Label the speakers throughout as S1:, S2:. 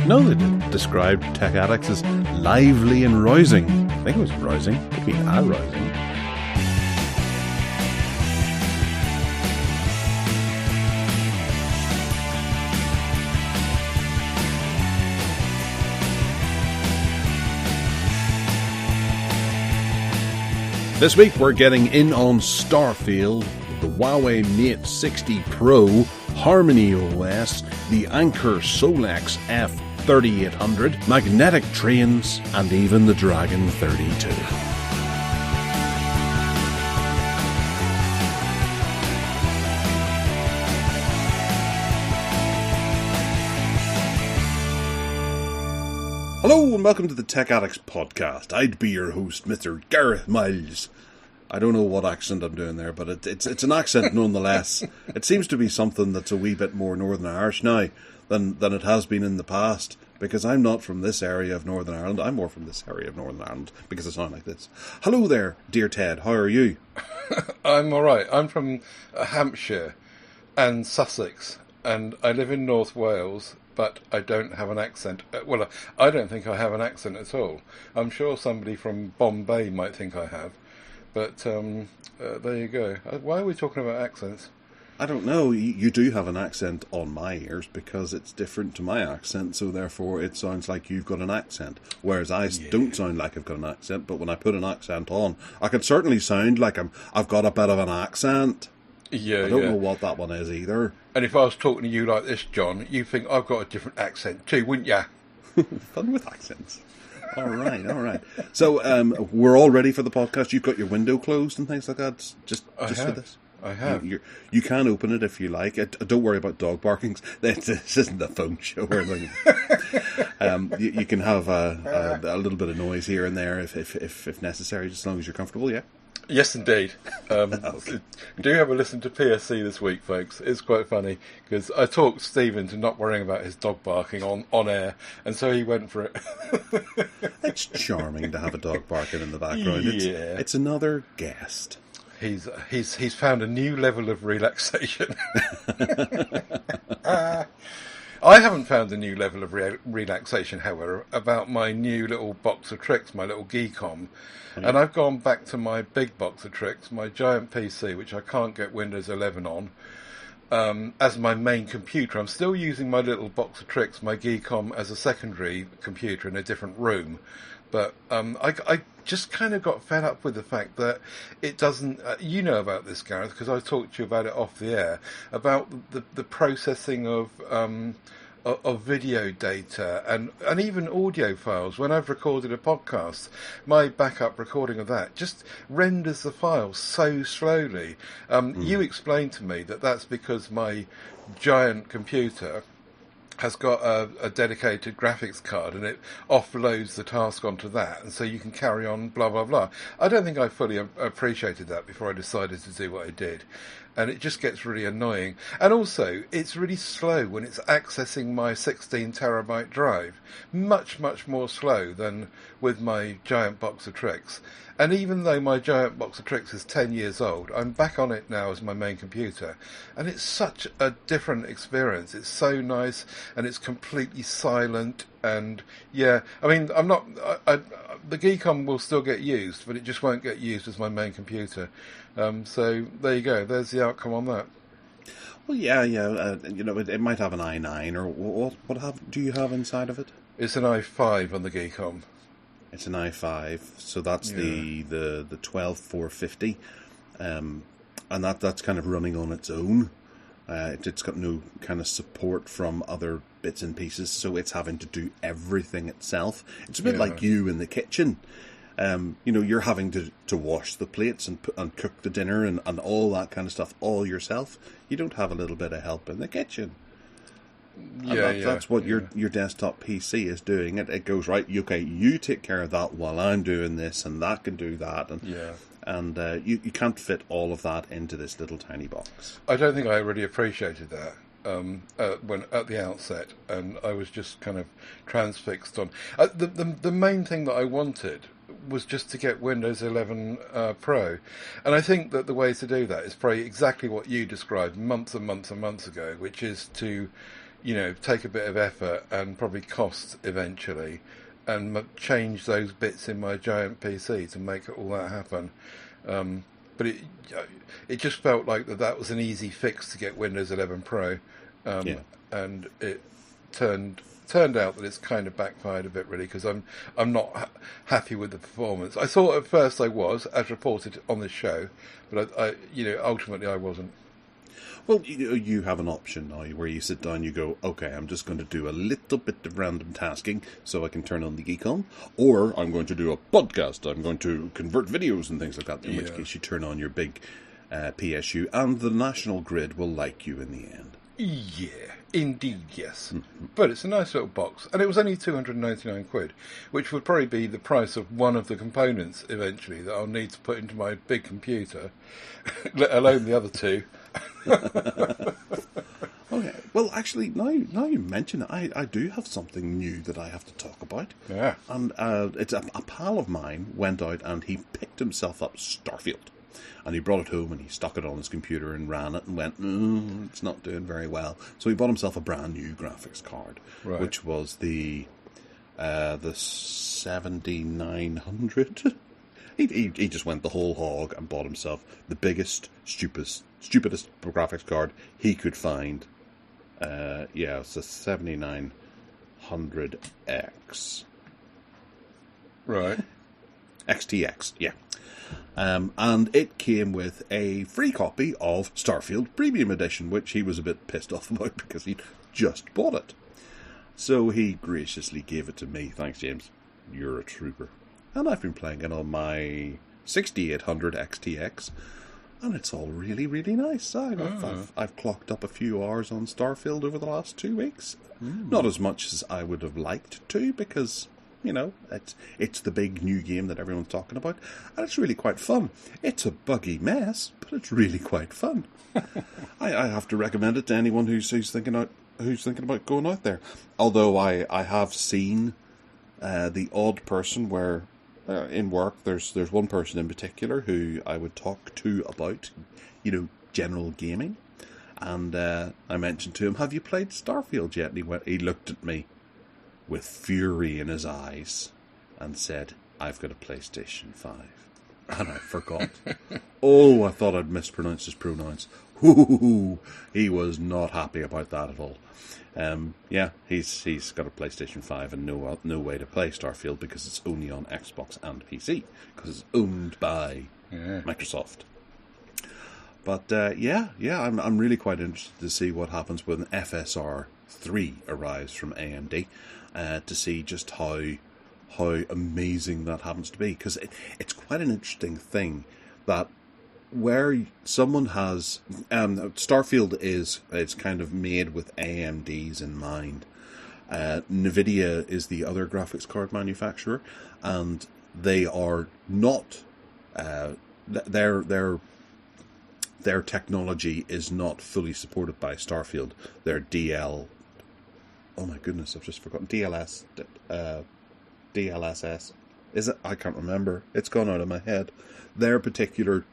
S1: No, they described Tech Addicts as lively and rousing. I think it was rousing. Could be arousing. This week we're getting in on Starfield, the Huawei Mate 60 Pro, Harmony OS, the Anker Solex F3800, magnetic trains, and even the Dragon 32. Hello and welcome to the Tech Addicts podcast. I'd be your host, Mr. Gareth Miles. I don't know what accent I'm doing there, but it's an accent nonetheless. It seems to be something that's a wee bit more Northern Irish now than it has been in the past, because I'm not from this area of Northern Ireland. I'm more from this area of Northern Ireland, because I sound like this. Hello there, dear Ted. How are you?
S2: I'm all right. I'm from Hampshire and Sussex, and I live in North Wales, but I don't have an accent. Well, I don't think I have an accent at all. I'm sure somebody from Bombay might think I have. But there you go. Why are we talking about accents?
S1: I don't know. You do have an accent on my ears because it's different to my accent, so therefore it sounds like you've got an accent. Whereas I don't sound like I've got an accent, but when I put an accent on, I can certainly sound like I've got a bit of an accent.
S2: Yeah,
S1: I don't know what that one is either.
S2: And if I was talking to you like this, John, you'd think I've got a different accent too, wouldn't you?
S1: Fun with accents. All right. So we're all ready for the podcast. You've got your window closed and things like that. Just for this.
S2: I have.
S1: You can open it if you like. Don't worry about dog barkings. This isn't a phone show or anything. You can have a little bit of noise here and there if necessary, as long as you're comfortable. Yeah.
S2: Yes, indeed.
S1: Okay.
S2: Do have a listen to PSC this week, folks. It's quite funny because I talked Stephen to not worrying about his dog barking on air, and so he went for it.
S1: It's charming to have a dog barking in the background.
S2: Yeah.
S1: It's another guest.
S2: He's found a new level of relaxation. I haven't found a new level of relaxation, however, about my new little box of tricks, my little Geekom. Yeah. And I've gone back to my big box of tricks, my giant PC, which I can't get Windows 11 on, as my main computer. I'm still using my little box of tricks, my Geekom, as a secondary computer in a different room. But I just kind of got fed up with the fact that it doesn't... you know about this, Gareth, because I talked to you about it off the air, about the processing of video data and even audio files. When I've recorded a podcast, my backup recording of that just renders the file so slowly. You explained to me that that's because my giant computer has got a dedicated graphics card and it offloads the task onto that, and so you can carry on blah blah blah. I don't think I fully appreciated that before I decided to do what I did, and it just gets really annoying. And also it's really slow when it's accessing my 16 terabyte drive, much more slow than with my giant box of tricks. And even though my giant box of tricks is 10 years old, I'm back on it now as my main computer. And it's such a different experience. It's so nice, and it's completely silent. And yeah, I mean, the Geekom will still get used, but it just won't get used as my main computer. So there you go. There's the outcome on that.
S1: Well, yeah. It might have an i9, or what do you have inside of it?
S2: It's an i5 on the Geekom.
S1: It's an i5, so that's the 12450, and that's kind of running on its own. It's got no kind of support from other bits and pieces, so it's having to do everything itself. It's a bit like you in the kitchen. You're having to wash the plates and cook the dinner and all that kind of stuff all yourself. You don't have a little bit of help in the kitchen. That's what your desktop PC is doing. It goes, right, okay, you take care of that while I'm doing this, and that can do that. And you can't fit all of that into this little tiny box.
S2: I don't think I really appreciated that when at the outset, and I was just kind of transfixed on... The main thing that I wanted was just to get Windows 11 Pro. And I think that the way to do that is probably exactly what you described months and months and months ago, which is to take a bit of effort and probably cost eventually, and change those bits in my giant PC to make all that happen. But it just felt like that was an easy fix to get Windows 11 Pro, and it turned out that it's kind of backfired a bit, really, because I'm not happy with the performance. I thought at first I was, as reported on this show, but I ultimately I wasn't.
S1: Well, you have an option now where you sit down, you go, okay, I'm just going to do a little bit of random tasking so I can turn on the Geekon, or I'm going to do a podcast, I'm going to convert videos and things like that, in which case you turn on your big PSU, and the national grid will like you in the end.
S2: Yeah, indeed, yes. Mm-hmm. But it's a nice little box, and it was only £299, which would probably be the price of one of the components eventually that I'll need to put into my big computer, let alone the other two.
S1: Okay. Well, actually, now you mention it, I do have something new that I have to talk about.
S2: Yeah.
S1: And it's a pal of mine went out and he picked himself up Starfield. And he brought it home and he stuck it on his computer and ran it and went, it's not doing very well. So he bought himself a brand new graphics card, which was the 7900. He just went the whole hog and bought himself the biggest, stupidest graphics card he could find. It's a 7900X.
S2: Right.
S1: XTX, yeah. And it came with a free copy of Starfield Premium Edition, which he was a bit pissed off about because he'd just bought it. So he graciously gave it to me. Thanks, James. You're a trooper. And I've been playing it on my 6800 XTX, and it's all really, really nice. I've clocked up a few hours on Starfield over the last 2 weeks. Not as much as I would have liked to, because, it's the big new game that everyone's talking about, and it's really quite fun. It's a buggy mess, but it's really quite fun. I have to recommend it to anyone who's thinking about going out there. Although I have seen the odd person where in work there's one person in particular who I would talk to about general gaming, and I mentioned to him, have you played Starfield yet? And he looked at me with fury in his eyes and said, I've got a PlayStation 5. And I forgot. I thought I'd mispronounced his pronouns. He was not happy about that at all. He's got a PlayStation 5 and no way to play Starfield because it's only on Xbox and PC, because it's owned by Microsoft. But I'm really quite interested to see what happens when FSR 3 arrives from AMD, to see just how amazing that happens to be, because it's quite an interesting thing that where someone has Starfield it's kind of made with AMD's in mind. Nvidia is the other graphics card manufacturer, and they are not their technology is not fully supported by Starfield. Their DL, oh my goodness, I've just forgotten, DLSS, is it? I can't remember. It's gone out of my head. Their particular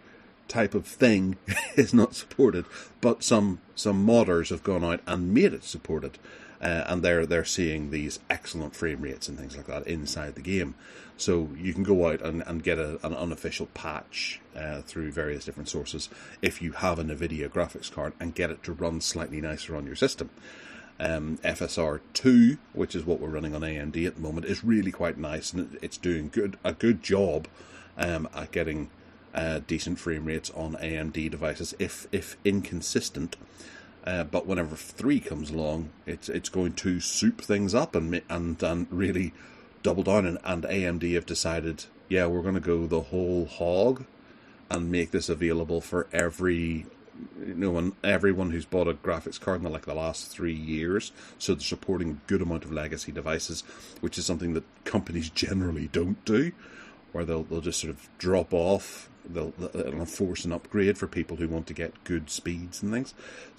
S1: type of thing is not supported, but some modders have gone out and made it supported, and they're seeing these excellent frame rates and things like that inside the game. So you can go out and get an unofficial patch through various different sources if you have a NVIDIA graphics card, and get it to run slightly nicer on your system. FSR 2, which is what we're running on AMD at the moment, is really quite nice, and it's doing a good job at getting decent frame rates on AMD devices, if inconsistent. But whenever 3 comes along, it's going to soup things up and really double down. And AMD have decided, we're going to go the whole hog and make this available for everyone who's bought a graphics card in the last 3 years. So they're supporting a good amount of legacy devices, which is something that companies generally don't do, where they'll just sort of drop off. They'll force an upgrade for people who want to get good speeds and things.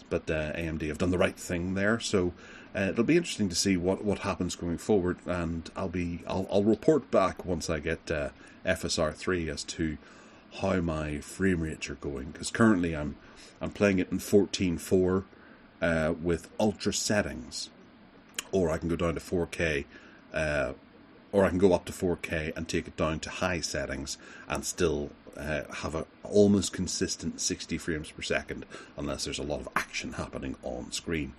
S1: But AMD have done the right thing there, so it'll be interesting to see what happens going forward. And I'll report back once I get FSR 3 as to how my frame rates are going, because currently I'm playing it in 14.4 with ultra settings, or I can go down to 4K, or I can go up to 4K and take it down to high settings and still have a almost consistent 60 frames per second, unless there's a lot of action happening on screen.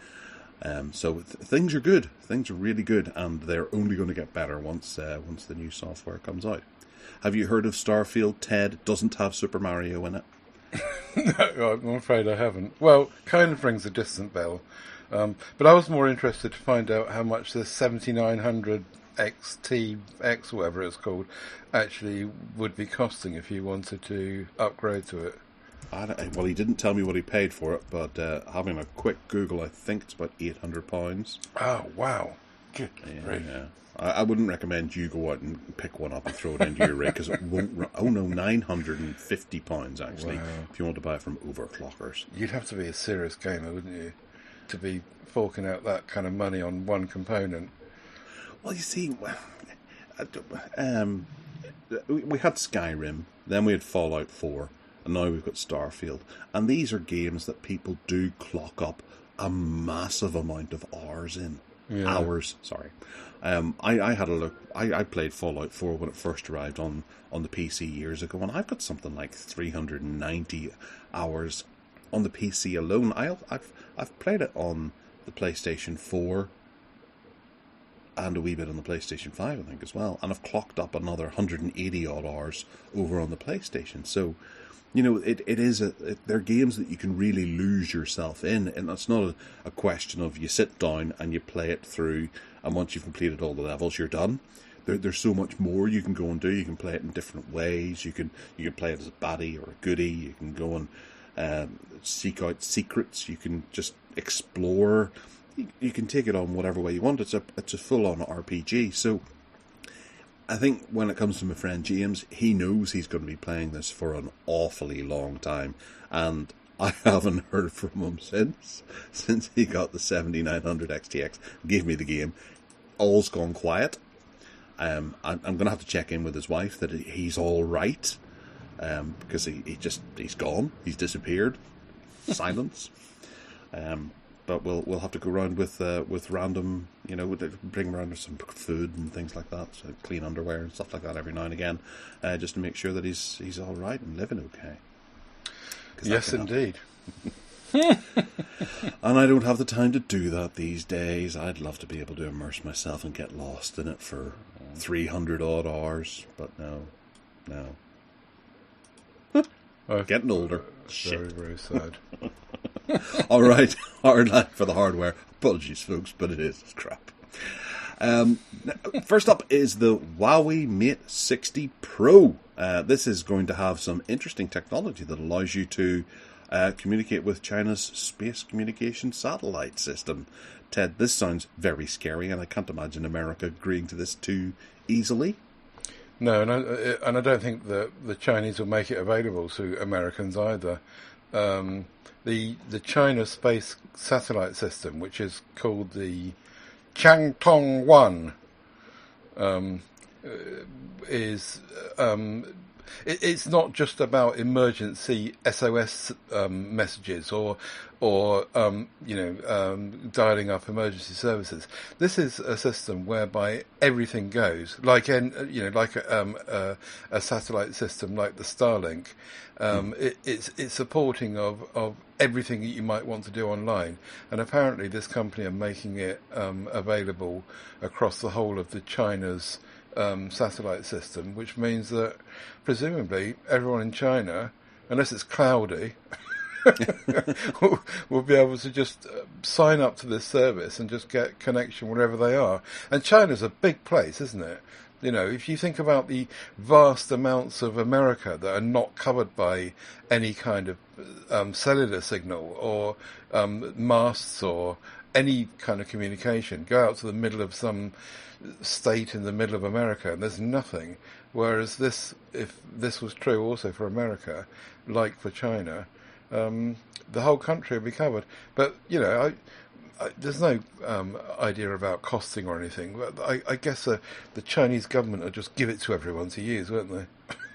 S1: So things are good. Things are really good, and they're only going to get better once the new software comes out. Have you heard of Starfield? Ted, it doesn't have Super Mario in it.
S2: No, I'm afraid I haven't. Well, kind of rings a distant bell. But I was more interested to find out how much this 7900 XTX, whatever it's called, actually would be costing if you wanted to upgrade to it.
S1: Well, he didn't tell me what he paid for it, but having a quick Google, I think it's about £800.
S2: Oh, wow. Good.
S1: Yeah. I wouldn't recommend you go out and pick one up and throw it into your rig, because it won't run. Oh no, £950 actually, wow, if you want to buy it from overclockers.
S2: You'd have to be a serious gamer, wouldn't you, to be forking out that kind of money on one component?
S1: Well, you see, we had Skyrim, then we had Fallout 4, and now we've got Starfield. And these are games that people do clock up a massive amount of hours in. Yeah. Hours, sorry. I had a look. I played Fallout 4 when it first arrived on the PC years ago, and I've got something like 390 hours on the PC alone. I've played it on the PlayStation 4 and a wee bit on the PlayStation 5, I think, as well. And I've clocked up another 180 odd hours over on the PlayStation. So, you know, they're games that you can really lose yourself in, and it's not a question of you sit down and you play it through, and once you've completed all the levels, you're done. There's so much more you can go and do. You can play it in different ways. You can play it as a baddie or a goodie. You can go and seek out secrets. You can just explore. You can take it on whatever way you want. It's a full-on RPG. So I think when it comes to my friend James, he knows he's going to be playing this for an awfully long time, and I haven't heard from him since he got the 7900 XTX, gave me the game. All's gone quiet. I'm going to have to check in with his wife that he's all right, because he's gone, he's disappeared, silence. But we'll have to go around with random, you know, bring around some food and things like that, so clean underwear and stuff like that every now and again, just to make sure that he's all right and living okay.
S2: Yes, indeed.
S1: And I don't have the time to do that these days. I'd love to be able to immerse myself and get lost in it for 300 odd hours, but no. Getting older.
S2: Very, very sad.
S1: All right, Hardline for the hardware. Apologies, folks, but it is crap. First up is the Huawei Mate 60 Pro. This is going to have some interesting technology that allows you to communicate with China's space communication satellite system. Ted, this sounds very scary, and I can't imagine America agreeing to this too easily.
S2: No, and I don't think that the Chinese will make it available to Americans either. The China space satellite system, which is called the Changtong-1, it's not just about emergency SOS messages or dialing up emergency services. This is a system whereby everything goes, like a satellite system like the Starlink. It's supporting of everything that you might want to do online, and apparently this company are making it available across the whole of the China's satellite system, which means that presumably everyone in China, unless it's cloudy, will be able to just sign up to this service and just get connection wherever they are. And China's a big place, isn't it? You know, if you think about the vast amounts of America that are not covered by any kind of cellular signal or masts or any kind of communication, go out to the middle of some state in the middle of America and there's nothing. Whereas if this was true also for America, like for China, the whole country would be covered. But, you know, there's no idea about costing or anything. But I guess the Chinese government will just give it to everyone to use, won't they?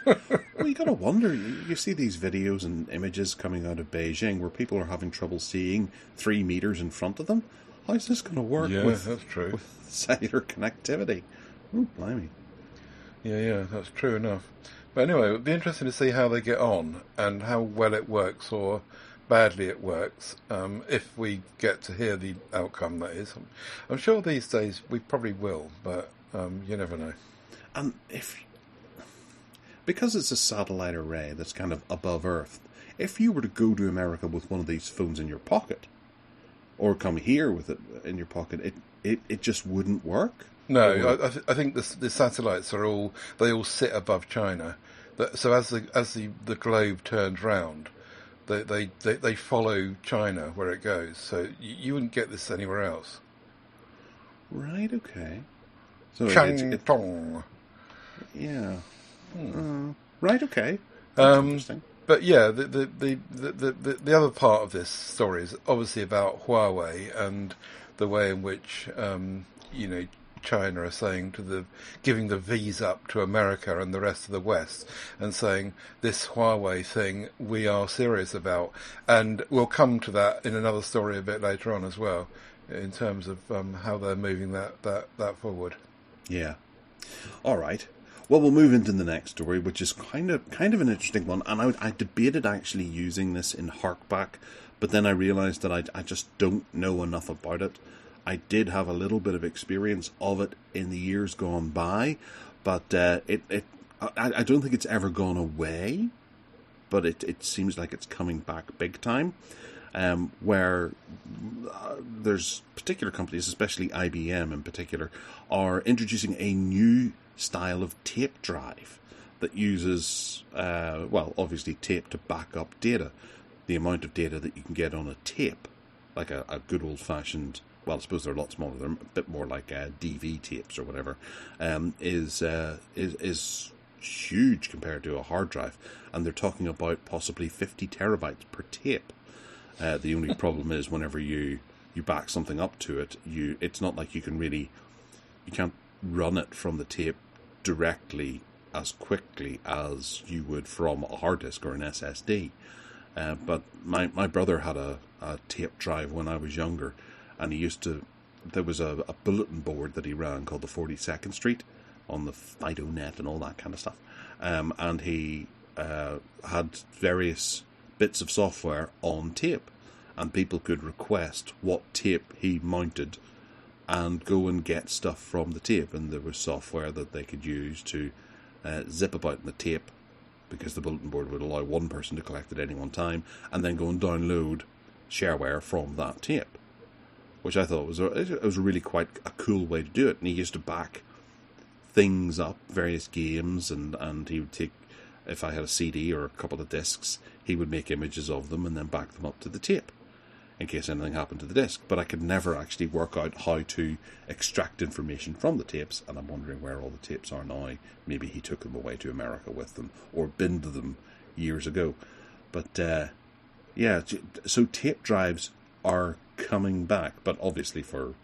S1: Well, you got to wonder. You see these videos and images coming out of Beijing where people are having trouble seeing 3 meters in front of them. How's this going to work
S2: that's true.
S1: with cellular connectivity? Oh, blimey.
S2: Yeah, that's true enough. But anyway, it'd be interesting to see how they get on and how well it works or badly it works, if we get to hear the outcome, that is. I'm sure these days we probably will, but you never know.
S1: And because it's a satellite array that's kind of above Earth, if you were to go to America with one of these phones in your pocket, or come here with it in your pocket, it just wouldn't work.
S2: No, I think the satellites they all sit above China. So as the globe turns round, they follow China where it goes. So you wouldn't get this anywhere else.
S1: Right. Okay. So
S2: Chang-tong.
S1: Yeah. Right. Okay. That's interesting.
S2: But yeah, the other part of this story is obviously about Huawei and the way in which China are saying giving the V's up to America and the rest of the West, and saying this Huawei thing we are serious about, and we'll come to that in another story a bit later on as well, in terms of how they're moving that forward.
S1: Yeah. All right. Well, we'll move into the next story, which is kind of an interesting one, and I debated actually using this in Harkback, but then I realised that I just don't know enough about it. I did have a little bit of experience of it in the years gone by, but I don't think it's ever gone away, but it seems like it's coming back big time, where there's particular companies, especially IBM in particular, are introducing a new style of tape drive that uses, obviously tape to back up data. The amount of data that you can get on a tape, like a good old-fashioned, well, I suppose they're a lot smaller, they're a bit more like DV tapes or whatever, is huge compared to a hard drive. And they're talking about possibly 50 terabytes per tape. The only problem is whenever you back something up to it, it's not like you can't run it from the tape directly as quickly as you would from a hard disk or an SSD. But my brother had a tape drive when I was younger, and there was a bulletin board that he ran called the 42nd Street on the FidoNet and all that kind of stuff. And he had various bits of software on tape, and people could request what tape he mounted and go and get stuff from the tape, and there was software that they could use to zip about in the tape, because the bulletin board would allow one person to collect it at any one time, and then go and download shareware from that tape, which I thought was a really quite a cool way to do it. And he used to back things up, various games, and he would take, if I had a CD or a couple of discs, he would make images of them and then back them up to the tape in case anything happened to the disc. But I could never actually work out how to extract information from the tapes, and I'm wondering where all the tapes are now. Maybe he took them away to America with them, or binned them years ago. But yeah, so tape drives are coming back, but obviously for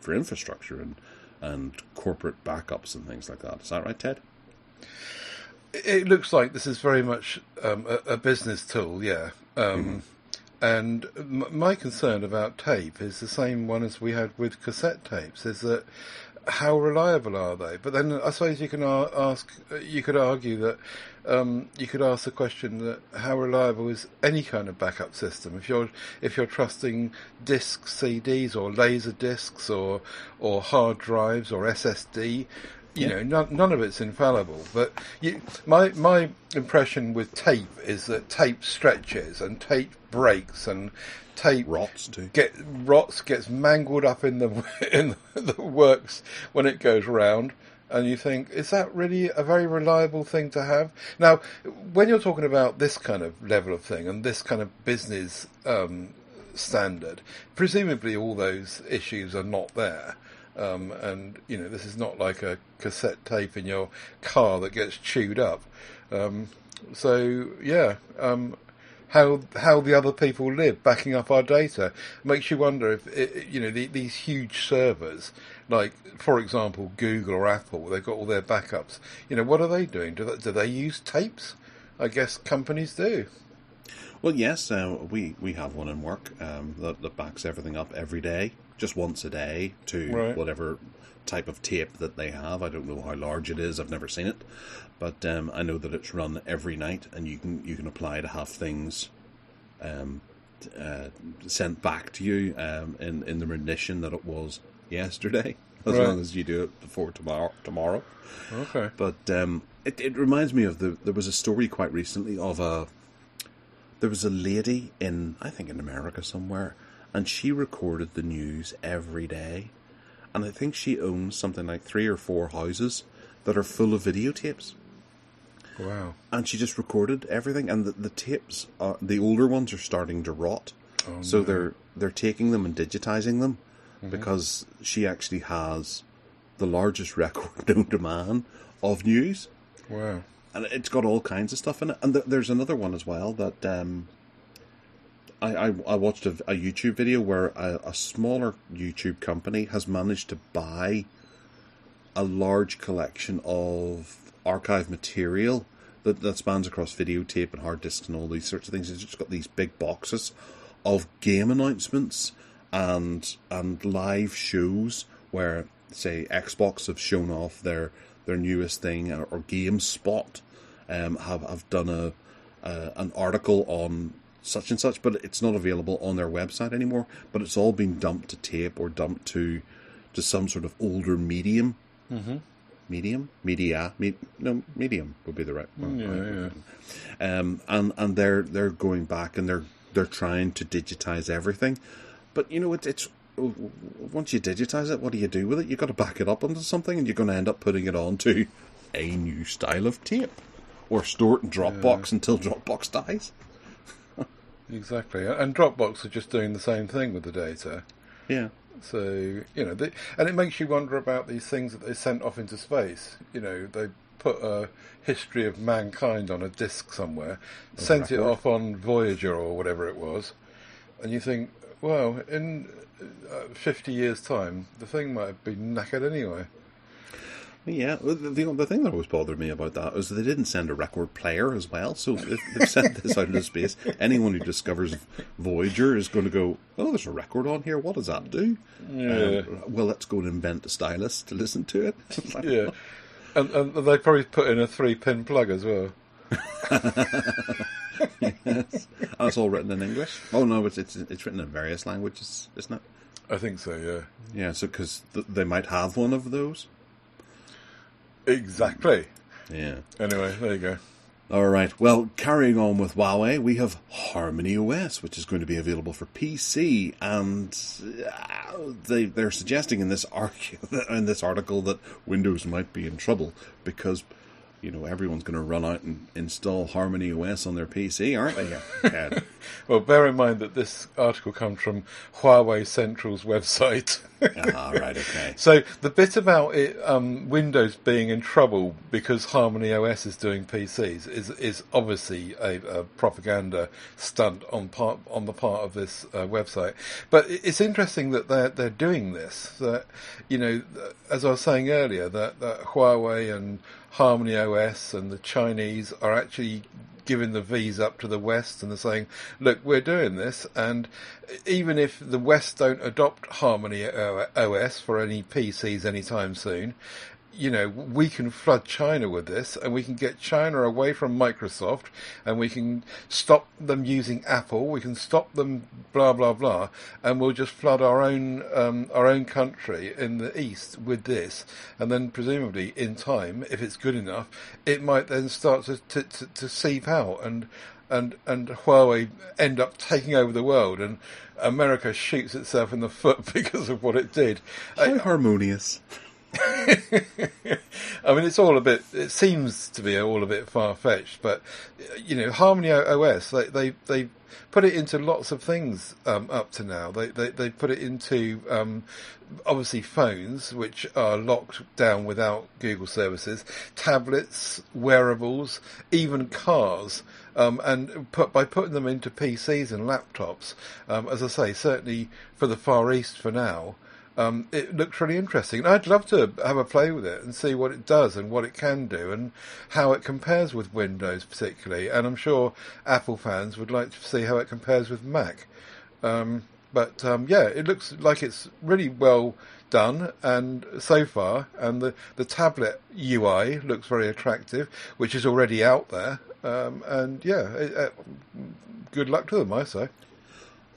S1: infrastructure and corporate backups and things like that. Is that right, Ted?
S2: It looks like this is very much a business tool, yeah. And my concern about tape is the same one as we had with cassette tapes, is that how reliable are they? But then I suppose you could argue that you could ask the question that how reliable is any kind of backup system? If you're trusting disc CDs or laser discs or hard drives or SSD, none of it's infallible. But my impression with tape is that tape stretches and tape breaks and tape
S1: rots too.
S2: Gets mangled up in the works when it goes round, and you think, is that really a very reliable thing to have? Now, when you're talking about this kind of level of thing and this kind of business standard, presumably all those issues are not there. And this is not like a cassette tape in your car that gets chewed up. how the other people live, backing up our data. It makes you wonder if these huge servers, like for example Google or Apple, they've got all their backups. What are they doing? Do they use tapes? I guess companies do.
S1: Well, yes, we have one in work that backs everything up every day, just once a day, to whatever type of tape that they have. I don't know how large it is. I've never seen it, but I know that it's run every night, and you can apply to have things sent back to you in the rendition that it was yesterday, as long as you do it before tomorrow.
S2: Okay.
S1: But it reminds me of there was a story quite recently of there was a lady I think in America somewhere, and she recorded the news every day. And I think she owns something like 3 or 4 houses that are full of videotapes.
S2: Wow.
S1: And she just recorded everything. And the tapes, the older ones are starting to rot.
S2: Oh,
S1: so
S2: no.
S1: they're taking them and digitizing them, because she actually has the largest record known to man of news.
S2: Wow.
S1: And it's got all kinds of stuff in it. And there's another one as well that... I watched a YouTube video where a smaller YouTube company has managed to buy a large collection of archive material that spans across videotape and hard disks and all these sorts of things. It's just got these big boxes of game announcements and live shows where, say, Xbox have shown off their newest thing, or GameSpot have done an article on such and such, but it's not available on their website anymore. But it's all been dumped to tape or dumped to some sort of older medium.
S2: Mm-hmm.
S1: Medium would be the right one.
S2: Yeah.
S1: And they're going back and they're trying to digitize everything. But it's once you digitize it, what do you do with it? You've got to back it up onto something, and you're going to end up putting it onto a new style of tape, or store it in Dropbox until Dropbox dies.
S2: Exactly, and Dropbox are just doing the same thing with the data.
S1: Yeah.
S2: So, and it makes you wonder about these things that they sent off into space. They put a history of mankind on a disk somewhere, sent it off on Voyager or whatever it was, and you think, well, in 50 years' time, the thing might have been knackered anyway.
S1: Yeah, the thing that always bothered me about that was that they didn't send a record player as well. So if they've sent this out into space, anyone who discovers Voyager is going to go, oh, there's a record on here, what does that do?
S2: Yeah.
S1: Well, let's go and invent a stylus to listen to it.
S2: Yeah, and they probably put in a 3-pin plug as well.
S1: Yes, and it's all written in English. Oh no, it's written in various languages, isn't it?
S2: I think so, yeah.
S1: Yeah, so because they might have one of those.
S2: Exactly.
S1: Yeah.
S2: Anyway, there you go.
S1: All right. Well, carrying on with Huawei, we have Harmony OS, which is going to be available for PC, and they're suggesting in this article that Windows might be in trouble because everyone's going to run out and install Harmony OS on their PC, aren't they?
S2: Well, bear in mind that this article comes from Huawei Central's website.
S1: Right, okay.
S2: So the bit about it, Windows being in trouble because Harmony OS is doing PCs is obviously a propaganda stunt on the part of this website. But it's interesting that they're doing this. That as I was saying earlier, that Huawei and Harmony OS and the Chinese are actually giving the V's up to the West, and they're saying, look, we're doing this, and even if the West don't adopt Harmony OS for any PCs anytime soon, we can flood China with this, and we can get China away from Microsoft, and we can stop them using Apple, we can stop them blah, blah, blah, and we'll just flood our own country in the East with this, and then presumably in time, if it's good enough, it might then start to seep out, and Huawei end up taking over the world, and America shoots itself in the foot because of what it did.
S1: How harmonious.
S2: I mean, it's all a bit. It seems to be all a bit far fetched, but Harmony OS they put it into lots of things up to now. They put it into obviously phones, which are locked down without Google services, tablets, wearables, even cars, and by putting them into PCs and laptops. As I say, certainly for the Far East for now. It looks really interesting. I'd love to have a play with it and see what it does and what it can do and how it compares with Windows particularly. And I'm sure Apple fans would like to see how it compares with Mac. It looks like it's really well done and so far. And the tablet UI looks very attractive, which is already out there. Good luck to them, I say.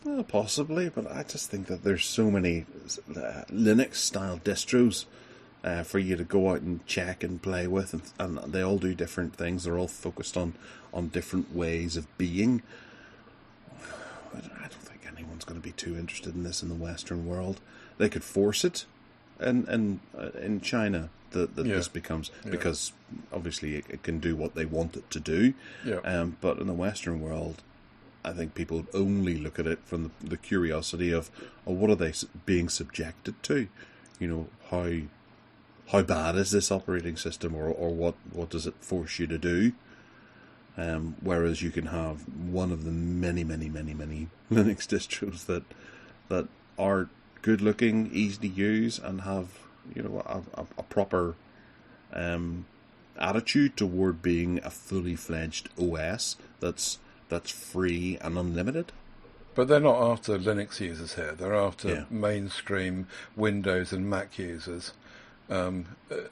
S1: Well, possibly, but I just think that there's so many Linux-style distros for you to go out and check and play with, and they all do different things. They're all focused on different ways of being. I don't think anyone's going to be too interested in this in the Western world. They could force it in China that this becomes, because obviously it can do what they want it to do. Yeah. But in the Western world, I think people only look at it from the curiosity of what are they being subjected to? How bad is this operating system, or what does it force you to do? Whereas you can have one of the many Linux distros that are good looking, easy to use, and have a proper attitude toward being a fully fledged OS that's free and unlimited.
S2: But they're not after Linux users here. They're after mainstream Windows and Mac users, as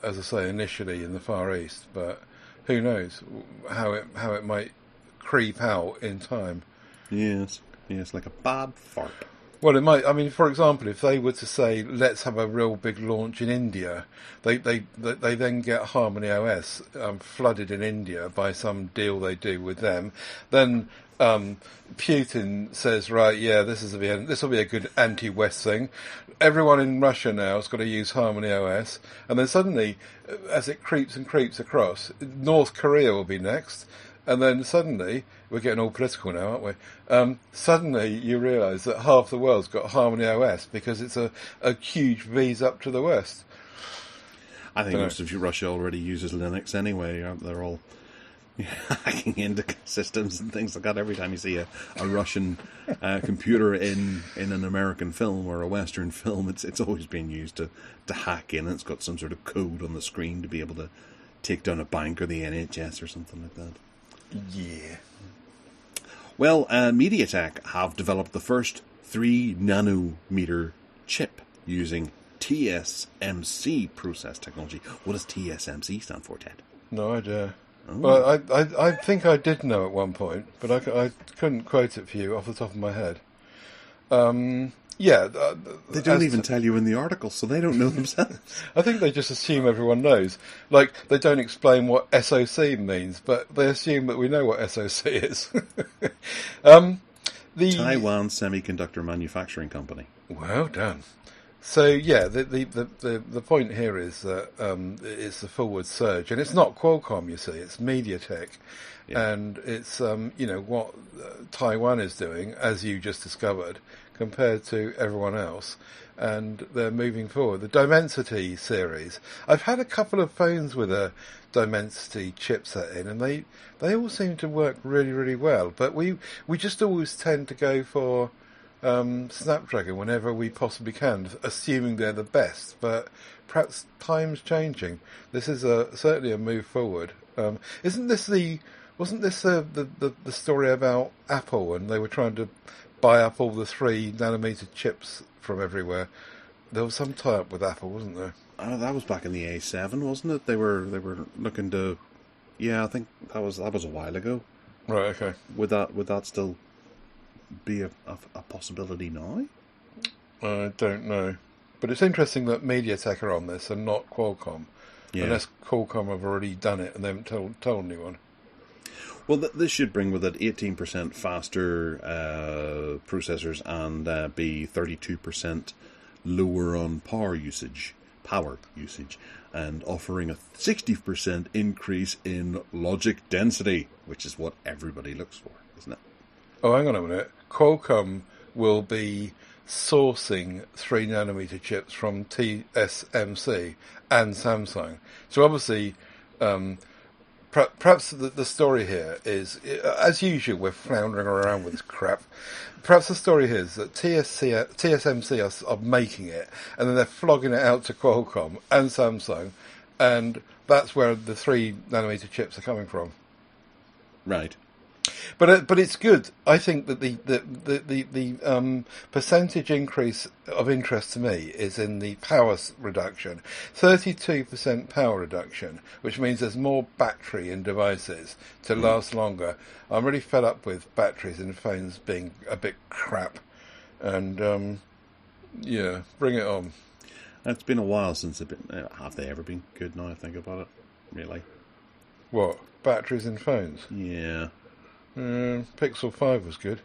S2: I say, initially in the Far East. But who knows how it might creep out in time.
S1: Yes, like a bad fart.
S2: Well, it might. I mean, for example, if they were to say, "Let's have a real big launch in India," they then get Harmony OS flooded in India by some deal they do with them. Then Putin says, "Right, yeah, this will be a good anti-West thing. Everyone in Russia now has got to use Harmony OS." And then suddenly, as it creeps and creeps across, North Korea will be next. And then suddenly, we're getting all political now, aren't we? Suddenly you realise that half the world's got Harmony OS because it's a huge V's up to the west.
S1: I think most of Russia already uses Linux anyway. They're all hacking into systems and things like that. Every time you see a Russian computer in an American film or a Western film, it's always being used to hack in. It's got some sort of code on the screen to be able to take down a bank or the NHS or something like that.
S2: Yeah.
S1: Well, MediaTek have developed the first 3 nanometer chip using TSMC process technology. What does TSMC stand for, Ted?
S2: No idea. Oh. Well, I think I did know at one point, but I couldn't quote it for you off the top of my head. They
S1: don't even tell you in the article, so they don't know themselves.
S2: I think they just assume everyone knows. Like, they don't explain what SoC means, but they assume that we know what SoC is.
S1: Taiwan Semiconductor Manufacturing Company.
S2: Well done. So yeah, the point here is that it's a forward surge, and it's not Qualcomm. You see, it's MediaTek, and it's what Taiwan is doing, as you just discovered, compared to everyone else, and they're moving forward. The Dimensity series. I've had a couple of phones with a Dimensity chipset in, and they all seem to work really, really well. But we just always tend to go for Snapdragon whenever we possibly can, assuming they're the best. But perhaps time's changing. This is certainly a move forward. Wasn't this the story about Apple, and they were trying to buy up all the 3 nanometer chips from everywhere? There was some tie-up with Apple, wasn't there?
S1: That was back in the A7, wasn't it? They were looking to. Yeah, I think that was a while ago.
S2: Right. Okay.
S1: Would that still be a possibility now?
S2: I don't know, but it's interesting that MediaTek are on this and not Qualcomm, unless Qualcomm have already done it and they haven't told anyone.
S1: Well, this should bring with it 18% faster processors and be 32% lower on power usage power usage, and offering a 60% increase in logic density, which is what everybody looks for, isn't it?
S2: Oh, hang on a minute. Qualcomm will be sourcing 3nm chips from TSMC and Samsung. So obviously, perhaps the story here is, as usual, we're floundering around with this crap. Perhaps the story here is that TSMC are making it, and then they're flogging it out to Qualcomm and Samsung, and that's where the 3nm chips are coming from.
S1: Right.
S2: But it's good. I think that the percentage increase of interest to me is in the power reduction. 32% power reduction, which means there's more battery in devices to last longer. I'm really fed up with batteries in phones being a bit crap. And, yeah, bring it on.
S1: It's been a while since they've been... have they ever been good now I think about it? Really?
S2: What? Batteries in phones?
S1: Yeah.
S2: Pixel 5 was good.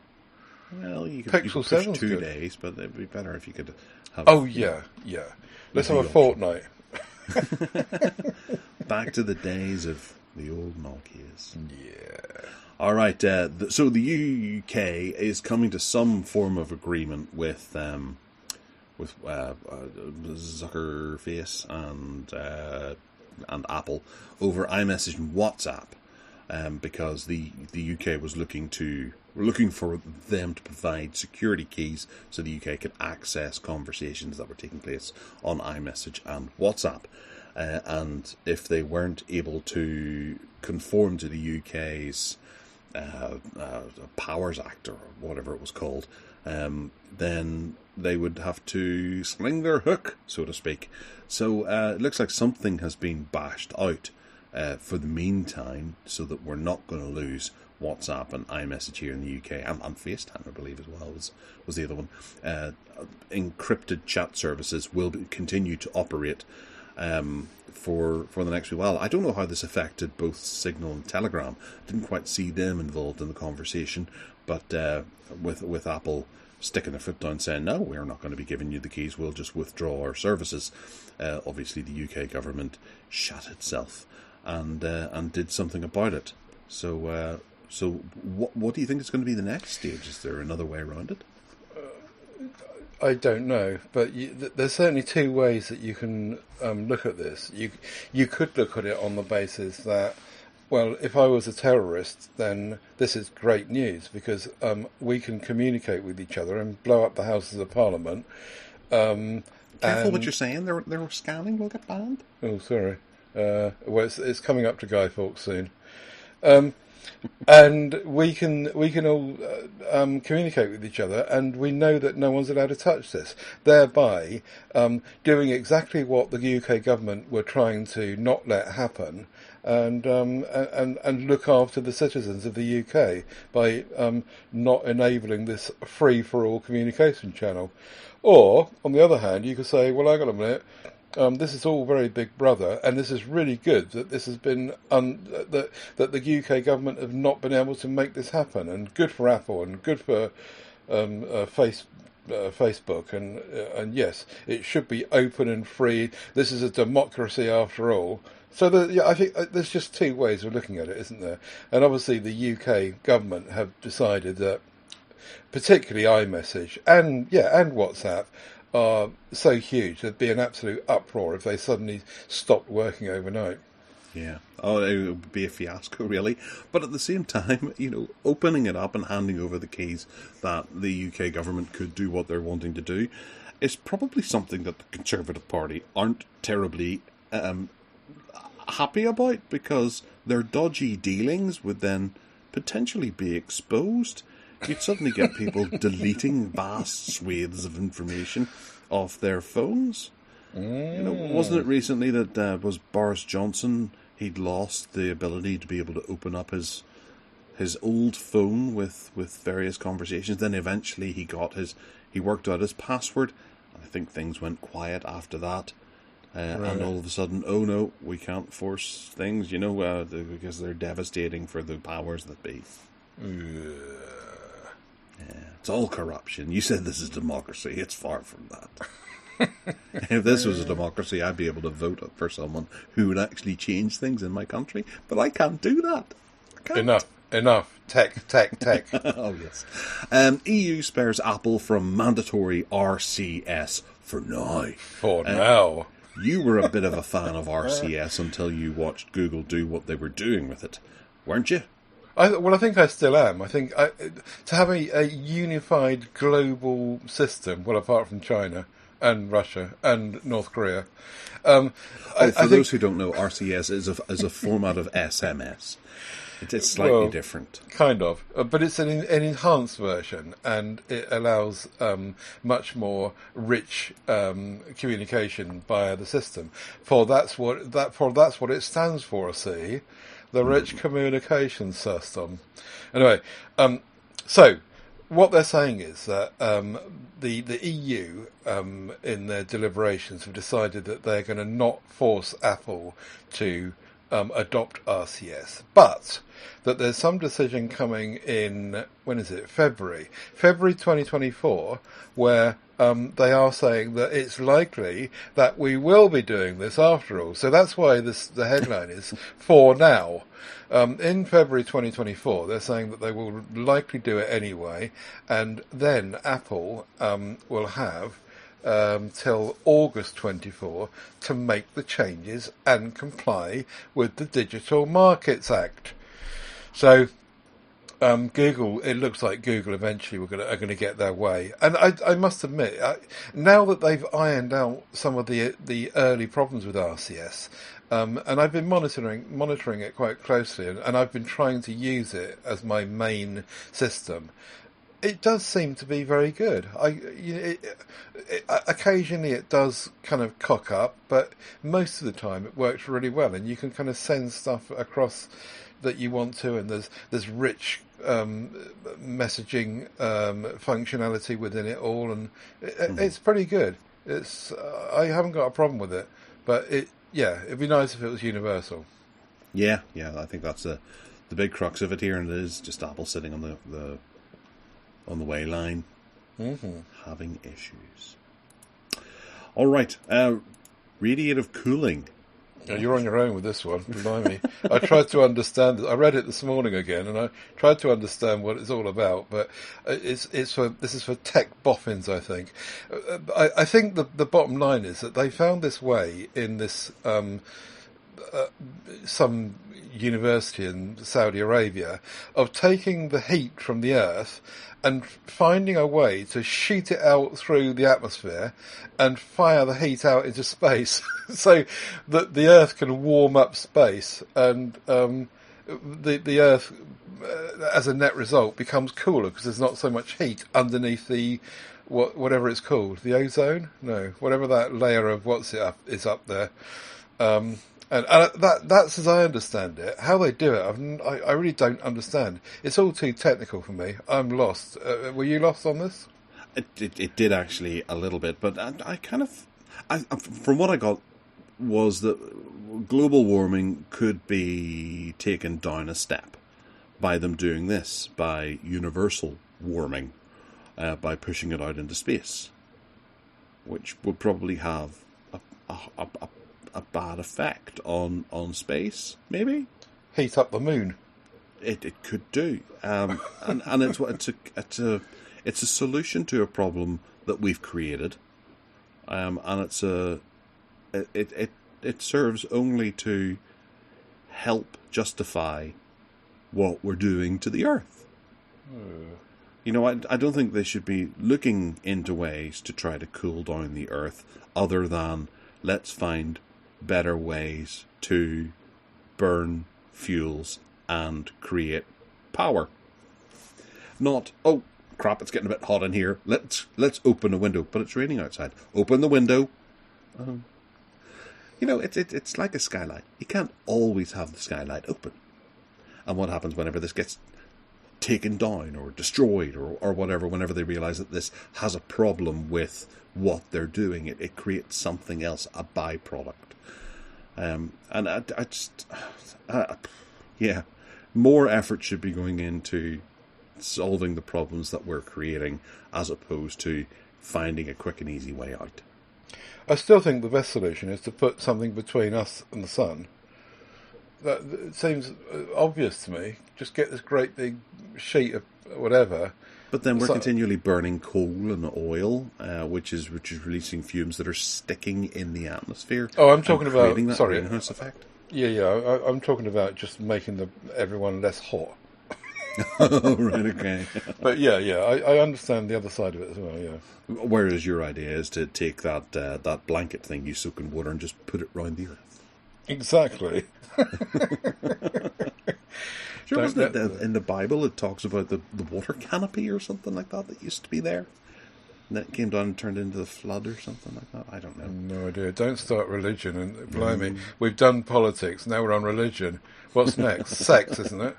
S1: Well, you could
S2: Pixel
S1: push
S2: 7's
S1: 2
S2: good.
S1: days, but it'd be better if you could have...
S2: Oh, yeah. Let's have a fortnight.
S1: Back to the days of the old Nokias.
S2: Yeah.
S1: All right, so the UK is coming to some form of agreement with Zuckerface and Apple over iMessage and WhatsApp. Because the UK was looking for them to provide security keys so the UK could access conversations that were taking place on iMessage and WhatsApp. And if they weren't able to conform to the UK's Powers Act or whatever it was called, then they would have to sling their hook, so to speak. So it looks like something has been bashed out for the meantime, so that we're not going to lose WhatsApp and iMessage here in the UK, and FaceTime, I believe, as well, was the other one. Encrypted chat services will continue to operate for the next wee while. I don't know how this affected both Signal and Telegram. Didn't quite see them involved in the conversation, but with Apple sticking their foot down saying, no, we're not going to be giving you the keys, we'll just withdraw our services. Obviously, the UK government shut itself and did something about it. So what do you think is going to be the next stage? Is there another way around it?
S2: I don't know, but there's certainly two ways that you can look at this. You could look at it on the basis that, well, if I was a terrorist, then this is great news because we can communicate with each other and blow up the Houses of Parliament.
S1: Careful what you're saying. Their scanning will get banned.
S2: Oh, sorry. Well, it's coming up to Guy Fawkes soon. And we can all communicate with each other, and we know that no one's allowed to touch this, thereby doing exactly what the UK government were trying to not let happen, and look after the citizens of the UK by not enabling this free-for-all communication channel. Or, on the other hand, you could say, well, hang on a minute, this is all very Big Brother, and this is really good that this has been that the UK government have not been able to make this happen, and good for Apple and good for Facebook, and yes, it should be open and free. This is a democracy after all. So I think there's just two ways of looking at it, isn't there? And obviously the UK government have decided that, particularly iMessage and WhatsApp, are so huge, there'd be an absolute uproar if they suddenly stopped working overnight.
S1: Yeah. Oh, it would be a fiasco, really. But at the same time, opening it up and handing over the keys that the UK government could do what they're wanting to do is probably something that the Conservative Party aren't terribly happy about, because their dodgy dealings would then potentially be exposed. You'd suddenly get people deleting vast swathes of information off their phones. Wasn't it recently that was Boris Johnson? He'd lost the ability to be able to open up his old phone with various conversations. Then eventually he worked out his password. I think things went quiet after that. Right. And all of a sudden, oh no, we can't force things, because they're devastating for the powers that be. Yeah, it's all corruption. You said this is democracy. It's far from that. If this was a democracy, I'd be able to vote for someone who would actually change things in my country, but I can't do that. I can't.
S2: Enough. Tech.
S1: Oh, yes. EU spares Apple from mandatory RCS for now.
S2: For now.
S1: You were a bit of a fan of RCS until you watched Google do what they were doing with it, weren't you?
S2: I think I still am. I think to have a unified global system, well, apart from China and Russia and North Korea.
S1: For those who don't know, RCS is a format of SMS. It's slightly different.
S2: Kind of. But it's an enhanced version, and it allows much more rich communication via the system. That's what it stands for, see? The Rich Communication System. Anyway, so what they're saying is that the EU, in their deliberations, have decided that they're going to not force Apple to adopt RCS, but that there's some decision coming in, when is it? February 2024, where they are saying that it's likely that we will be doing this after all. So that's why the headline is for now. In February 2024, they're saying that they will likely do it anyway, and then Apple will have till August 24 to make the changes and comply with the Digital Markets Act. So Google, it looks like Google eventually are going to get their way. And I must admit, now that they've ironed out some of the early problems with RCS, and I've been monitoring it quite closely, and I've been trying to use it as my main system. It does seem to be very good. Occasionally it does kind of cock up, but most of the time it works really well, and you can kind of send stuff across that you want to, and there's rich messaging functionality within it all, and it's pretty good. I haven't got a problem with it, but it'd be nice if it was universal.
S1: Yeah, I think that's the big crux of it here, and it is just Apple sitting on the way line, having issues. All right, radiative cooling.
S2: Yeah, you're on your own with this one, blimey. I tried to understand it. I read it this morning again, and I tried to understand what it's all about. But this is for tech boffins, I think. I think the bottom line is that they found this way in this some university in Saudi Arabia of taking the heat from the earth and finding a way to shoot it out through the atmosphere and fire the heat out into space so that the earth can warm up space, and the earth as a net result becomes cooler because there's not so much heat underneath the whatever it's called, the ozone, whatever that layer of is up there. And that's as I understand it. How they do it, I really don't understand. It's all too technical for me. I'm lost. Were you lost on this?
S1: It did actually a little bit, but I from what I got was that global warming could be taken down a step by them doing this, by universal warming, by pushing it out into space, which would probably have a bad effect on space, maybe.
S2: Heat up the moon.
S1: It could do, and it's a solution to a problem that we've created, and it serves only to help justify what we're doing to the Earth. You know, I don't think they should be looking into ways to try to cool down the Earth other than let's find better ways to burn fuels and create power. Not, oh crap, it's getting a bit hot in here, let's open a window, but it's raining outside. Open the window. You know, it's like a skylight. You can't always have the skylight open. And what happens whenever this gets taken down or destroyed or whatever, whenever they realise that this has a problem with what they're doing, it creates something else, a byproduct. And I just, more effort should be going into solving the problems that we're creating as opposed to finding a quick and easy way out.
S2: I still think the best solution is to put something between us and the sun. That it seems obvious to me. Just get this great big sheet of whatever.
S1: But then we're continually burning coal and oil, which is releasing fumes that are sticking in the atmosphere.
S2: Oh, I'm talking about
S1: greenhouse effect.
S2: Yeah. I'm talking about just making everyone less hot.
S1: Oh, right, okay.
S2: But I understand the other side of it as well. Yeah.
S1: Whereas your idea is to take that blanket thing you soak in water and just put it round the earth.
S2: Exactly.
S1: Sure, wasn't it in the Bible it talks about the water canopy or something like that used to be there? And then it came down and turned into the flood or something like that? I don't know.
S2: No idea. Don't start religion. And blimey, we've done politics, now we're on religion. What's next? Sex, isn't it?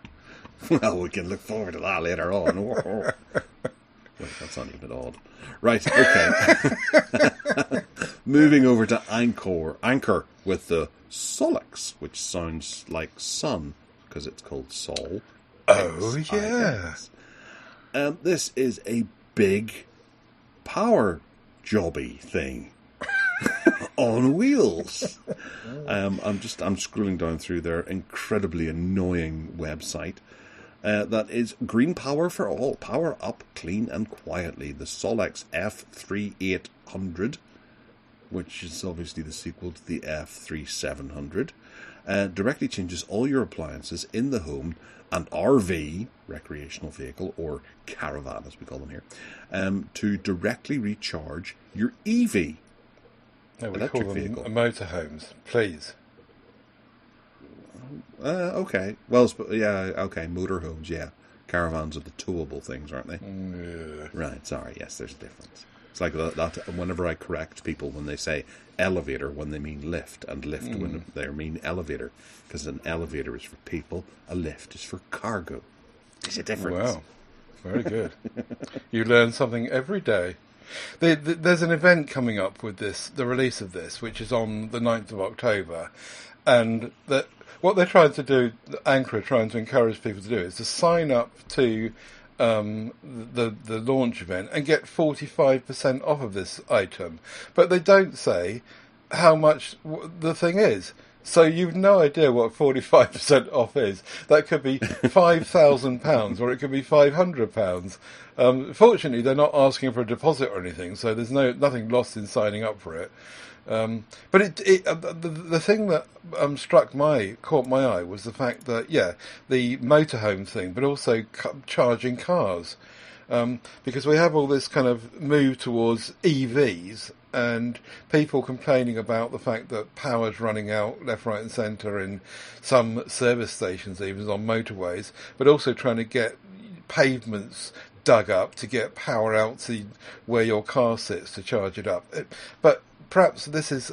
S1: Well, we can look forward to that later on. Wait, that's not even odd. Right, okay. Moving over to Anchor with the Solix, which sounds like sun, because it's called Sol.
S2: Oh, yeah.
S1: This is a big power jobby thing on wheels. I'm scrolling down through their incredibly annoying website. That is green power for all. Power up clean and quietly. The Solix F3800, which is obviously the sequel to the F3700, directly changes all your appliances in the home and RV, recreational vehicle, or caravan as we call them here, to directly recharge your EV.
S2: No, we call them vehicle. Motorhomes, please.
S1: Okay. Well, yeah, okay, motorhomes, yeah. Caravans are the towable things, aren't they?
S2: Yeah.
S1: Right, sorry, yes, there's a difference. It's like that whenever I correct people when they say elevator when they mean lift, and lift when they mean elevator, because an elevator is for people, a lift is for cargo. There's a difference.
S2: Wow, very good. You learn something every day. There's an event coming up with the release of this, which is on the 9th of October, and what they're trying to do, Anchor are trying to encourage people to do, is to sign up to the launch event and get 45% off of this item. But they don't say how much the thing is. So you've no idea what 45% off is. That could be £5,000 or it could be £500. Fortunately, they're not asking for a deposit or anything, so there's nothing lost in signing up for it. But the thing that caught my eye was the fact that the motorhome thing, but also charging cars, because we have all this kind of move towards EVs and people complaining about the fact that power's running out left, right, and centre in some service stations, even on motorways, but also trying to get pavements dug up to get power out to where your car sits to charge it up. But perhaps this is,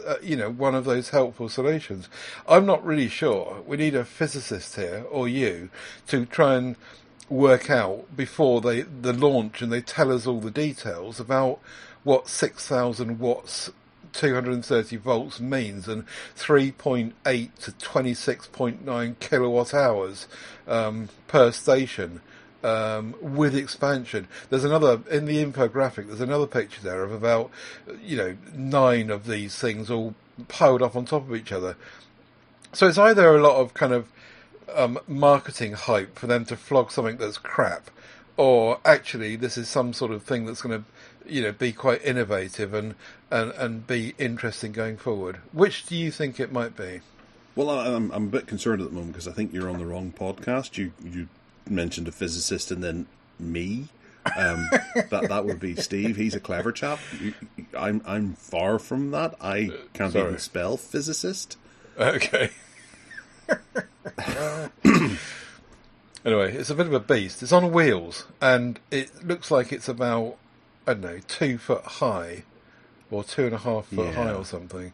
S2: one of those helpful solutions. I'm not really sure. We need a physicist here, or you, to try and work out before the launch and they tell us all the details about what 6,000 watts 230 volts means and 3.8 to 26.9 kilowatt hours per station. With expansion. There's another, in the infographic, there's another picture there of about, 9 of these things all piled up on top of each other. So it's either a lot of kind of marketing hype for them to flog something that's crap, or actually this is some sort of thing that's going to, be quite innovative and be interesting going forward. Which do you think it might be?
S1: Well, I'm a bit concerned at the moment because I think you're on the wrong podcast. You mentioned a physicist and then me. That would be Steve. He's a clever chap. I'm far from that. I can't even spell physicist.
S2: Okay. Anyway, it's a bit of a beast. It's on wheels, and it looks like it's about, 2 foot high, or 2.5 foot high, or something.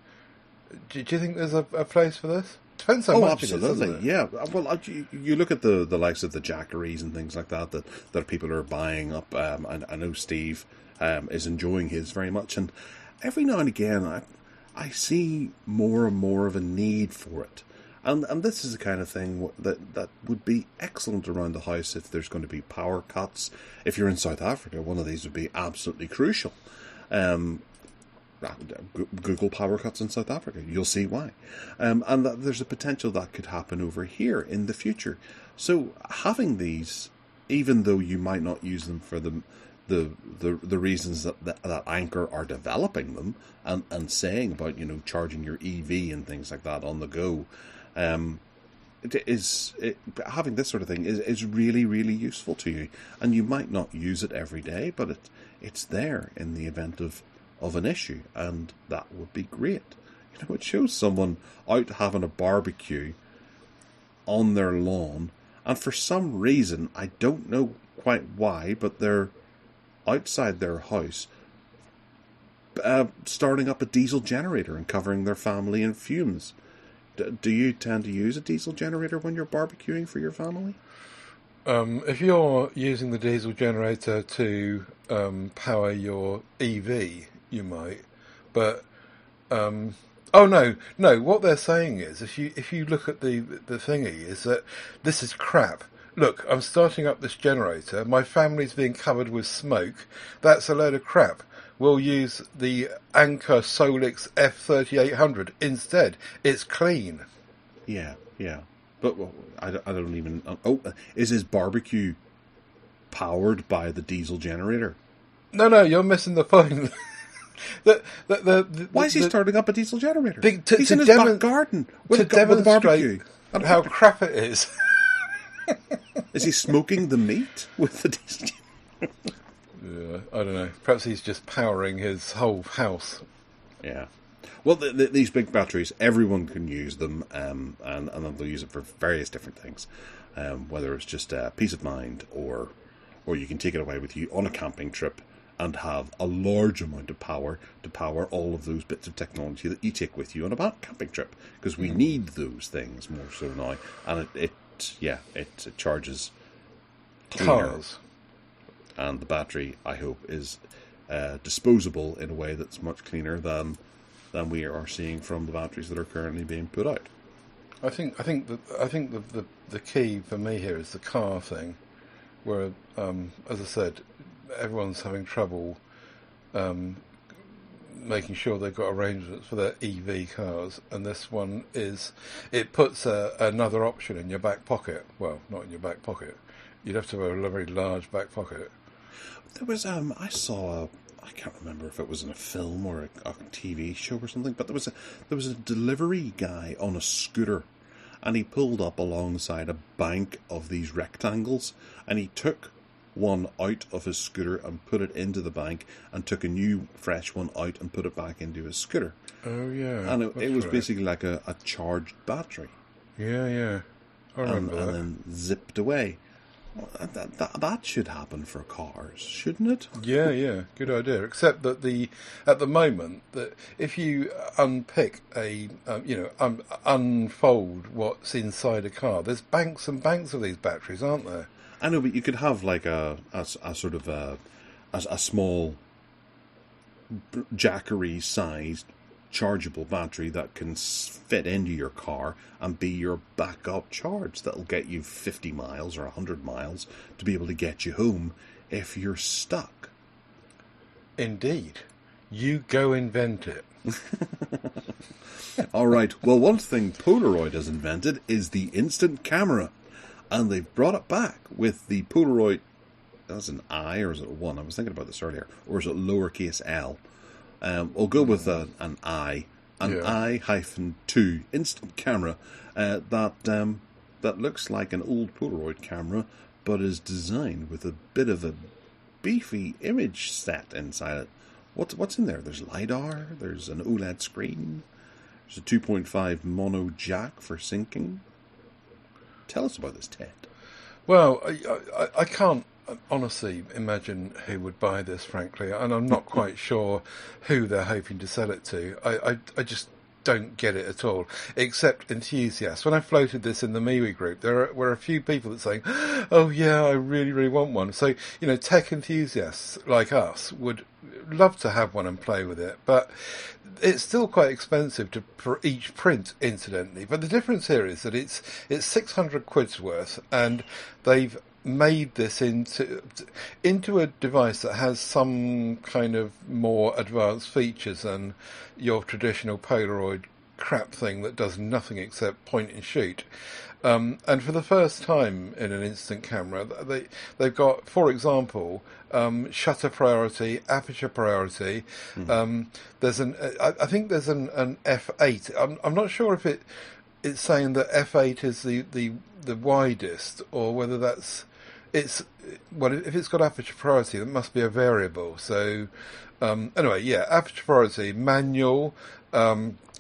S2: Do you think there's a place for this? Depends how much
S1: absolutely.
S2: it is, doesn't it?
S1: Yeah. Well, you look at the likes of the Jackeries and things like that people are buying up. I know Steve is enjoying his very much, and every now and again I see more and more of a need for it. And this is the kind of thing that would be excellent around the house if there's going to be power cuts. If you're in South Africa, one of these would be absolutely crucial. Google power cuts in South Africa. You'll see why. And that there's a potential that could happen over here in the future. So having these, even though you might not use them for the reasons that Anchor are developing them and saying about, charging your EV and things like that on the go, having this sort of thing is really, really useful to you. And you might not use it every day, but it's there in the event of an issue, and that would be great. It shows someone out having a barbecue on their lawn, and for some reason, I don't know quite why, but they're outside their house starting up a diesel generator and covering their family in fumes. Do you tend to use a diesel generator when you're barbecuing for your family?
S2: If you're using the diesel generator to power your EV, you might. But oh no, what they're saying is, if you look at the thingy, is that this is crap. Look, I'm starting up this generator. My family's being covered with smoke. That's a load of crap. We'll use the Anchor Solix F3800 instead. It's clean.
S1: Yeah. But I don't even... is his barbecue powered by the diesel generator?
S2: No, you're missing the point.
S1: Why is he starting up a diesel generator?
S2: He's
S1: in his back garden with a barbecue.
S2: How crap it is.
S1: Is he smoking the meat with the diesel generator?
S2: Yeah, I don't know. Perhaps he's just powering his whole house.
S1: Yeah. Well, these big batteries, everyone can use them, and they'll use it for various different things. Whether it's just peace of mind, or you can take it away with you on a camping trip and have a large amount of power to power all of those bits of technology that you take with you on a camping trip, because we need those things more so now, and it charges cleaner.
S2: Cars.
S1: And the battery, I hope, is disposable in a way that's much cleaner than we are seeing from the batteries that are currently being put out.
S2: I think the key for me here is the car thing, where as I said, everyone's having trouble making sure they've got arrangements for their EV cars, and this one it puts another option in your back pocket. Well, not in your back pocket. You'd have to have a very large back pocket.
S1: There was I saw I can't remember if it was in a film or a TV show or something, but there was a delivery guy on a scooter, and he pulled up alongside a bank of these rectangles, and he took one out of his scooter and put it into the bank, and took a new fresh one out and put it back into his scooter.
S2: Oh yeah,
S1: and it was basically like a charged battery.
S2: Yeah, I remember that. And
S1: then zipped away. Well, that should happen for cars, shouldn't it?
S2: Yeah, good idea. Except that at the moment, that if you unpick unfold what's inside a car, there's banks and banks of these batteries, aren't there?
S1: I know, but you could have like a sort of a small Jackery-sized chargeable battery that can fit into your car and be your backup charge that'll get you 50 miles or 100 miles to be able to get you home if you're stuck.
S2: Indeed. You go invent it.
S1: All right. Well, one thing Polaroid has invented is the instant camera. And they've brought it back with the Polaroid... That's an I, or is it a 1? I was thinking about this earlier. Or is it lowercase l? We'll go with an I. I-2 instant camera that looks like an old Polaroid camera, but is designed with a bit of a beefy image set inside it. What's in there? There's LiDAR, there's an OLED screen, there's a 2.5 mono jack for syncing. Tell us about this, Ted.
S2: Well, I can't honestly imagine who would buy this, frankly, and I'm not quite sure who they're hoping to sell it to. I just don't get it at all, except enthusiasts. When I floated this in the MeWe group, there were a few people that saying, oh yeah, I really, really want one. So, tech enthusiasts like us would love to have one and play with it, but it's still quite expensive for each print, incidentally. But the difference here is that it's 600 quid's worth, and they've made this into a device that has some kind of more advanced features than your traditional Polaroid crap thing that does nothing except point and shoot. And for the first time in an instant camera, they've got, for example, shutter priority, aperture priority. There's I think there's an f8. I'm not sure if it's saying that f8 is the widest, or whether if it's got aperture priority, that must be a variable. So anyway, yeah, aperture priority, manual.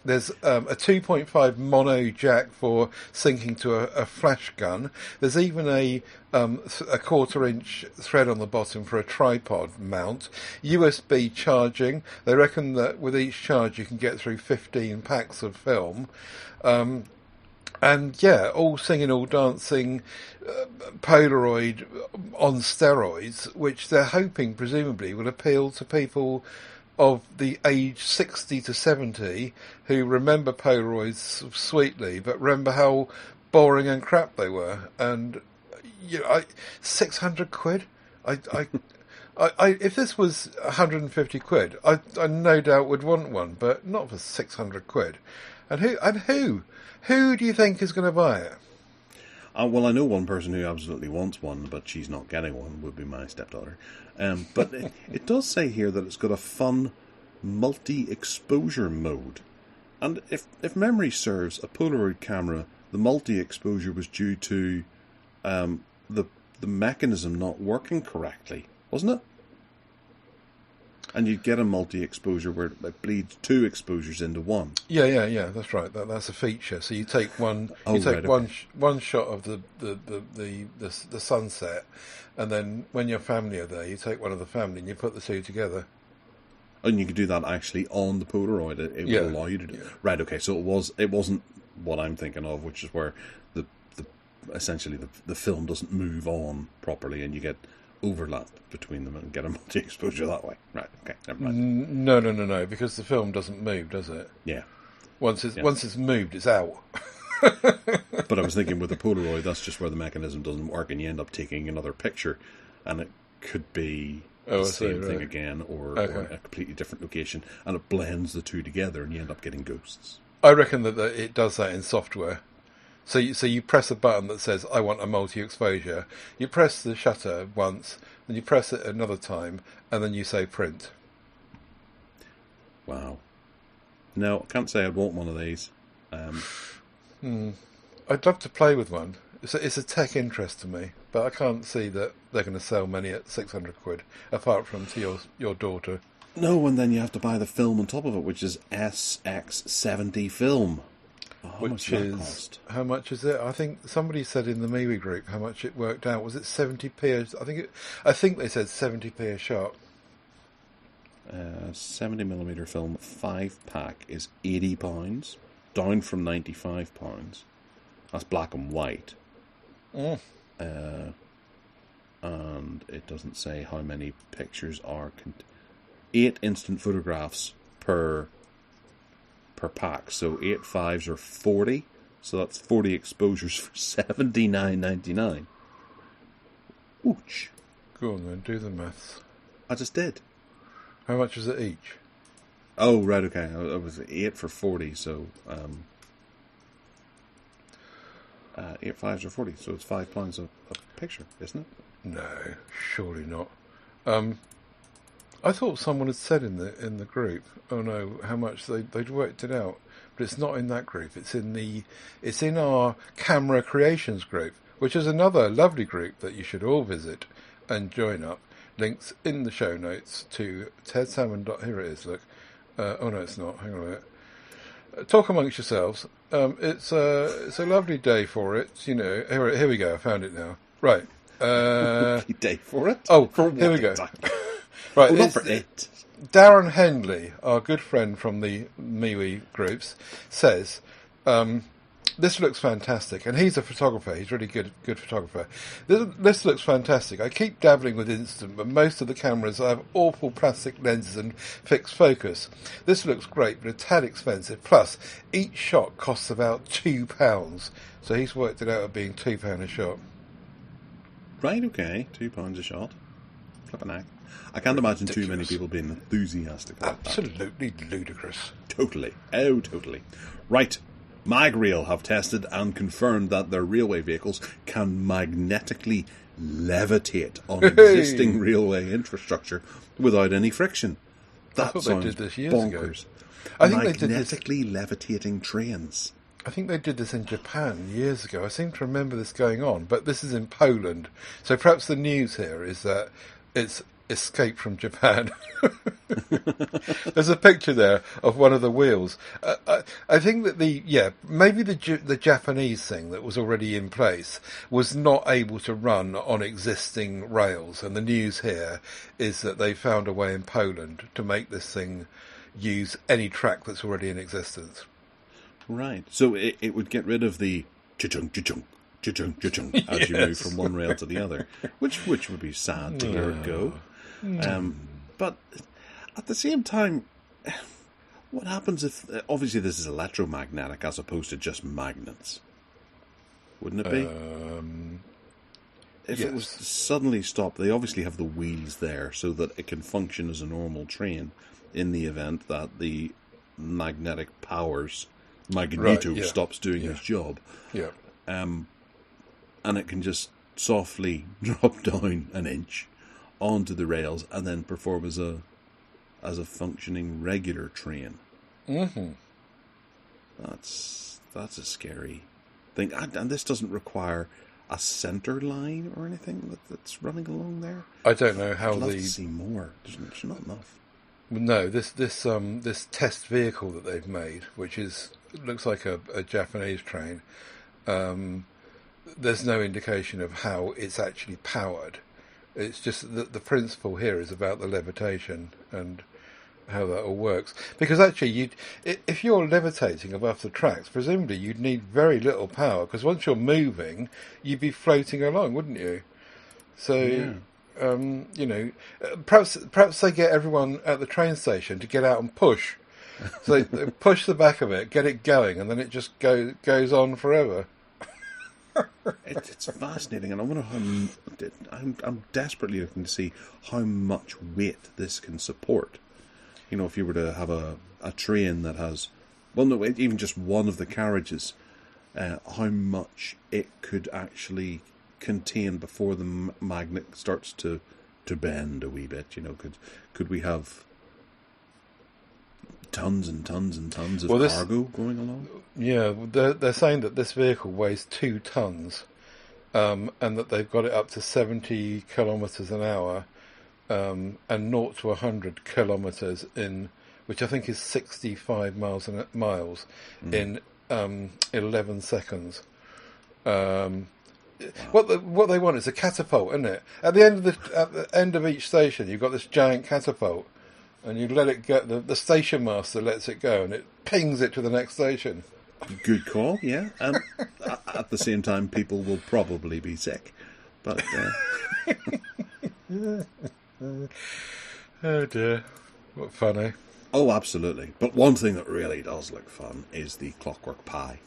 S2: There's a 2.5 mono jack for syncing to a flash gun. There's even a 1/4-inch thread on the bottom for a tripod mount. USB charging. They reckon that with each charge you can get through 15 packs of film. And yeah, all singing, all dancing, Polaroid on steroids, which they're hoping presumably will appeal to people of the age 60 to 70 who remember Polaroids sweetly, but remember how boring and crap they were. And 600 quid. If this was 150 quid, I no doubt would want one, but not for 600 quid. And who do you think is going to buy it?
S1: Well, I know one person who absolutely wants one, but she's not getting one, would be my stepdaughter. But it does say here that it's got a fun multi-exposure mode. And if memory serves, a Polaroid camera, the multi-exposure was due to the mechanism not working correctly, wasn't it? And you'd get a multi-exposure where it bleeds two exposures into one.
S2: Yeah. That's right. That's a feature. So you take one shot of the sunset, and then when your family are there, you take one of the family and you put the two together.
S1: And you could do that actually on the Polaroid. It would allow you to do. Yeah. Right. Okay. So it wasn't what I'm thinking of, which is where essentially the film doesn't move on properly, and you get overlap between them and get a multi-exposure that way. Right, okay, never mind.
S2: No, because the film doesn't move, does it?
S1: Yeah.
S2: Once it's moved, it's out.
S1: But I was thinking with the Polaroid, that's just where the mechanism doesn't work, and you end up taking another picture, and it could be the same thing again, or a completely different location, and it blends the two together, and you end up getting ghosts.
S2: I reckon that it does that in software. So you press a button that says, I want a multi-exposure. You press the shutter once, then you press it another time, and then you say print.
S1: Wow. No, I can't say I'd want one of these.
S2: I'd love to play with one. It's a tech interest to me, but I can't see that they're going to sell many at 600 quid, apart from to your daughter.
S1: No, and then you have to buy the film on top of it, which is SX70 film.
S2: How much is it? I think somebody said in the MeWe group how much it worked out. Was it 70p? I think they said 70p a shot.
S1: 70mm film 5-pack is £80, down from £95. That's black and white. And it doesn't say how many pictures are 8 instant photographs per pack, so 8 5s are 40, so that's 40 exposures for $79.99. Ouch.
S2: Go on then, do the maths.
S1: I just did.
S2: How much is it each?
S1: Oh, right, okay. It was 8 for 40, so 8 5s are 40, so it's £5 a picture, isn't it?
S2: No, surely not. I thought someone had said in the group, oh no, how much they'd worked it out, but it's not in that group. It's in our Camera Creations group, which is another lovely group that you should all visit and join up. Links in the show notes to Ted Salmon. Here it is. Look. Oh no, it's not. Hang on a minute. Talk amongst yourselves. It's a lovely day for it. You know. Here we go. I found it now. Right.
S1: Lovely day for it.
S2: Oh,
S1: for
S2: here we go.
S1: Exactly?
S2: Right,
S1: not for it.
S2: Darren Henley, our good friend from the MeWe groups, says, this looks fantastic. And he's a photographer. He's a really good photographer. This looks fantastic. I keep dabbling with instant, but most of the cameras have awful plastic lenses and fixed focus. This looks great, but a tad expensive. Plus, each shot costs about £2. So he's worked it out at being £2 a shot.
S1: Right, okay. £2 a shot. Flippin' heck. I can't imagine too many people being enthusiastic about that.
S2: Absolutely ludicrous.
S1: Totally. Oh, totally. Right. MagRail have tested and confirmed that their railway vehicles can magnetically levitate on existing railway infrastructure without any friction. That sounds
S2: they did this years
S1: bonkers.
S2: ago. I think
S1: Magnetically levitating trains.
S2: I think they did this in Japan years ago. I seem to remember this going on, but this is in Poland. So perhaps the news here is that it's escaped from Japan. There's a picture there of one of the wheels. I think that maybe the Japanese thing that was already in place was not able to run on existing rails, and the news here is that they found a way in Poland to make this thing use any track that's already in existence.
S1: Right. So it would get rid of the cha-chung, cha-chung, cha-chung, cha-chung as you move from one rail to the other, which would be sad to hear it go. But at the same time, what happens if... Obviously, this is electromagnetic as opposed to just magnets. Wouldn't it be? If it was to suddenly stop, they obviously have the wheels there so that it can function as a normal train in the event that the magnetic powers... Magneto stops doing his job.
S2: Yeah.
S1: And it can just softly drop down an inch onto the rails and then perform as a functioning regular train.
S2: Mm-hmm.
S1: That's a scary thing. And this doesn't require a centre line or anything that's running along there.
S2: I don't know how
S1: I'd love to see more. There's not enough.
S2: No, this test vehicle that they've made, which looks like a Japanese train. There's no indication of how it's actually powered. It's just that the principle here is about the levitation and how that all works. Because actually, if you're levitating above the tracks, presumably you'd need very little power, because once you're moving, you'd be floating along, wouldn't you? So, perhaps they get everyone at the train station to get out and push. So they push the back of it, get it going, and then it just goes on forever.
S1: It's fascinating, and I wonder I'm desperately looking to see how much weight this can support. You know, if you were to have a train that has, even just one of the carriages, how much it could actually contain before the magnet starts to bend a wee bit. You know, could we have tons and tons and tons of cargo going along?
S2: Yeah, they're saying that this vehicle weighs 2 tons, and that they've got it up to 70 kilometres an hour, and 0 to 100 kilometres in, which I think is 65 miles in 11 seconds. What they want is a catapult, isn't it? At the end of each station, you've got this giant catapult, and you let it go. The station master lets it go, and it pings it to the next station.
S1: Good call, yeah. At the same time, people will probably be sick, but.
S2: Oh dear, what fun, eh?
S1: Oh, absolutely. But one thing that really does look fun is the Clockwork Pi.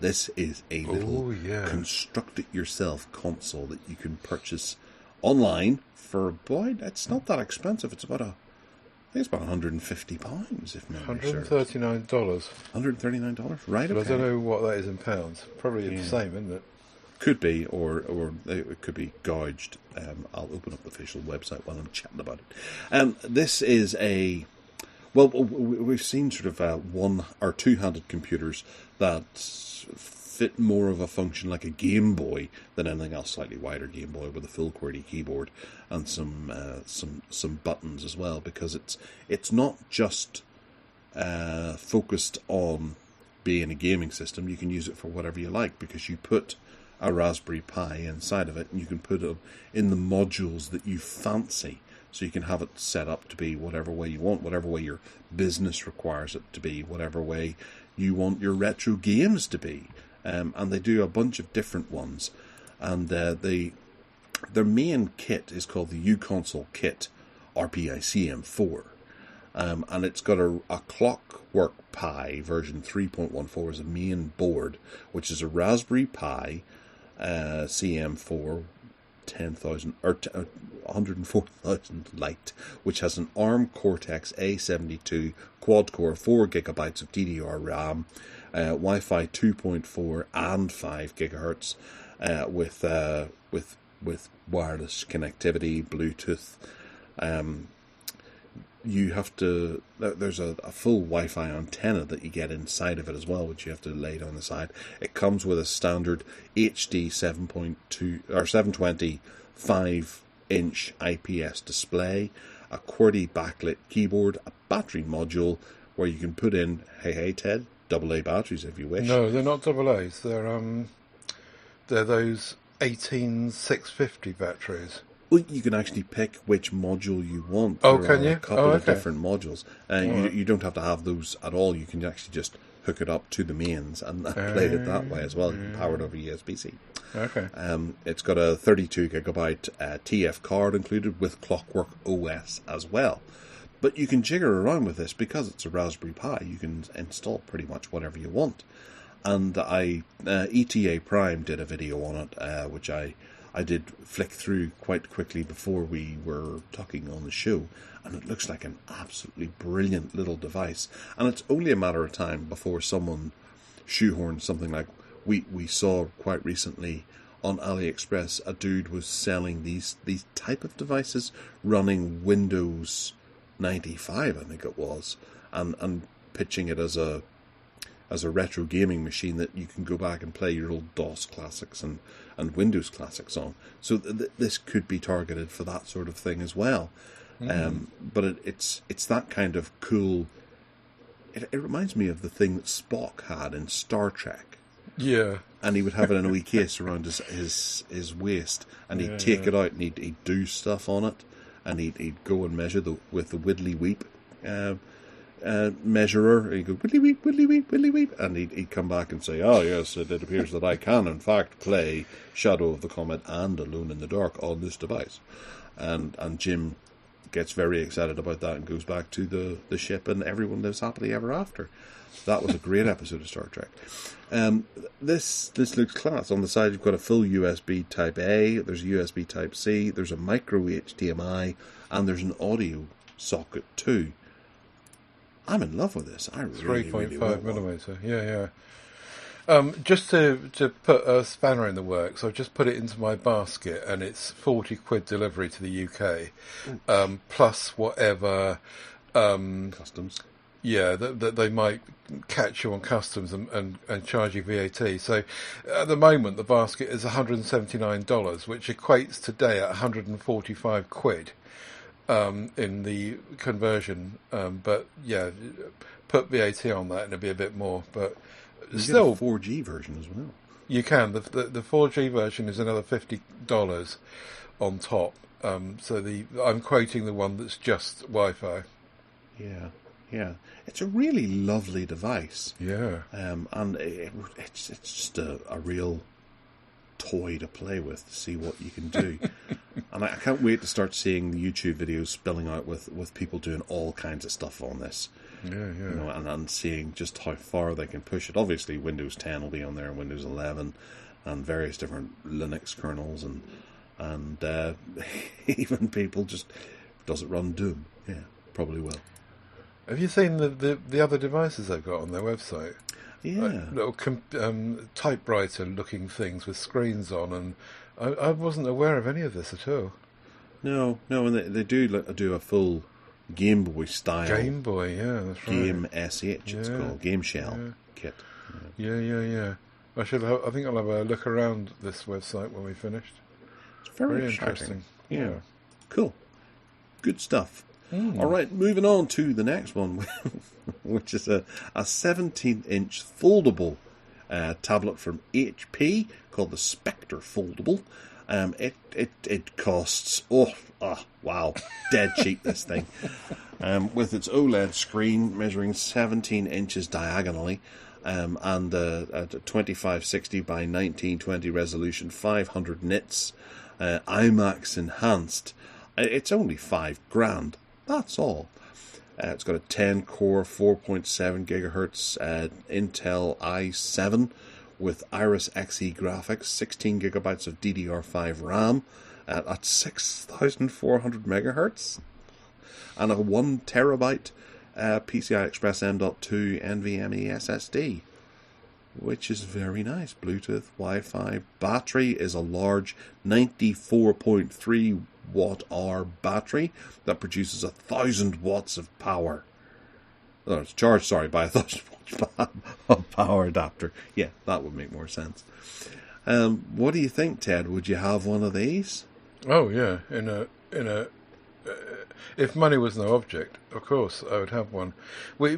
S1: This is a little construct-it-yourself console that you can purchase online for, it's not that expensive. It's about I think it's about £150, if memory serves.
S2: $139.
S1: $139, right?
S2: But
S1: okay.
S2: I don't know what that is in pounds. Probably the same, isn't it?
S1: Could be, or it could be gouged. I'll open up the official website while I'm chatting about it. This is we've seen sort of one or two-handed computers that fit more of a function like a Game Boy than anything else. Slightly wider Game Boy with a full QWERTY keyboard and some buttons as well, because it's not just focused on being a gaming system. You can use it for whatever you like, because you put a Raspberry Pi inside of it, and you can put it in the modules that you fancy. So you can have it set up to be whatever way you want, whatever way your business requires it to be, whatever way you want your retro games to be. And they do a bunch of different ones. And their main kit is called the uConsole Kit RPICM4. And it's got a Clockwork Pi version 3.14 as a main board, which is a Raspberry Pi CM4 10,000 or 104,000 Lite, which has an ARM Cortex A72 quad-core, 4 gigabytes of DDR RAM, Wi-Fi 2.4 and 5 gigahertz, with wireless connectivity, Bluetooth. You have to. There's a full Wi-Fi antenna that you get inside of it as well, which you have to lay down the side. It comes with a standard HD 7.2 or 720 5-inch IPS display, a QWERTY backlit keyboard, a battery module where you can put in, hey Ted, AA batteries if you wish.
S2: No, they're not AA's. They're those 18650 batteries.
S1: Well, you can actually pick which module you want.
S2: Oh,
S1: there
S2: can
S1: are
S2: you?
S1: A couple
S2: Oh,
S1: of
S2: okay.
S1: different modules. You don't have to have those at all. You can actually just hook it up to the mains and play it that way as well. You can power it over USB-C.
S2: Okay.
S1: It's got a 32 gigabyte TF card included with Clockwork OS as well. But you can jigger around with this because it's a Raspberry Pi. You can install pretty much whatever you want. And ETA Prime did a video on it, which I did flick through quite quickly before we were talking on the show, and it looks like an absolutely brilliant little device. And it's only a matter of time before someone shoehorns something like we saw quite recently on AliExpress. A dude was selling these type of devices running Windows 95, I think it was, and pitching it as a retro gaming machine that you can go back and play your old DOS classics and Windows classics on. So this could be targeted for that sort of thing as well. But it's that kind of cool. It reminds me of the thing that Spock had in Star Trek.
S2: Yeah.
S1: And he would have it in a wee case around his waist, and he'd take it out and he'd do stuff on it, and he'd go and measure with the Widdly Weep measurer. He'd go Widdly Weep, Widdly Weep, Widdly Weep, and he'd come back and say, "Oh yes, it appears that I can in fact play Shadow of the Comet and Alone in the Dark on this device." And Jim gets very excited about that and goes back to the ship, and everyone lives happily ever after. That was a great episode of Star Trek. This looks class. On the side, you've got a full USB Type A. There's a USB Type C. There's a micro HDMI, and there's an audio socket too. I'm in love with this. I really, really want
S2: 3.5 millimeter. Yeah. Just to put a spanner in the works, I've just put it into my basket, and it's £40 delivery to the UK, plus whatever
S1: customs.
S2: Yeah, that they might catch you on customs and charge you VAT. So at the moment, the basket is $179, which equates today at £145 in the conversion. But yeah, put VAT on that and it'll be a bit more. But
S1: you
S2: still,
S1: get a 4G version as well.
S2: You can. The 4G version is another $50 on top. So I'm quoting the one that's just Wi-Fi.
S1: Yeah, it's a really lovely device.
S2: Yeah,
S1: and it's just a real toy to play with, to see what you can do. And I can't wait to start seeing the YouTube videos spilling out with people doing all kinds of stuff on this.
S2: Yeah.
S1: You know, and seeing just how far they can push it. Obviously, Windows 10 will be on there, Windows 11, and various different Linux kernels, and even people just, does it run Doom? Yeah, probably will.
S2: Have you seen the other devices they've got on their website?
S1: Yeah.
S2: Little typewriter-looking things with screens on, and I wasn't aware of any of this at all.
S1: No, and they do a full Game Boy style.
S2: Game Boy, yeah, that's right.
S1: Game SH, it's called Game Shell kit.
S2: Yeah. I think I'll have a look around this website when we finished.
S1: It's very
S2: interesting.
S1: Yeah. Cool. Good stuff. All right, moving on to the next one, which is a 17-inch foldable tablet from HP called the Spectre Foldable. It costs, wow, dead cheap, this thing. With its OLED screen measuring 17 inches diagonally, and a 2560 by 1920 resolution, 500 nits, IMAX enhanced. It's only $5,000. That's all. It's got a 10-core, 4.7 gigahertz Intel i7 with Iris Xe graphics, 16 gigabytes of DDR5 RAM, at 6,400 megahertz, and a 1 terabyte PCI Express M.2 NVMe SSD, which is very nice. Bluetooth, Wi-Fi. Battery is a large 94.3 watt-hour battery that produces 1,000 watts of power. Oh, it's charged, by 1,000 watts of power adapter. Yeah, that would make more sense. What do you think, Ted? Would you have one of these?
S2: Oh yeah, if money was no object, of course I would have one. We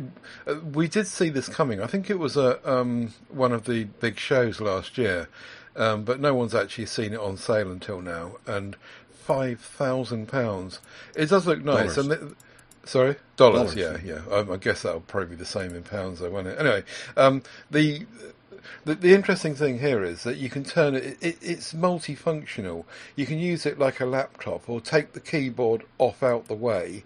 S2: did see this coming. I think it was one of the big shows last year, but no one's actually seen it on sale until now. And £5,000. It does look nice.
S1: Dollars.
S2: And sorry, dollars. Yeah. I guess that'll probably be the same in pounds, though, won't it? Anyway, the interesting thing here is that you can turn it, it's multifunctional. You can use it like a laptop, or take the keyboard out the way,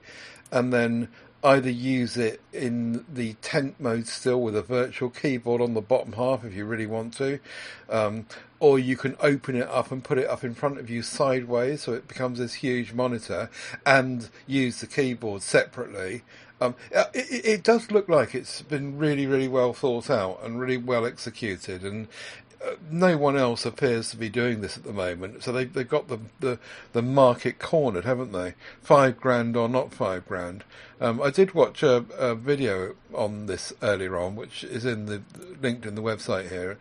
S2: and then either use it in the tent mode still with a virtual keyboard on the bottom half if you really want to, or you can open it up and put it up in front of you sideways so it becomes this huge monitor, and use the keyboard separately. It does look like it's been really, really well thought out and really well executed, and no one else appears to be doing this at the moment. So they've got the market cornered, haven't they? £5,000 or not £5,000. I did watch a video on this earlier on, which is linked in the website here,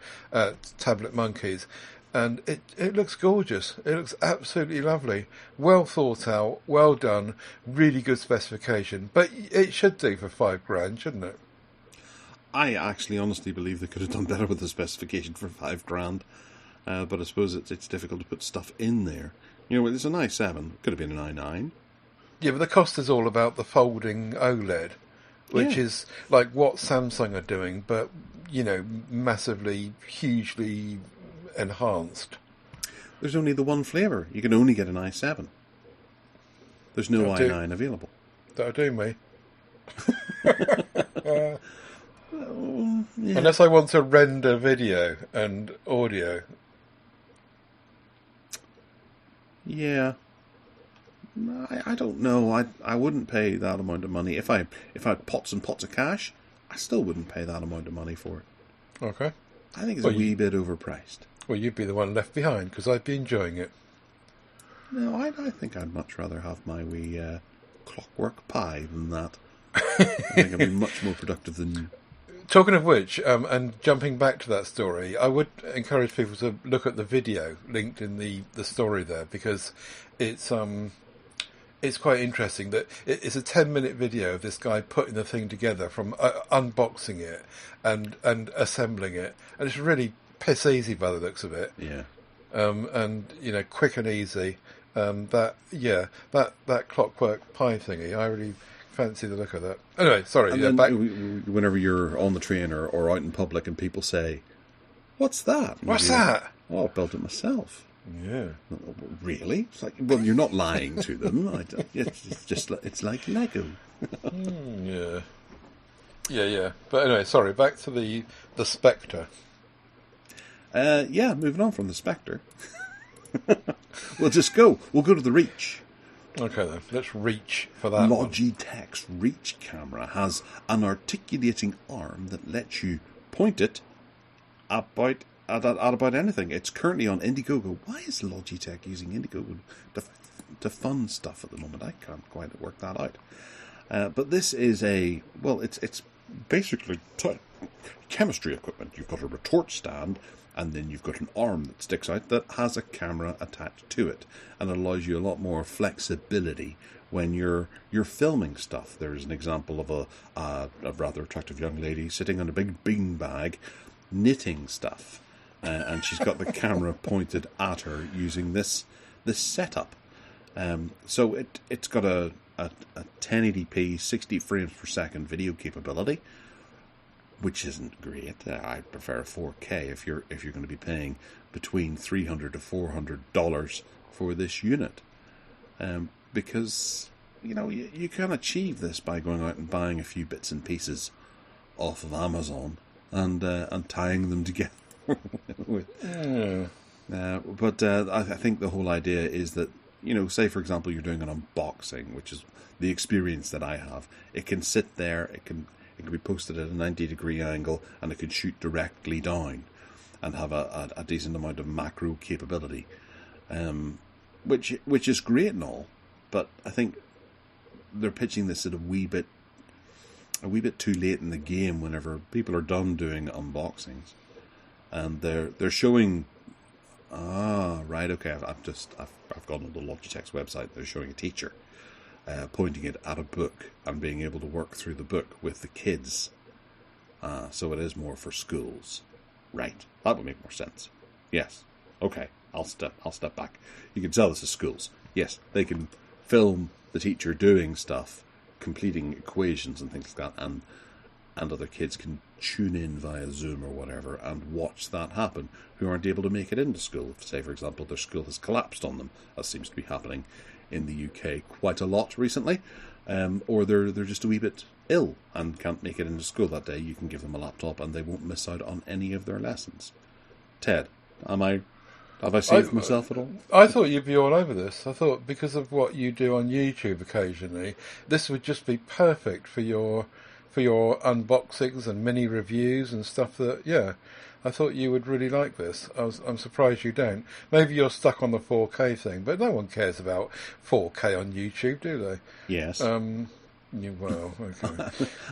S2: Tablet Monkeys. And it looks gorgeous. It looks absolutely lovely. Well thought out, well done, really good specification. But it should do for £5,000, shouldn't it?
S1: I actually honestly believe they could have done better with the specification for £5,000. But I suppose it's difficult to put stuff in there. You know, it's an i7. Could have been an i9.
S2: Yeah, but the cost is all about the folding OLED, which is like what Samsung are doing, but, you know, massively, hugely enhanced.
S1: There's only the one flavour. You can only get an i7. There's no i9 available.
S2: That'll do me.
S1: Yeah.
S2: Unless I want to render video and audio.
S1: Yeah. I don't know. I wouldn't pay that amount of money. If I had pots and pots of cash, I still wouldn't pay that amount of money for it.
S2: Okay.
S1: I think it's a wee bit overpriced.
S2: Well, you'd be the one left behind, because I'd be enjoying it.
S1: No, I think I'd much rather have my wee clockwork pie than that. I think I'd be much more productive than you.
S2: Talking of which, and jumping back to that story, I would encourage people to look at the video linked in the story there, because it's quite interesting. That it's a 10-minute video of this guy putting the thing together, from unboxing it and assembling it, and it's really piss easy by the looks of it.
S1: Yeah.
S2: And you know, quick and easy. That clockwork pie thingy, I really fancy the look of that. Anyway, sorry.
S1: And then whenever you're on the train or out in public and people say, "What's that?" And
S2: What's that?
S1: Like, "Oh, I built it myself."
S2: Yeah.
S1: Really? It's like, well, you're not lying to them. It's like Lego.
S2: Yeah. But anyway, sorry. Back to the Spectre.
S1: Moving on from the Spectre. We'll just go. We'll go to the Reach.
S2: Okay then, let's reach for that.
S1: Logitech's Reach camera has an articulating arm that lets you point it at about anything. It's currently on Indiegogo. Why is Logitech using Indiegogo to fund stuff at the moment? I can't quite work that out. But this is it's basically chemistry equipment. You've got a retort stand, and then you've got an arm that sticks out that has a camera attached to it, and it allows you a lot more flexibility when you're filming stuff. There's an example of a rather attractive young lady sitting on a big bean bag knitting stuff, and she's got the camera pointed at her using this setup. So it's got a 1080p 60 frames per second video capability, which isn't great. I prefer 4K if you're going to be paying between $300 to $400 for this unit, because you can achieve this by going out and buying a few bits and pieces off of Amazon and tying them together with. But I think the whole idea is that, say for example you're doing an unboxing, which is the experience that I have. It can sit there, it can be posted at a 90-degree angle, and it can shoot directly down and have a decent amount of macro capability, which is great and all. But I think they're pitching this at a wee bit too late in the game. Whenever people are done doing unboxings, and they're showing. Right. Okay. I've gone on the Logitech's website. They're showing a teacher pointing it at a book and being able to work through the book with the kids. So it is more for schools, right? That would make more sense. Yes. Okay. I'll step back. You can tell this is schools. Yes, they can film the teacher doing stuff, completing equations and things like that, and other kids can tune in via Zoom or whatever and watch that happen, who aren't able to make it into school. Say, for example, their school has collapsed on them, as seems to be happening in the UK quite a lot recently, or they're just a wee bit ill and can't make it into school that day. You can give them a laptop and they won't miss out on any of their lessons. Ted, have I saved myself at all?
S2: I thought you'd be all over this. I thought because of what you do on YouTube occasionally, this would just be perfect for your unboxings and mini reviews and stuff. I thought you would really like this. I'm surprised you don't. Maybe you're stuck on the 4K thing, but no one cares about 4K on YouTube, do they?
S1: Yes.
S2: Okay.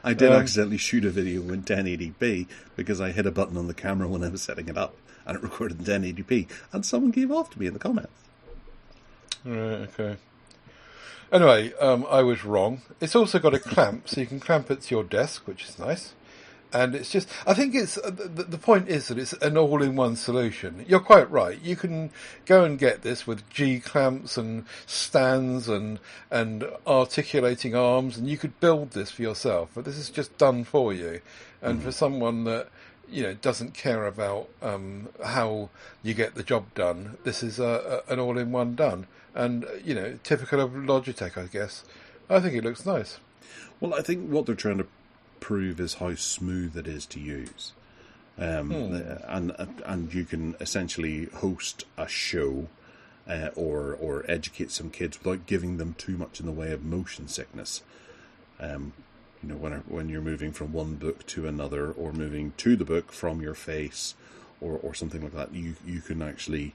S1: I did accidentally shoot a video in 1080p because I hit a button on the camera when I was setting it up, and it recorded in 1080p, and someone gave off to me in the comments.
S2: Right, okay. Anyway, I was wrong. It's also got a clamp, so you can clamp it to your desk, which is nice. And it's just, I think it's, the point is that it's an all-in-one solution. You're quite right. You can go and get this with G-clamps and stands and articulating arms, and you could build this for yourself. But this is just done for you. And for someone that, doesn't care about how you get the job done, this is an all-in-one done. And, typical of Logitech, I guess. I think it looks nice.
S1: Well, I think what they're trying to prove is how smooth it is to use. And you can essentially host a show or educate some kids without giving them too much in the way of motion sickness. When you're moving from one book to another, or moving to the book from your face, or something like that, you can actually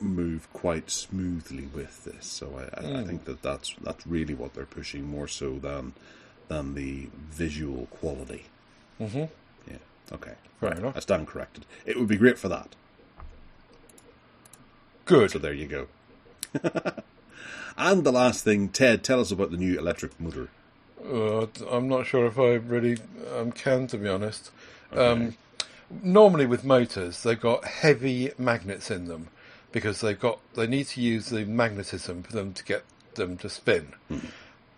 S1: move quite smoothly with this. So I think that's really what they're pushing, more so than the visual quality.
S2: Mm-hmm.
S1: Yeah. Okay.
S2: Fair enough.
S1: I stand corrected. It would be great for that.
S2: Good.
S1: So there you go. And the last thing, Ted, tell us about the new electric motor.
S2: I'm not sure if I really can, to be honest.
S1: Okay.
S2: Normally with motors, they've got heavy magnets in them because they need to use the magnetism for them to get them to spin.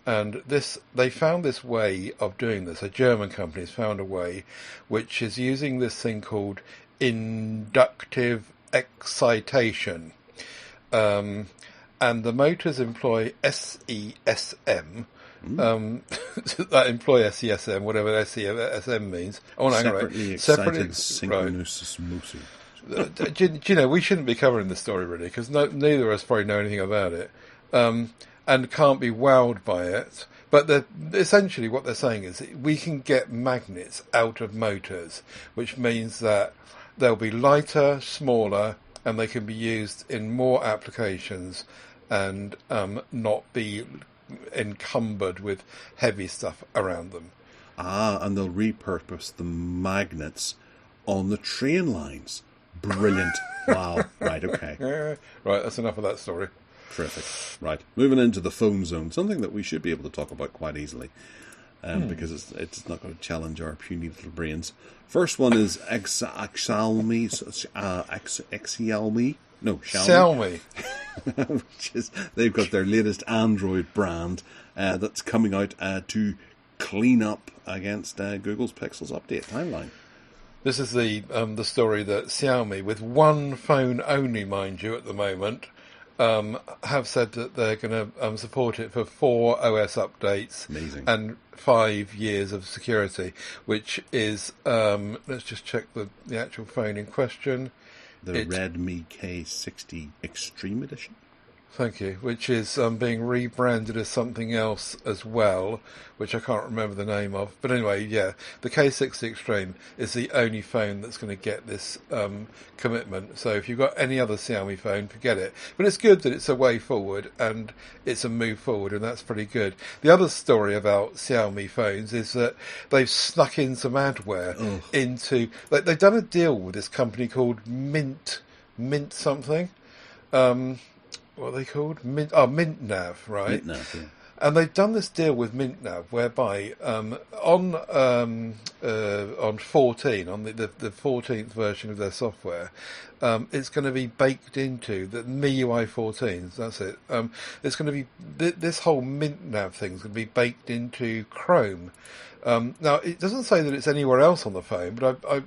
S2: And they found this way of doing this. A German company has found a way which is using this thing called inductive excitation. And the motors employ SESM. That employ SESM, whatever SESM means.
S1: Separately excited synchronous motor.
S2: Do you know, we shouldn't be covering this story really, because neither of us probably know anything about it. And can't be wowed by it. But essentially what they're saying is we can get magnets out of motors, which means that they'll be lighter, smaller, and they can be used in more applications and not be encumbered with heavy stuff around them.
S1: And they'll repurpose the magnets on the train lines. Brilliant. Wow. Right, okay.
S2: Right, that's enough of that story.
S1: Terrific. Right, moving into the phone zone, something that we should be able to talk about quite easily, because it's not going to challenge our puny little brains. First one is Xiaomi, which is, they've got their latest Android brand that's coming out to clean up against Google's Pixels update timeline.
S2: This is the story that Xiaomi, with one phone only, mind you, at the moment, have said that they're going to support it for 4 OS updates.
S1: Amazing.
S2: And 5 years of security, which is, let's just check the actual phone in question.
S1: The Redmi K60 Extreme Edition.
S2: Thank you. Which is being rebranded as something else as well, which I can't remember the name of. But anyway, yeah, the K60 Extreme is the only phone that's going to get this commitment. So if you've got any other Xiaomi phone, forget it. But it's good that it's a way forward and it's a move forward, and that's pretty good. The other story about Xiaomi phones is that they've snuck in some adware into... They've done a deal with this company called Mint something. What are they called? MintNav, right?
S1: MintNav, yeah.
S2: And they've done this deal with MintNav whereby on 14, on the 14th version of their software, it's going to be baked into the MIUI 14s. That's it. It's going to be this whole MintNav thing is going to be baked into Chrome. Now it doesn't say that it's anywhere else on the phone, but I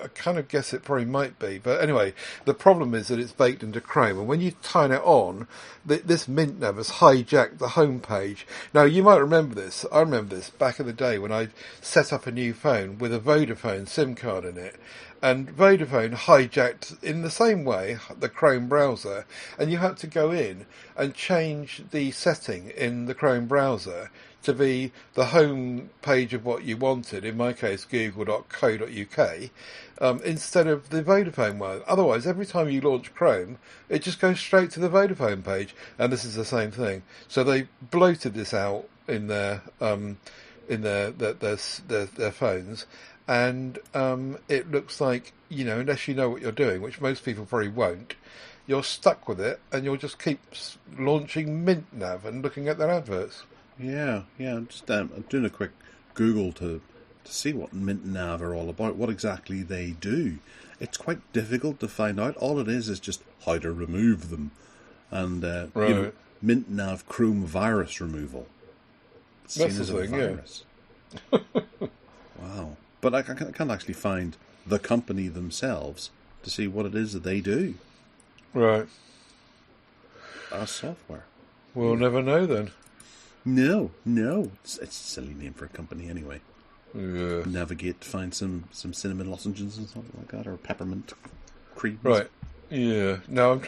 S2: kind of guess it probably might be. But anyway, the problem is that it's baked into Chrome. And when you turn it on, this MintNav has hijacked the home page. Now, you might remember this. I remember this back in the day when I set up a new phone with a Vodafone SIM card in it. And Vodafone hijacked, in the same way, the Chrome browser. And you had to go in and change the setting in the Chrome browser to be the home page of what you wanted, in my case google.co.uk, instead of the Vodafone one. Otherwise, every time you launch Chrome, it just goes straight to the Vodafone page, and this is the same thing. So they bloated this out in their phones, and it looks like, unless you know what you're doing, which most people probably won't, you're stuck with it, and you'll just keep launching MintNav and looking at their adverts.
S1: Yeah. I'm just I'm doing a quick Google to see what MintNav are all about, what exactly they do. It's quite difficult to find out. All it is just how to remove them. And, MintNav Chrome virus removal. It's seen as a virus. Yeah. Wow. But I can't actually find the company themselves to see what it is that they do.
S2: Right.
S1: As software.
S2: We'll never know then.
S1: No. It's a silly name for a company anyway.
S2: Yeah.
S1: Navigate to find some cinnamon lozenges and something like that, or peppermint creams.
S2: Right. Yeah. Now I'm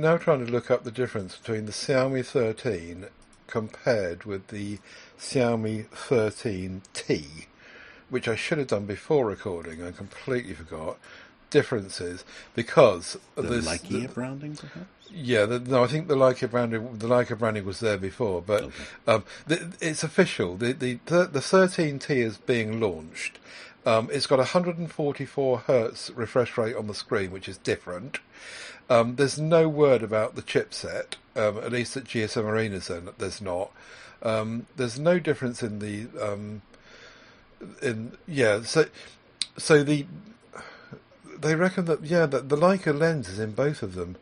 S2: now trying to look up the difference between the Xiaomi 13 compared with the Xiaomi 13T, which I should have done before recording. I completely forgot. Differences because
S1: the Leica branding, perhaps.
S2: Yeah, no, I think the Leica branding was there before, but it's official. The 13T is being launched. It's got 144 hertz refresh rate on the screen, which is different. There's no word about the chipset, at least at GSM Arenas. There's not. There's no difference in the So they reckon that the Leica lens is in both of them.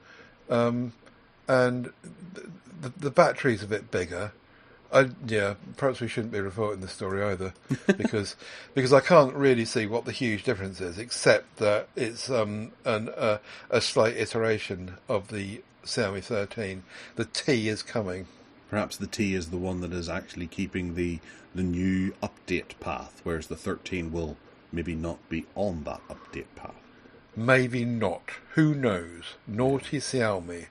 S2: And the battery's a bit bigger. Perhaps we shouldn't be reporting this story either, because I can't really see what the huge difference is, except that it's a slight iteration of the Xiaomi 13. The T is coming.
S1: Perhaps the T is the one that is actually keeping the new update path, whereas the 13 will maybe not be on that update path.
S2: Maybe not. Who knows? Naughty Xiaomi.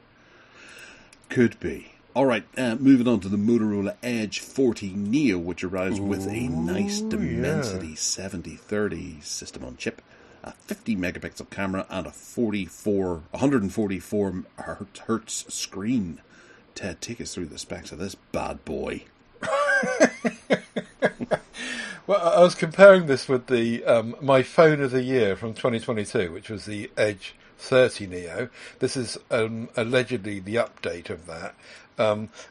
S1: Could be. All right, moving on to the Motorola Edge 40 Neo, which arrives with a nice Dimensity 7030 system on chip, a 50 megapixel camera, and a 144 hertz screen. Ted, take us through the specs of this bad boy.
S2: Well, I was comparing this with the my phone of the year from 2022, which was the Edge 30 Neo. This is allegedly the update of that,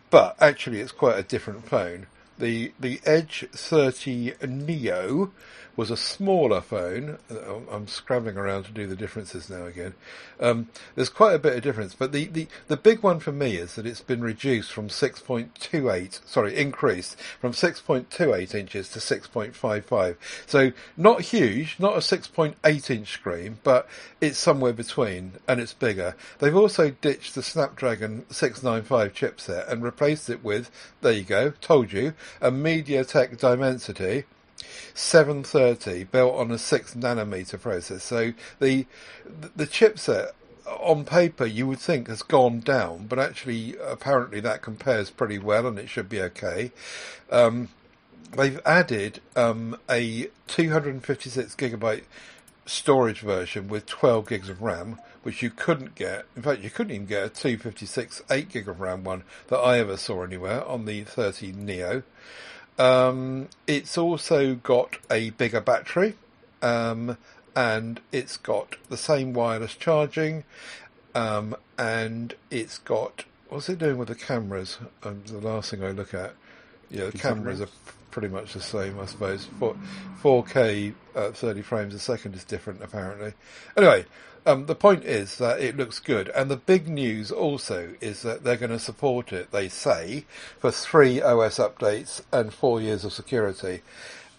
S2: but actually it's quite a different phone. The Edge 30 Neo was a smaller phone. I'm scrambling around to do the differences now again. There's quite a bit of difference, but the big one for me is that it's been increased from 6.28 inches to 6.55. So not huge, not a 6.8 inch screen, but it's somewhere between, and it's bigger. They've also ditched the Snapdragon 695 chipset and replaced it with, there you go, told you, a MediaTek Dimensity. 730 built on a 6 nanometer process. So the chipset on paper you would think has gone down, but actually apparently that compares pretty well and it should be okay. They've added a 256 gigabyte storage version with 12 gigs of RAM, which you couldn't get. In fact, you couldn't even get a 256 8 gig of RAM one that I ever saw anywhere on the 30 Neo. It's also got a bigger battery, and it's got the same wireless charging, and it's got, what's it doing with the cameras? The last thing I look at. Yeah, the cameras are pretty much the same, I suppose. 4K 30 frames a second is different, apparently. Anyway, the point is that it looks good. And the big news also is that they're going to support it, they say, for 3 OS updates and 4 years of security.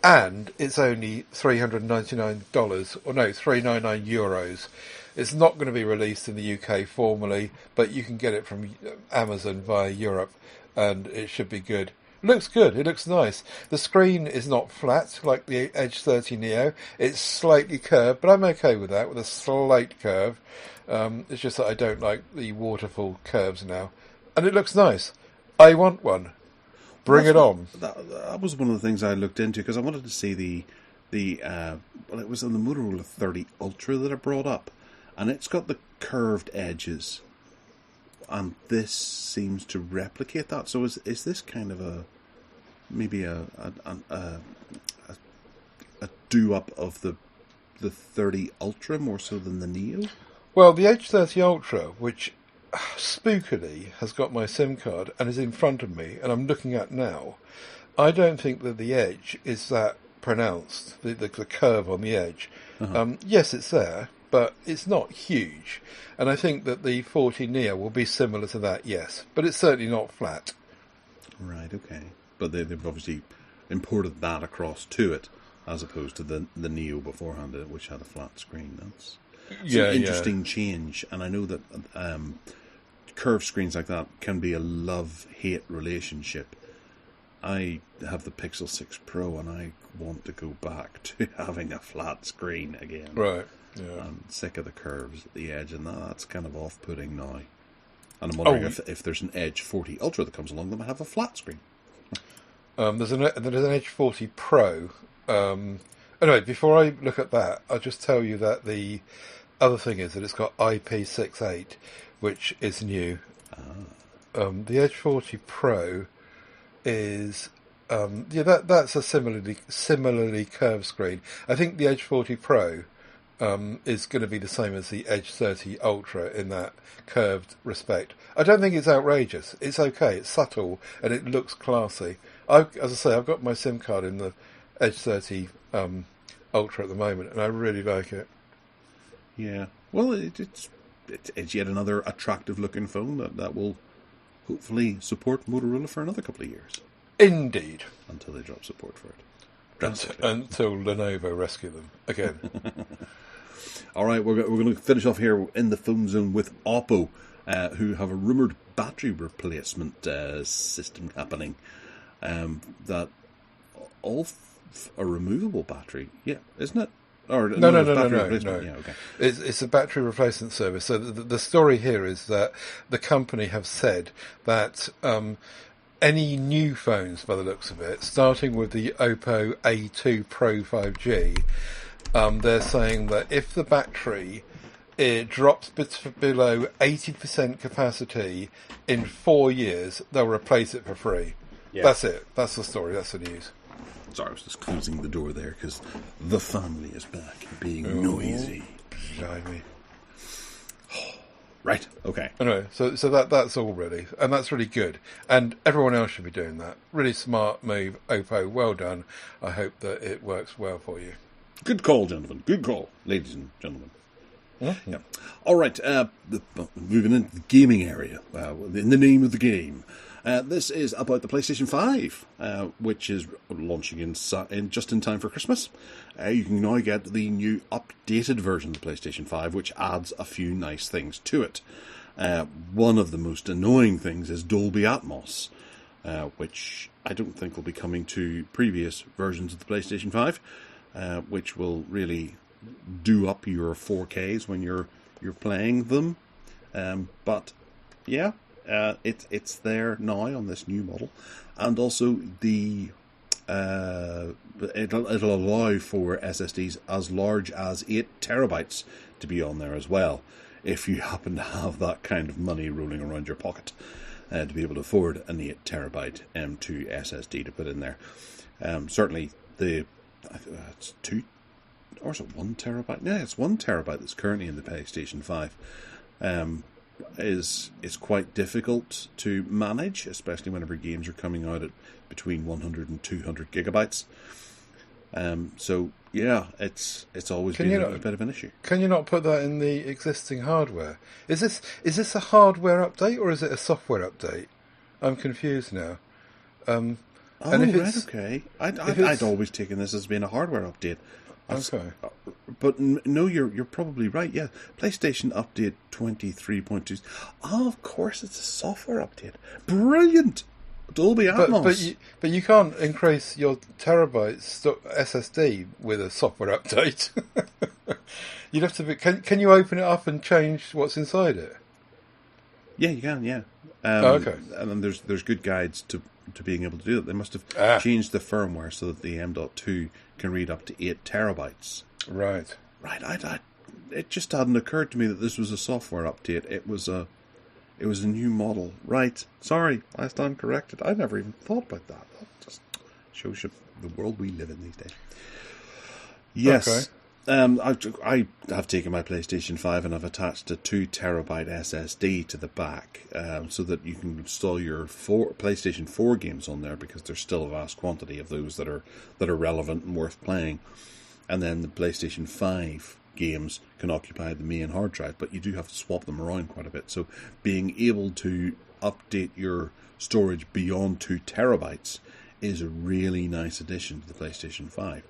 S2: And it's only $399, or no, €399. It's not going to be released in the UK formally, but you can get it from Amazon via Europe, and it should be good. It looks good. It looks nice. The screen is not flat like the Edge 30 Neo. It's slightly curved, but I'm okay with that, with a slight curve. It's just that I don't like the waterfall curves now. And it looks nice. I want one. Bring it on.
S1: That was one of the things I looked into, because I wanted to see well, it was on the Motorola 30 Ultra that I brought up. And it's got the curved edges. And this seems to replicate that. So is this kind of maybe a do-up of the 30 Ultra more so than the Neo?
S2: Well, the Edge 30 Ultra, which spookily has got my SIM card and is in front of me, and I'm looking at now, I don't think that the edge is that pronounced, the curve on the edge. Uh-huh. Yes, it's there, but it's not huge. And I think that the 40 Neo will be similar to that, yes. But it's certainly not flat.
S1: Right, okay. But they've obviously imported that across to it, as opposed to the Neo beforehand, which had a flat screen. That's an interesting change. And I know that curved screens like that can be a love-hate relationship. I have the Pixel 6 Pro, and I want to go back to having a flat screen again.
S2: Right. Yeah.
S1: I'm sick of the curves at the edge, and that's kind of off-putting now. And I'm wondering if there's an Edge 40 Ultra that comes along that might have a flat screen.
S2: There's an Edge 40 Pro. Anyway, before I look at that, I'll just tell you that the other thing is that it's got IP68, which is new. The Edge 40 Pro is that's a similarly curved screen. I think the Edge 40 Pro is going to be the same as the Edge 30 Ultra in that curved respect. I don't think it's outrageous. It's okay. It's subtle and it looks classy. As I say, I've got my SIM card in the Edge 30 Ultra at the moment, and I really like it.
S1: Yeah. Well, it's yet another attractive-looking phone that will hopefully support Motorola for another couple of years.
S2: Indeed.
S1: Until they drop support for it.
S2: Until Lenovo rescue them again.
S1: All right, we're going to finish off here in the phone zone with Oppo, who have a rumoured battery replacement system happening. That a removable battery, yeah, isn't it? Or
S2: no.
S1: Yeah, okay.
S2: It's a battery replacement service. So the story here is that the company have said that any new phones, by the looks of it, starting with the Oppo A2 Pro 5G, they're saying that if the battery drops below 80% capacity in 4 years, they'll replace it for free. Yeah. That's it. That's the story. That's the news.
S1: Sorry, I was just closing the door there because the family is back being noisy.
S2: Blimey.
S1: Right, okay.
S2: Anyway, so that's all really, and that's really good. And everyone else should be doing that. Really smart move, Oppo. Well done. I hope that it works well for you.
S1: Good call, gentlemen. Good call, ladies and gentlemen.
S2: Mm-hmm.
S1: Yeah. All right, moving into the gaming area, in the name of the game. This is about the PlayStation 5, which is launching in just in time for Christmas. You can now get the new updated version of the PlayStation 5, which adds a few nice things to it. One of the most annoying things is Dolby Atmos. which I don't think will be coming to previous versions of the PlayStation 5, which will really do up your 4Ks when you're playing them. But yeah, it's there now on this new model, and also it'll allow for SSDs as large as 8 terabytes to be on there as well, if you happen to have that kind of money rolling around your pocket, to be able to afford an 8 terabyte M2 SSD to put in there. Certainly it's 2, or is it 1 terabyte? Yeah, it's 1 terabyte that's currently in the PlayStation 5. Is quite difficult to manage, especially whenever games are coming out at between 100 and 200 gigabytes. So yeah, it's always been a bit of an issue.
S2: Can you not put that in the existing hardware? Is this a hardware update or is it a software update? I'm confused now.
S1: And if okay. I'd always taken this as being a hardware update.
S2: Okay.
S1: But no, you're probably right. Yeah, PlayStation Update 23.2. Oh, of course, it's a software update. Brilliant. Dolby Atmos.
S2: But you can't increase your terabytes SSD with a software update. You'd have to be. Can you open it up and change what's inside it?
S1: Yeah, you can. Yeah.
S2: Okay.
S1: And then there's good guides to being able to do it. They must have changed the firmware so that the M.2 can read up to 8 terabytes.
S2: Right.
S1: It just hadn't occurred to me that this was a software update. It was a new model. Right. Sorry, I stand corrected. I never even thought about that. That just shows you the world we live in these days. Yes. Okay. I have taken my PlayStation 5 and I've attached a 2 terabyte SSD to the back, so that you can install your PlayStation 4 games on there, because there's still a vast quantity of those that are relevant and worth playing. And then the PlayStation 5 games can occupy the main hard drive, but you do have to swap them around quite a bit. So being able to update your storage beyond 2 terabytes is a really nice addition to the PlayStation 5.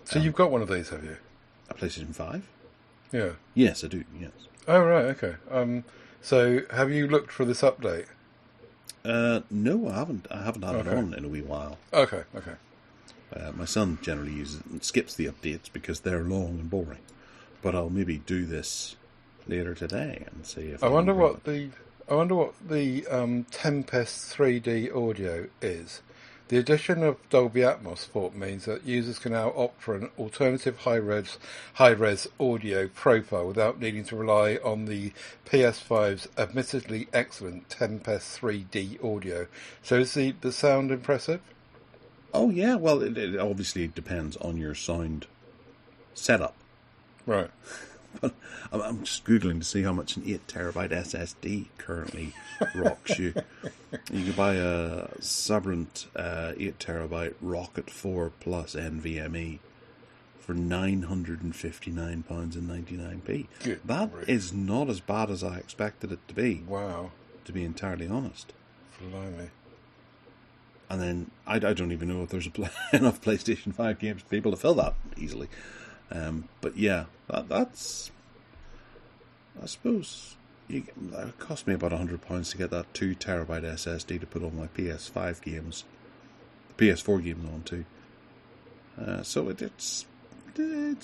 S2: So you've got one of these, have you?
S1: A PlayStation 5?
S2: Yeah.
S1: Yes, I do, yes.
S2: Oh, right, okay. So have you looked for this update?
S1: No, I haven't. I haven't had it on in a wee while.
S2: Okay.
S1: My son generally uses it and skips the updates because they're long and boring. But I'll maybe do this later today and see if
S2: I wonder what the Tempest 3D audio is. The addition of Dolby Atmos means that users can now opt for an alternative high-res audio profile without needing to rely on the PS5's admittedly excellent Tempest 3D audio. So is the sound impressive?
S1: Oh yeah, well it obviously depends on your sound setup.
S2: Right.
S1: But I'm just Googling to see how much an 8 terabyte SSD currently rocks you. You can buy a Sabrent 8 terabyte Rocket 4 Plus NVMe for £959.99. That is not as bad as I expected it to be.
S2: Wow.
S1: To be entirely honest.
S2: Blimey.
S1: And then I don't even know if there's enough PlayStation 5 games to be able to fill that easily. But yeah, that's. I suppose it cost me about £100 to get that 2 terabyte SSD to put on my PS5 games, PS4 games on too. So it's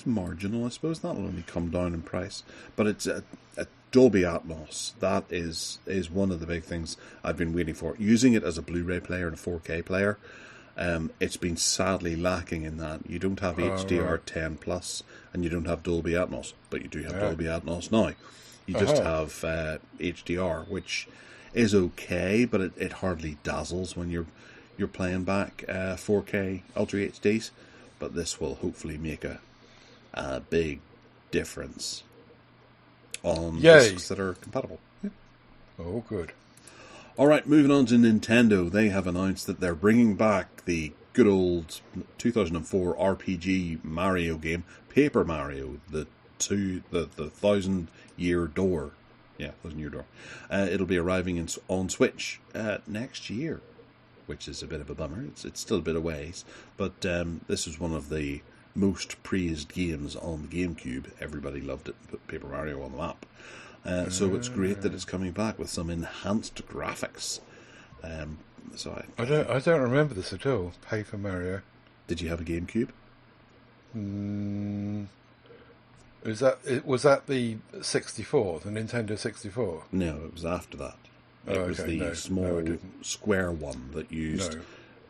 S1: marginal, I suppose. That'll only come down in price, but it's a Dolby Atmos. That is one of the big things I've been waiting for. Using it as a Blu-ray player and a 4K player. It's been sadly lacking in that. You don't have HDR10 Plus and you don't have Dolby Atmos, but you do have Dolby Atmos now. You just have HDR, which is okay, but it hardly dazzles when you're playing back 4K Ultra HDs. But this will hopefully make a big difference on discs that are compatible. Yeah.
S2: Oh, good.
S1: All right, moving on to Nintendo. They have announced that they're bringing back the good old 2004 RPG Mario game, Paper Mario, the 1,000-year door. Yeah, 1,000-year door. It'll be arriving on Switch next year, which is a bit of a bummer. It's still a bit of ways, but this is one of the most praised games on the GameCube. Everybody loved it. Put Paper Mario on the map. So it's great that it's coming back with some enhanced graphics. So
S2: I don't remember this at all. Paper Mario.
S1: Did you have a GameCube?
S2: Was that the 64, the Nintendo 64?
S1: No, it was after that. It was the small square one that used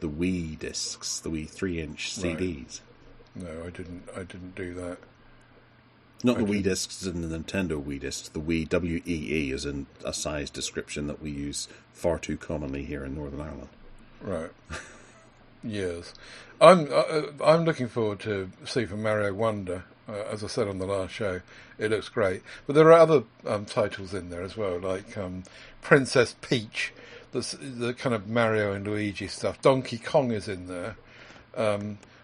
S1: the Wii discs, the Wii 3-inch CDs.
S2: No, I didn't do that.
S1: Not the Wii discs and the Nintendo Wii discs. The Wii WEE is in a size description that we use far too commonly here in Northern Ireland.
S2: Right. Yes. I'm looking forward to Super Mario Wonder. As I said on the last show, it looks great. But there are other titles in there as well, like Princess Peach, the kind of Mario and Luigi stuff. Donkey Kong is in there,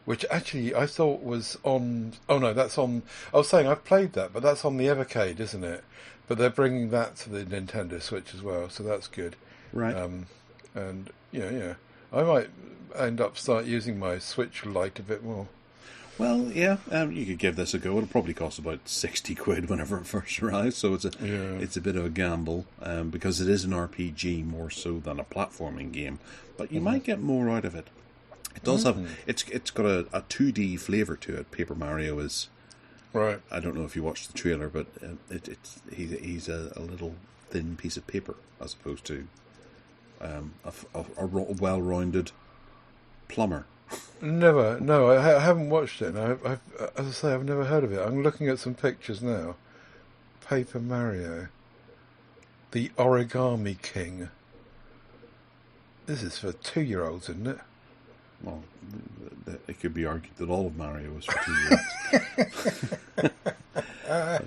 S2: which actually I thought was on... Oh no, that's on... I was saying I've played that, but that's on the Evercade, isn't it? But they're bringing that to the Nintendo Switch as well, so that's good.
S1: Right.
S2: And, yeah, I might end up start using my Switch Lite a bit more.
S1: Well, yeah, you could give this a go. It'll probably cost about 60 quid whenever it first arrives, so it's a bit of a gamble, because it is an RPG more so than a platforming game, but you might get more out of it. It does have... It's got a 2D flavour to it. Paper Mario is...
S2: Right.
S1: I don't know if you watched the trailer, but he's a little thin piece of paper as opposed to a well-rounded plumber.
S2: No, I haven't watched it. I've, as I say, I've never heard of it. I'm looking at some pictures now. Paper Mario. The Origami King. This is for 2-year-olds, isn't it?
S1: Well, it could be argued that all of Mario is for 2-year-olds.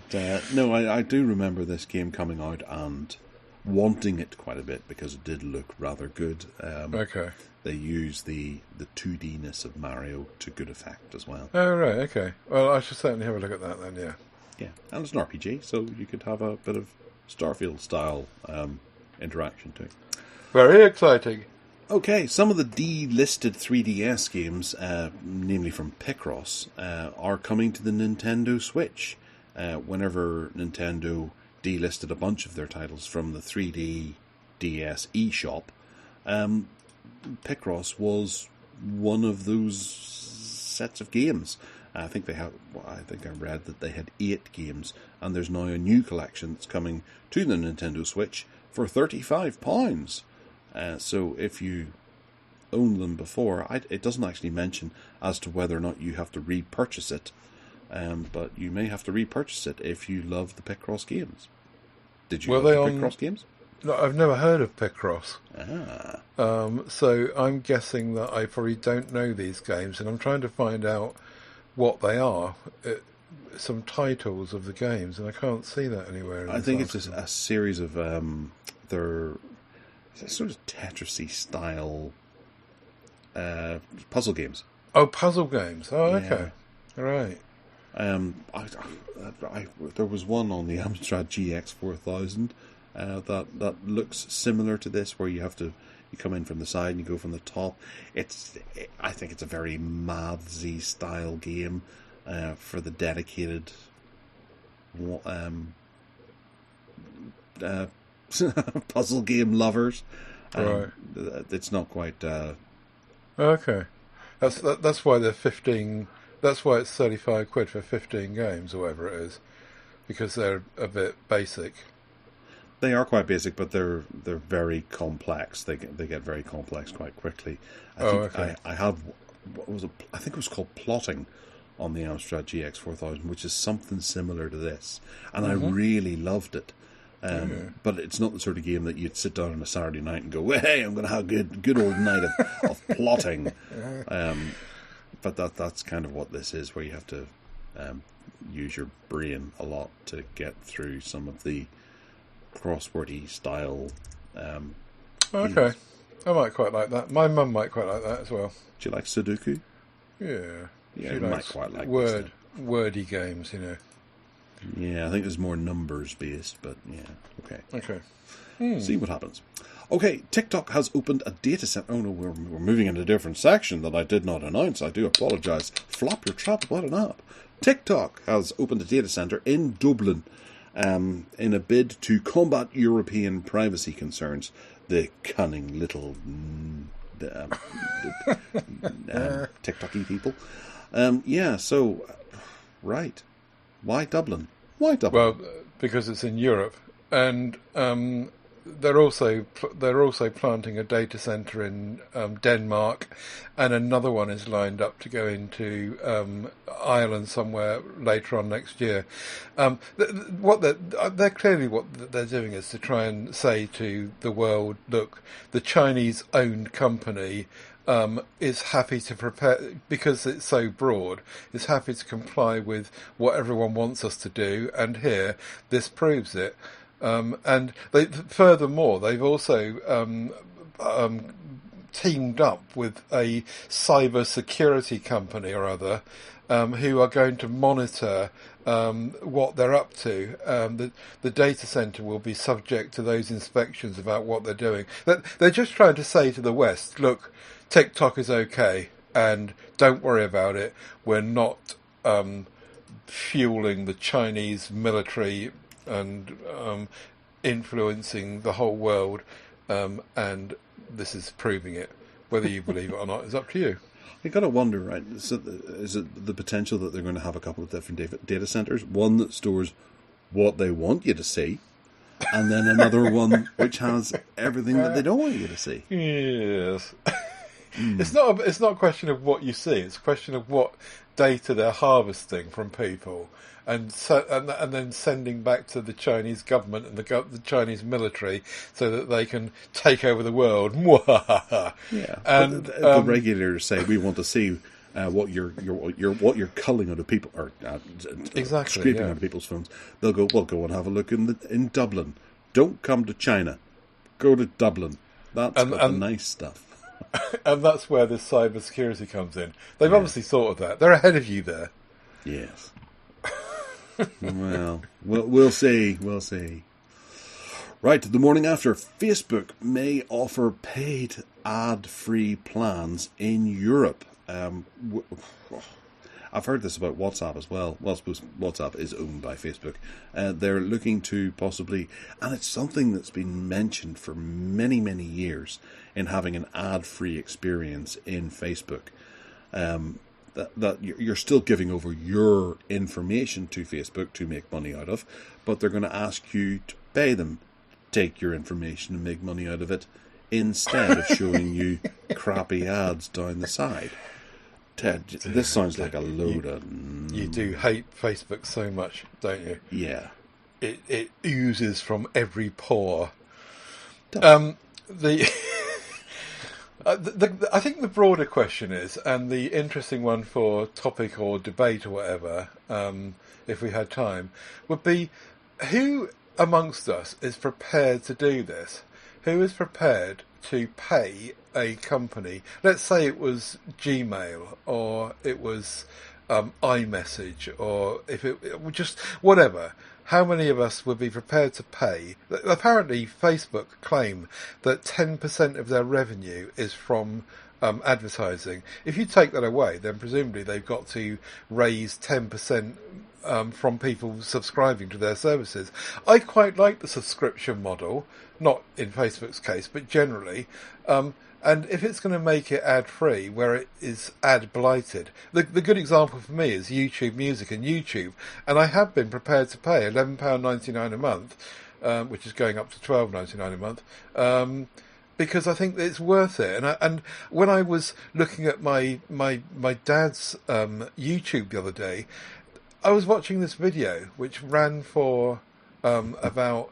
S1: But, no, I do remember this game coming out and wanting it quite a bit because it did look rather good.
S2: Okay.
S1: They use the 2D-ness of Mario to good effect as well.
S2: Oh, right, okay. Well, I should certainly have a look at that then, yeah.
S1: Yeah, and it's an RPG, so you could have a bit of Starfield-style interaction too.
S2: Very exciting.
S1: Okay, some of the delisted 3DS games, namely from Picross, are coming to the Nintendo Switch. Whenever Nintendo delisted a bunch of their titles from the 3D DS eShop, Picross was one of those sets of games. I think I read that they had 8 games, and there's now a new collection that's coming to the Nintendo Switch for £35. So if you owned them before, it doesn't actually mention as to whether or not you have to repurchase it, but you may have to repurchase it if you love the Picross games. Did you love the Picross games?
S2: No, I've never heard of Picross.
S1: Ah.
S2: So I'm guessing that I probably don't know these games, and I'm trying to find out what they are. Some titles of the games, and I can't see that anywhere.
S1: I think it's a series of they're sort of Tetris-y style puzzle games.
S2: Oh, puzzle games. Oh, okay, right.
S1: There was one on the Amstrad GX 4000 that looks similar to this, where you come in from the side and you go from the top. I think it's a very Mathsy style game for the dedicated puzzle game lovers.
S2: Right.
S1: It's not quite.
S2: Okay, that's why they're 15. That's why it's 35 quid for 15 games, or whatever it is, because they're a bit basic.
S1: They are quite basic, but they're very complex. They get very complex quite quickly. I have I think it was called Plotting on the Amstrad GX 4000, which is something similar to this, and I really loved it. But it's not the sort of game that you'd sit down on a Saturday night and go, "Hey, I'm going to have a good old night of plotting." But that's kind of what this is, where you have to use your brain a lot to get through some of the crosswordy style.
S2: Okay, games. I might quite like that. My mum might quite like that as well.
S1: Do you like Sudoku?
S2: Yeah,
S1: she might quite like
S2: wordy games, you know.
S1: Yeah, I think it's more numbers based, but yeah, okay. See what happens. Okay, TikTok has opened a data center. Oh no, we're moving into a different section that I did not announce. I do apologise. Flop your trap, what an app. TikTok has opened a data center in Dublin in a bid to combat European privacy concerns. The cunning little TikTok-y people. So, right. Why Dublin? Why Dublin?
S2: Well, because it's in Europe, and they're also planting a data center in Denmark, and another one is lined up to go into Ireland somewhere later on next year. What they're clearly what they're doing is to try and say to the world, look, the Chinese-owned company is happy to prepare, because it's so broad, is happy to comply with what everyone wants us to do, and here, this proves it. And furthermore, they've also teamed up with a cyber security company or other, who are going to monitor what they're up to. The data center will be subject to those inspections about what they're doing. They're just trying to say to the West, look, TikTok is okay, and don't worry about it. We're not fueling the Chinese military and influencing the whole world, and this is proving it. Whether you believe it or not is up to you.
S1: You got to wonder, right? Is it the potential that they're going to have a couple of different data centers? One that stores what they want you to see, and then another one which has everything that they don't want you to see.
S2: Yes. It's not a question of what you see. It's a question of what data they're harvesting from people, and then sending back to the Chinese government and the Chinese military so that they can take over the world.
S1: Yeah, and the regulators say we want to see what you're culling out of people, or
S2: exactly,
S1: scraping out of people's phones. They'll go, well, go and have a look in Dublin. Don't come to China. Go to Dublin. That's got the nice stuff.
S2: And that's where this cyber security comes in. They've obviously thought of that. They're ahead of you there.
S1: Yes. Well, we'll see. We'll see. Right, the morning after, Facebook may offer paid ad-free plans in Europe. I've heard this about WhatsApp as well. Well, I suppose WhatsApp is owned by Facebook. They're looking to possibly, and it's something that's been mentioned for many, many years, in having an ad-free experience in Facebook. That you're still giving over your information to Facebook to make money out of, but they're going to ask you to pay them to take your information and make money out of it, instead of showing you crappy ads down the side. Ted, this sounds like a load of...
S2: You do hate Facebook so much, don't you?
S1: Yeah.
S2: It oozes from every pore. I think the broader question is, and the interesting one for topic or debate or whatever, if we had time, would be who amongst us is prepared to do this? Who is prepared to pay a company? Let's say it was Gmail, or it was iMessage, or if it just whatever. How many of us would be prepared to pay? Apparently, Facebook claim that 10% of their revenue is from advertising. If you take that away, then presumably they've got to raise 10% from people subscribing to their services. I quite like the subscription model, not in Facebook's case, but generally. And if it's going to make it ad-free, where it is ad-blighted, the good example for me is YouTube Music and YouTube. And I have been prepared to pay £11.99 a month, which is going up to £12.99 a month, because I think it's worth it. And when I was looking at my dad's YouTube the other day, I was watching this video which ran for about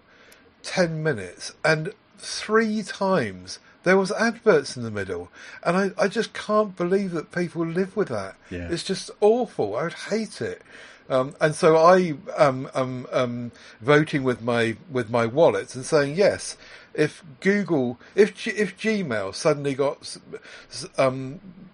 S2: 10 minutes, and 3 times there was adverts in the middle, and I just can't believe that people live with that.
S1: Yeah.
S2: It's just awful. I would hate it. And so I am voting with my wallet and saying yes. If Gmail suddenly got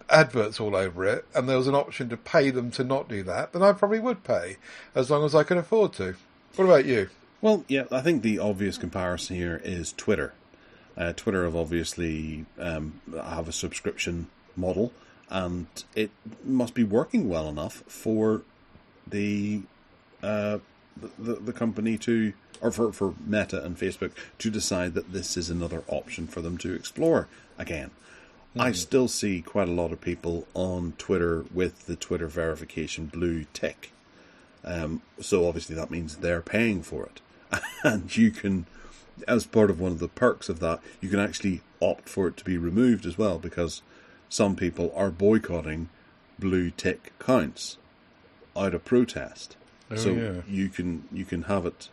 S2: adverts all over it, and there was an option to pay them to not do that, then I probably would pay, as long as I can afford to. What about you?
S1: Well, yeah, I think the obvious comparison here is Twitter. Twitter have obviously have a subscription model, and it must be working well enough for the the company to, or for Meta and Facebook to decide that this is another option for them to explore again. I still see quite a lot of people on Twitter with the Twitter verification blue tick. So obviously that means they're paying for it. And you can, as part of one of the perks of that, you can actually opt for it to be removed as well, because some people are boycotting blue tick counts out of protest. You can have it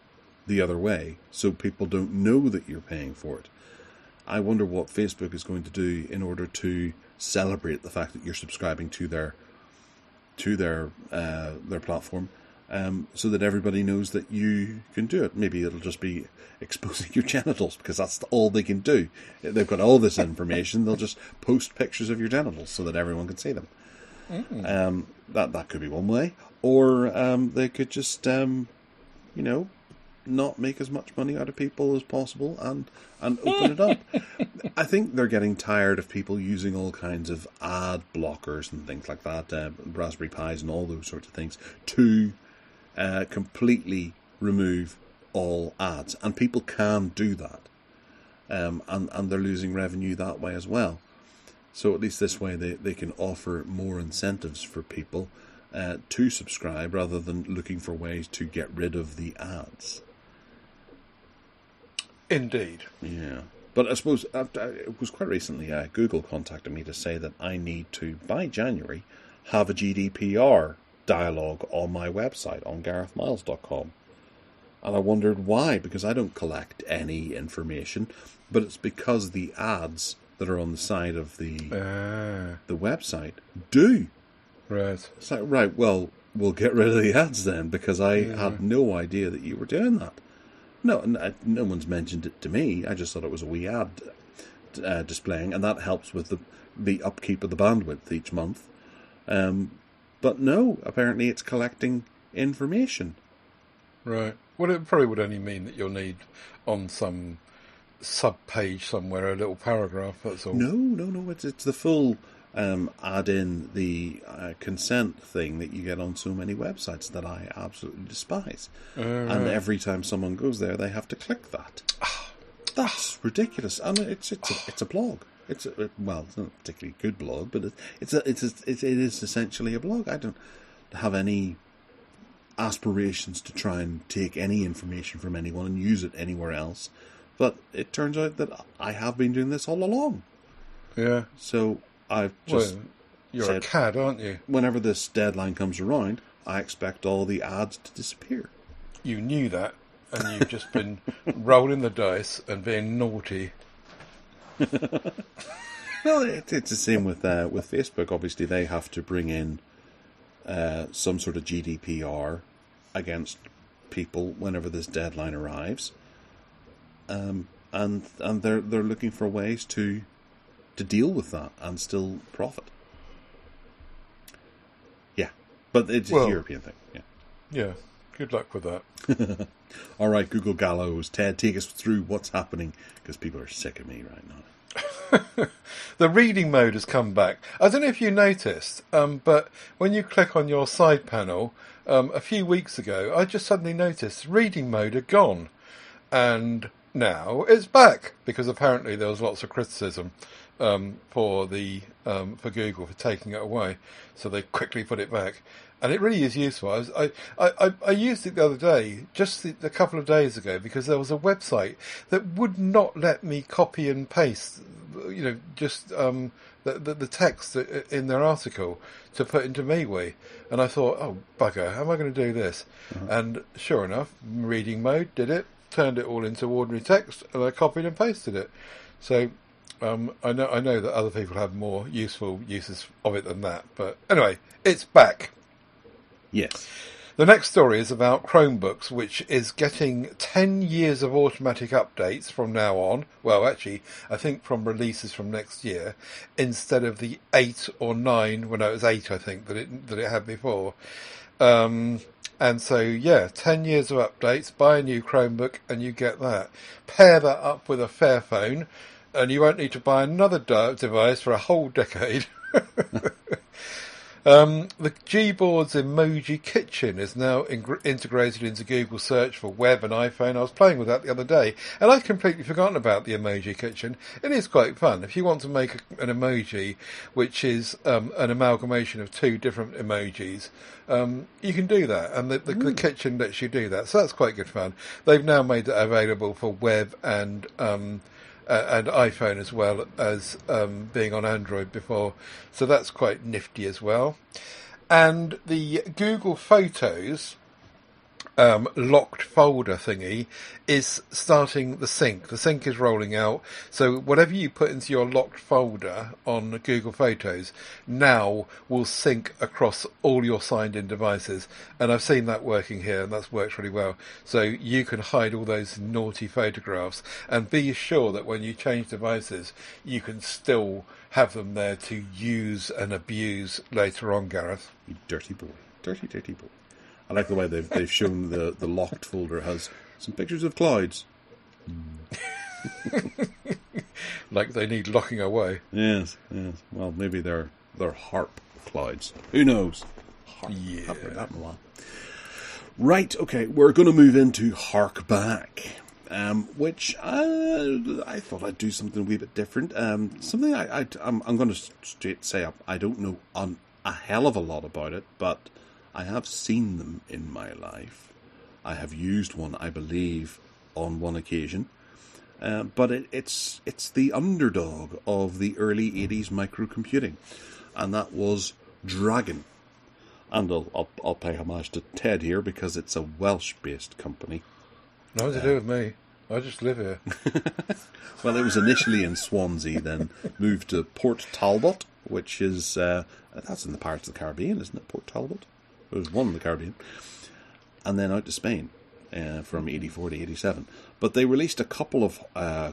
S1: the other way, so people don't know that you're paying for it. I wonder what Facebook is going to do in order to celebrate the fact that you're subscribing to their platform, so that everybody knows that you can do it. Maybe it'll just be exposing your genitals, because that's all they can do. They've got all this information. They'll just post pictures of your genitals so that everyone can see them. That could be one way, or they could just not make as much money out of people as possible and open it up. I think they're getting tired of people using all kinds of ad blockers and things like that, Raspberry Pis and all those sorts of things, to completely remove all ads. And people can do that. And they're losing revenue that way as well. So at least this way they can offer more incentives for people to subscribe, rather than looking for ways to get rid of the ads.
S2: Indeed.
S1: Yeah. But I suppose it was quite recently Google contacted me to say that I need to, by January, have a GDPR dialogue on my website, on garethmiles.com. And I wondered why, because I don't collect any information, but it's because the ads that are on the side of the website do.
S2: Right.
S1: It's like, right, well, we'll get rid of the ads then, because I had no idea that you were doing that. No one's mentioned it to me. I just thought it was a wee ad displaying, and that helps with the upkeep of the bandwidth each month. But no, apparently it's collecting information.
S2: Right. Well, it probably would only mean that you'll need on some sub-page somewhere a little paragraph, that's all.
S1: No, it's the full add in the consent thing that you get on so many websites that I absolutely despise. And every time someone goes there, they have to click that. That's ridiculous. And it's a blog. It's not a particularly good blog, but it is essentially a blog. I don't have any aspirations to try and take any information from anyone and use it anywhere else. But it turns out that I have been doing this all along.
S2: Yeah.
S1: So I've just
S2: you're
S1: said,
S2: a cad, aren't you?
S1: Whenever this deadline comes around, I expect all the ads to disappear.
S2: You knew that, and you've just been rolling the dice and being naughty.
S1: Well, it's the same with Facebook. Obviously, they have to bring in some sort of GDPR against people whenever this deadline arrives, and they're looking for ways to deal with that and still profit. Yeah, but it's a European thing.
S2: Yeah. Good luck with that.
S1: All right, Google Gallows. Ted, take us through what's happening, because people are sick of me right now.
S2: The reading mode has come back. I don't know if you noticed, but when you click on your side panel, a few weeks ago, I just suddenly noticed reading mode had gone. And now it's back, because apparently there was lots of criticism for Google for taking it away. So they quickly put it back. And it really is useful. I used it the other day, just a couple of days ago, because there was a website that would not let me copy and paste, just the text in their article to put into MeWe. And I thought, oh, bugger, how am I going to do this? Uh-huh. And sure enough, reading mode did it, turned it all into ordinary text, and I copied and pasted it. So I know that other people have more useful uses of it than that. But anyway, it's back.
S1: Yes.
S2: The next story is about Chromebooks, which is getting 10 years of automatic updates from now on. Well, actually, I think from releases from next year, instead of the 8 or 9. Well, no, it was 8, I think, that it had before. And so, 10 years of updates. Buy a new Chromebook, and you get that. Pair that up with a Fairphone, and you won't need to buy another device for a whole decade. The Gboard's Emoji Kitchen is now integrated into Google Search for web and iPhone. I was playing with that the other day, and I'd completely forgotten about the Emoji Kitchen. It is quite fun. If you want to make an emoji which is an amalgamation of two different emojis, you can do that, and the kitchen lets you do that. So that's quite good fun. They've now made it available for web and iPhone as well as being on Android before, so that's quite nifty as well. And the Google Photos locked folder thingy is starting the sync. The sync is rolling out, so whatever you put into your locked folder on Google Photos now will sync across all your signed-in devices, and I've seen that working here, and that's worked really well. So you can hide all those naughty photographs, and be sure that when you change devices, you can still have them there to use and abuse later on, Gareth.
S1: You dirty boy. Dirty, dirty boy. I like the way they've shown the locked folder has some pictures of clouds.
S2: Like they need locking away.
S1: Yes. Well, maybe they're harp clouds. Who knows? Harp.
S2: Yeah.
S1: I've heard that in a while. Right. Okay. We're going to move into Hark Back, which I thought I'd do something a wee bit different. Something I'm going to straight say I don't know a hell of a lot about it, but I have seen them in my life. I have used one, I believe, on one occasion. But it's the underdog of the early 80s microcomputing. And that was Dragon. And I'll pay homage to Ted here because it's a Welsh-based company.
S2: Nothing to do with me. I just live here.
S1: Well, it was initially in Swansea, then moved to Port Talbot, which is... that's in the Pirates of the Caribbean, isn't it, Port Talbot? There was one in the Caribbean, and then out to Spain from 84 to 87. But they released a couple of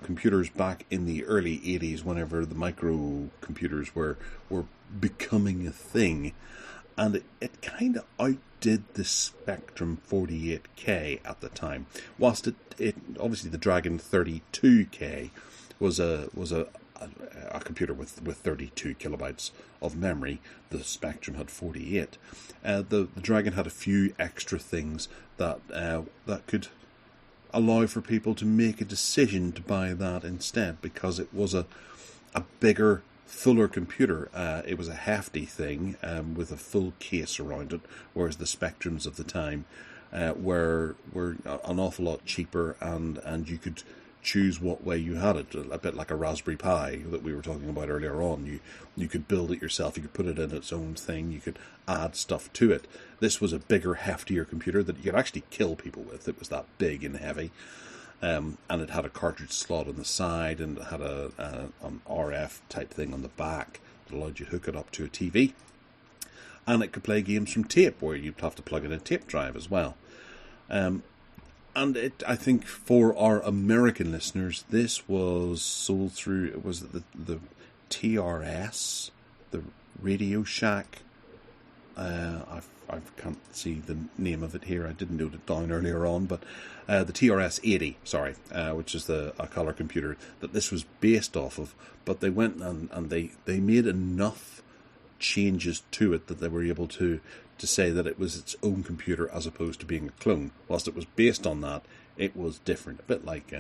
S1: computers back in the early 80s whenever the microcomputers were becoming a thing, and it kind of outdid the Spectrum 48K at the time. Whilst it obviously the Dragon 32K was a computer with 32 kilobytes of memory. The Spectrum had 48. The Dragon had a few extra things that could allow for people to make a decision to buy that instead, because it was a bigger, fuller computer. It was a hefty thing with a full case around it, whereas the Spectrums of the time were an awful lot cheaper, and you could choose what way you had it, a bit like a Raspberry Pi that we were talking about earlier on. You could build it yourself, you could put it in its own thing, you could add stuff to it. This was a bigger, heftier computer that you could actually kill people with. It was that big and heavy, and it had a cartridge slot on the side, and it had an RF type thing on the back that allowed you to hook it up to a TV, and it could play games from tape, where you'd have to plug in a tape drive as well. And I think for our American listeners, this was sold through, it was the TRS, the Radio Shack. I can't see the name of it here. I didn't note it down earlier on, but the TRS 80, which is a color computer that this was based off of. But they went and they made enough changes to it that they were able to say that it was its own computer as opposed to being a clone. Whilst it was based on that, it was different. A bit like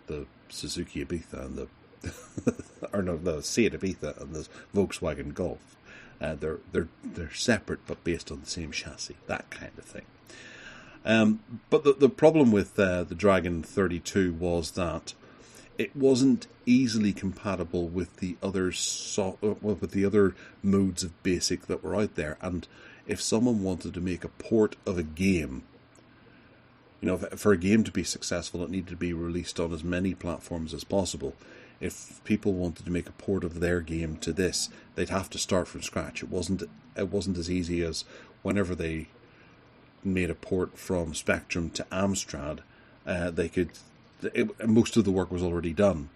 S1: the Suzuki Ibiza and the Seat Ibiza and the Volkswagen Golf. They're separate but based on the same chassis, that kind of thing. But the problem with the Dragon 32 was that it wasn't easily compatible with the other modes of BASIC that were out there. And if someone wanted to make a port of a game, for a game to be successful, it needed to be released on as many platforms as possible. If people wanted to make a port of their game to this, they'd have to start from scratch. It wasn't as easy as whenever they made a port from Spectrum to Amstrad. Most of the work was already done,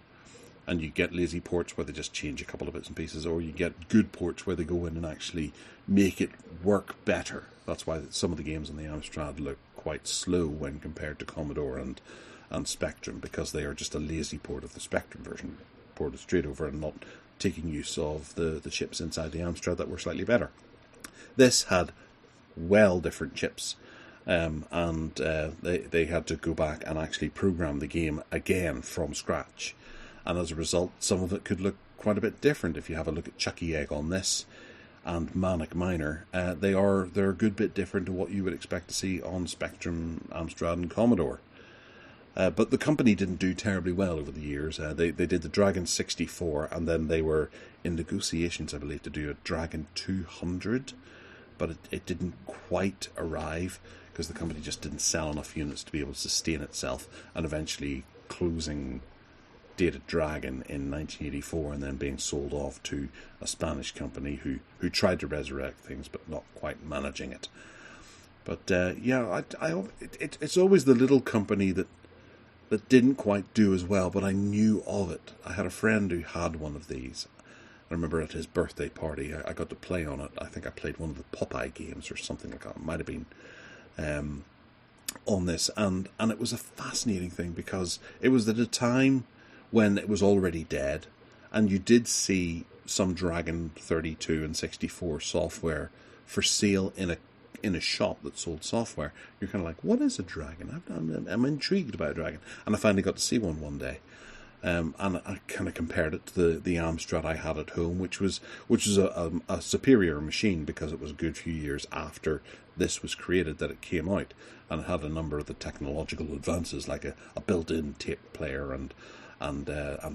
S1: and you get lazy ports where they just change a couple of bits and pieces, or you get good ports where they go in and actually make it work better. That's why some of the games on the Amstrad look quite slow when compared to Commodore and Spectrum, because they are just a lazy port of the Spectrum version, ported straight over and not taking use of the chips inside the Amstrad that were slightly better. This had well different chips, and they had to go back and actually program the game again from scratch. And as a result, some of it could look quite a bit different. If you have a look at Chucky Egg on this and Manic Miner, they're a good bit different to what you would expect to see on Spectrum, Amstrad, and Commodore. But the company didn't do terribly well over the years. They did the Dragon 64, and then they were in negotiations, I believe, to do a Dragon 200, but it didn't quite arrive because the company just didn't sell enough units to be able to sustain itself, and eventually closing Dated Dragon in 1984 and then being sold off to a Spanish company who tried to resurrect things but not quite managing it. But it's always the little company that didn't quite do as well, but I knew of it. I had a friend who had one of these. I remember at his birthday party I got to play on it. I think I played one of the Popeye games or something like that. It might have been on this, and it was a fascinating thing because it was at a time when it was already dead, and you did see some Dragon 32 and 64 software for sale in a shop that sold software. You're kind of like, what is a Dragon? I'm intrigued about a Dragon. And I finally got to see one day. And I kind of compared it to the Amstrad I had at home, which was a superior machine because it was a good few years after this was created that it came out, and it had a number of the technological advances like a built-in tape player and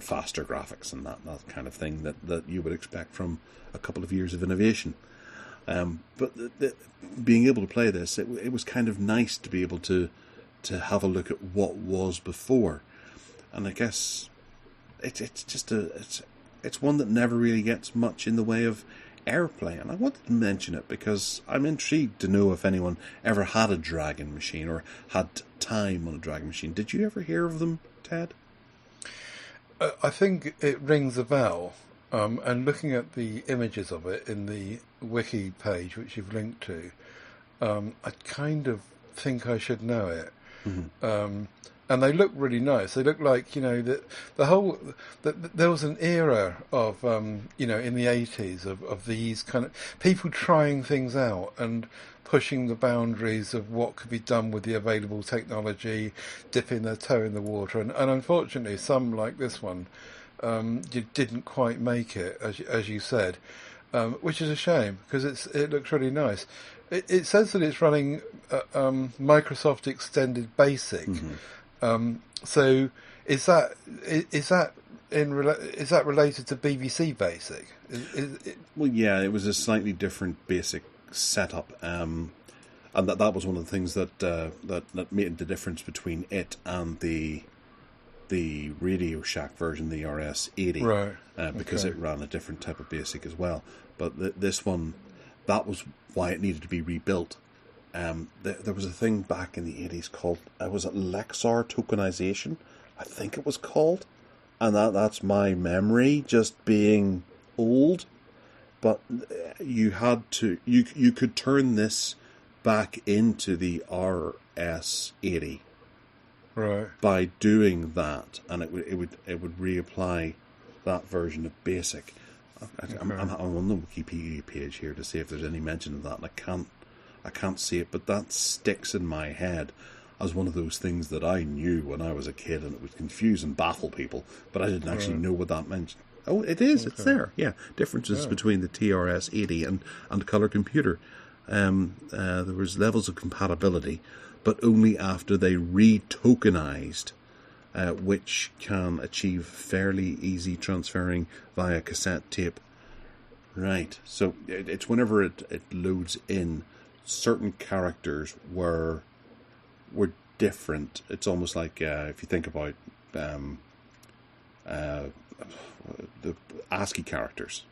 S1: faster graphics and that kind of thing that you would expect from a couple of years of innovation. But being able to play this, it was kind of nice to be able to have a look at what was before, and I guess it's one that never really gets much in the way of airplay, and I wanted to mention it because I'm intrigued to know if anyone ever had a Dragon machine or had time on a Dragon machine. Did you ever hear of them, Ted?
S2: I think it rings a bell, and looking at the images of it in the wiki page which you've linked to, I kind of think I should know it. Mm-hmm. And they look really nice. They look like, there was an era of, in the 80s of these kind of people trying things out and pushing the boundaries of what could be done with the available technology, dipping their toe in the water. And unfortunately, some like this one didn't quite make it, as you said, which is a shame because it looks really nice. It says that it's running Microsoft Extended Basic. Mm-hmm. So is that related to BBC Basic?
S1: Well, yeah, it was a slightly different basic setup, and that was one of the things that made the difference between it and the Radio Shack version, the RS-80,
S2: right?
S1: Because it ran a different type of basic as well. But this one, that was why it needed to be rebuilt. There was a thing back in the 80s called, was it Lexar tokenization? I think it was called. And that's my memory, just being old. But you had to, you could turn this back into the RS-80.
S2: Right.
S1: By doing that, and it would reapply that version of BASIC. I'm on the Wikipedia page here to see if there's any mention of that, and I can't see it, but that sticks in my head as one of those things that I knew when I was a kid, and it would confuse and baffle people, but I didn't actually know what that meant. Oh, it is. Okay. It's there. Yeah, differences between the TRS-80 and Color Computer. There was levels of compatibility, but only after they re-tokenized, which can achieve fairly easy transferring via cassette tape. Right. So it's whenever it loads in, certain characters were different. It's almost like if you think about the ASCII characters.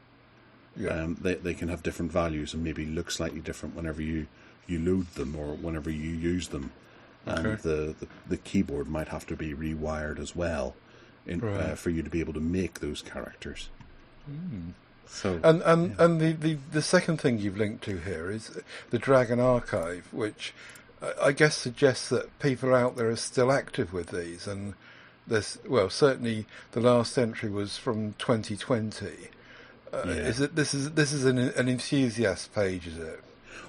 S1: Yeah. They can have different values and maybe look slightly different whenever you load them or whenever you use them. Okay. And the keyboard might have to be rewired as well for you to be able to make those characters.
S2: Mm. So and the second thing you've linked to here is the Dragon Archive, which I guess suggests that people out there are still active with these, and there's certainly the last entry was from 2020.
S1: Yeah.
S2: Is it? This is an enthusiast page, is it?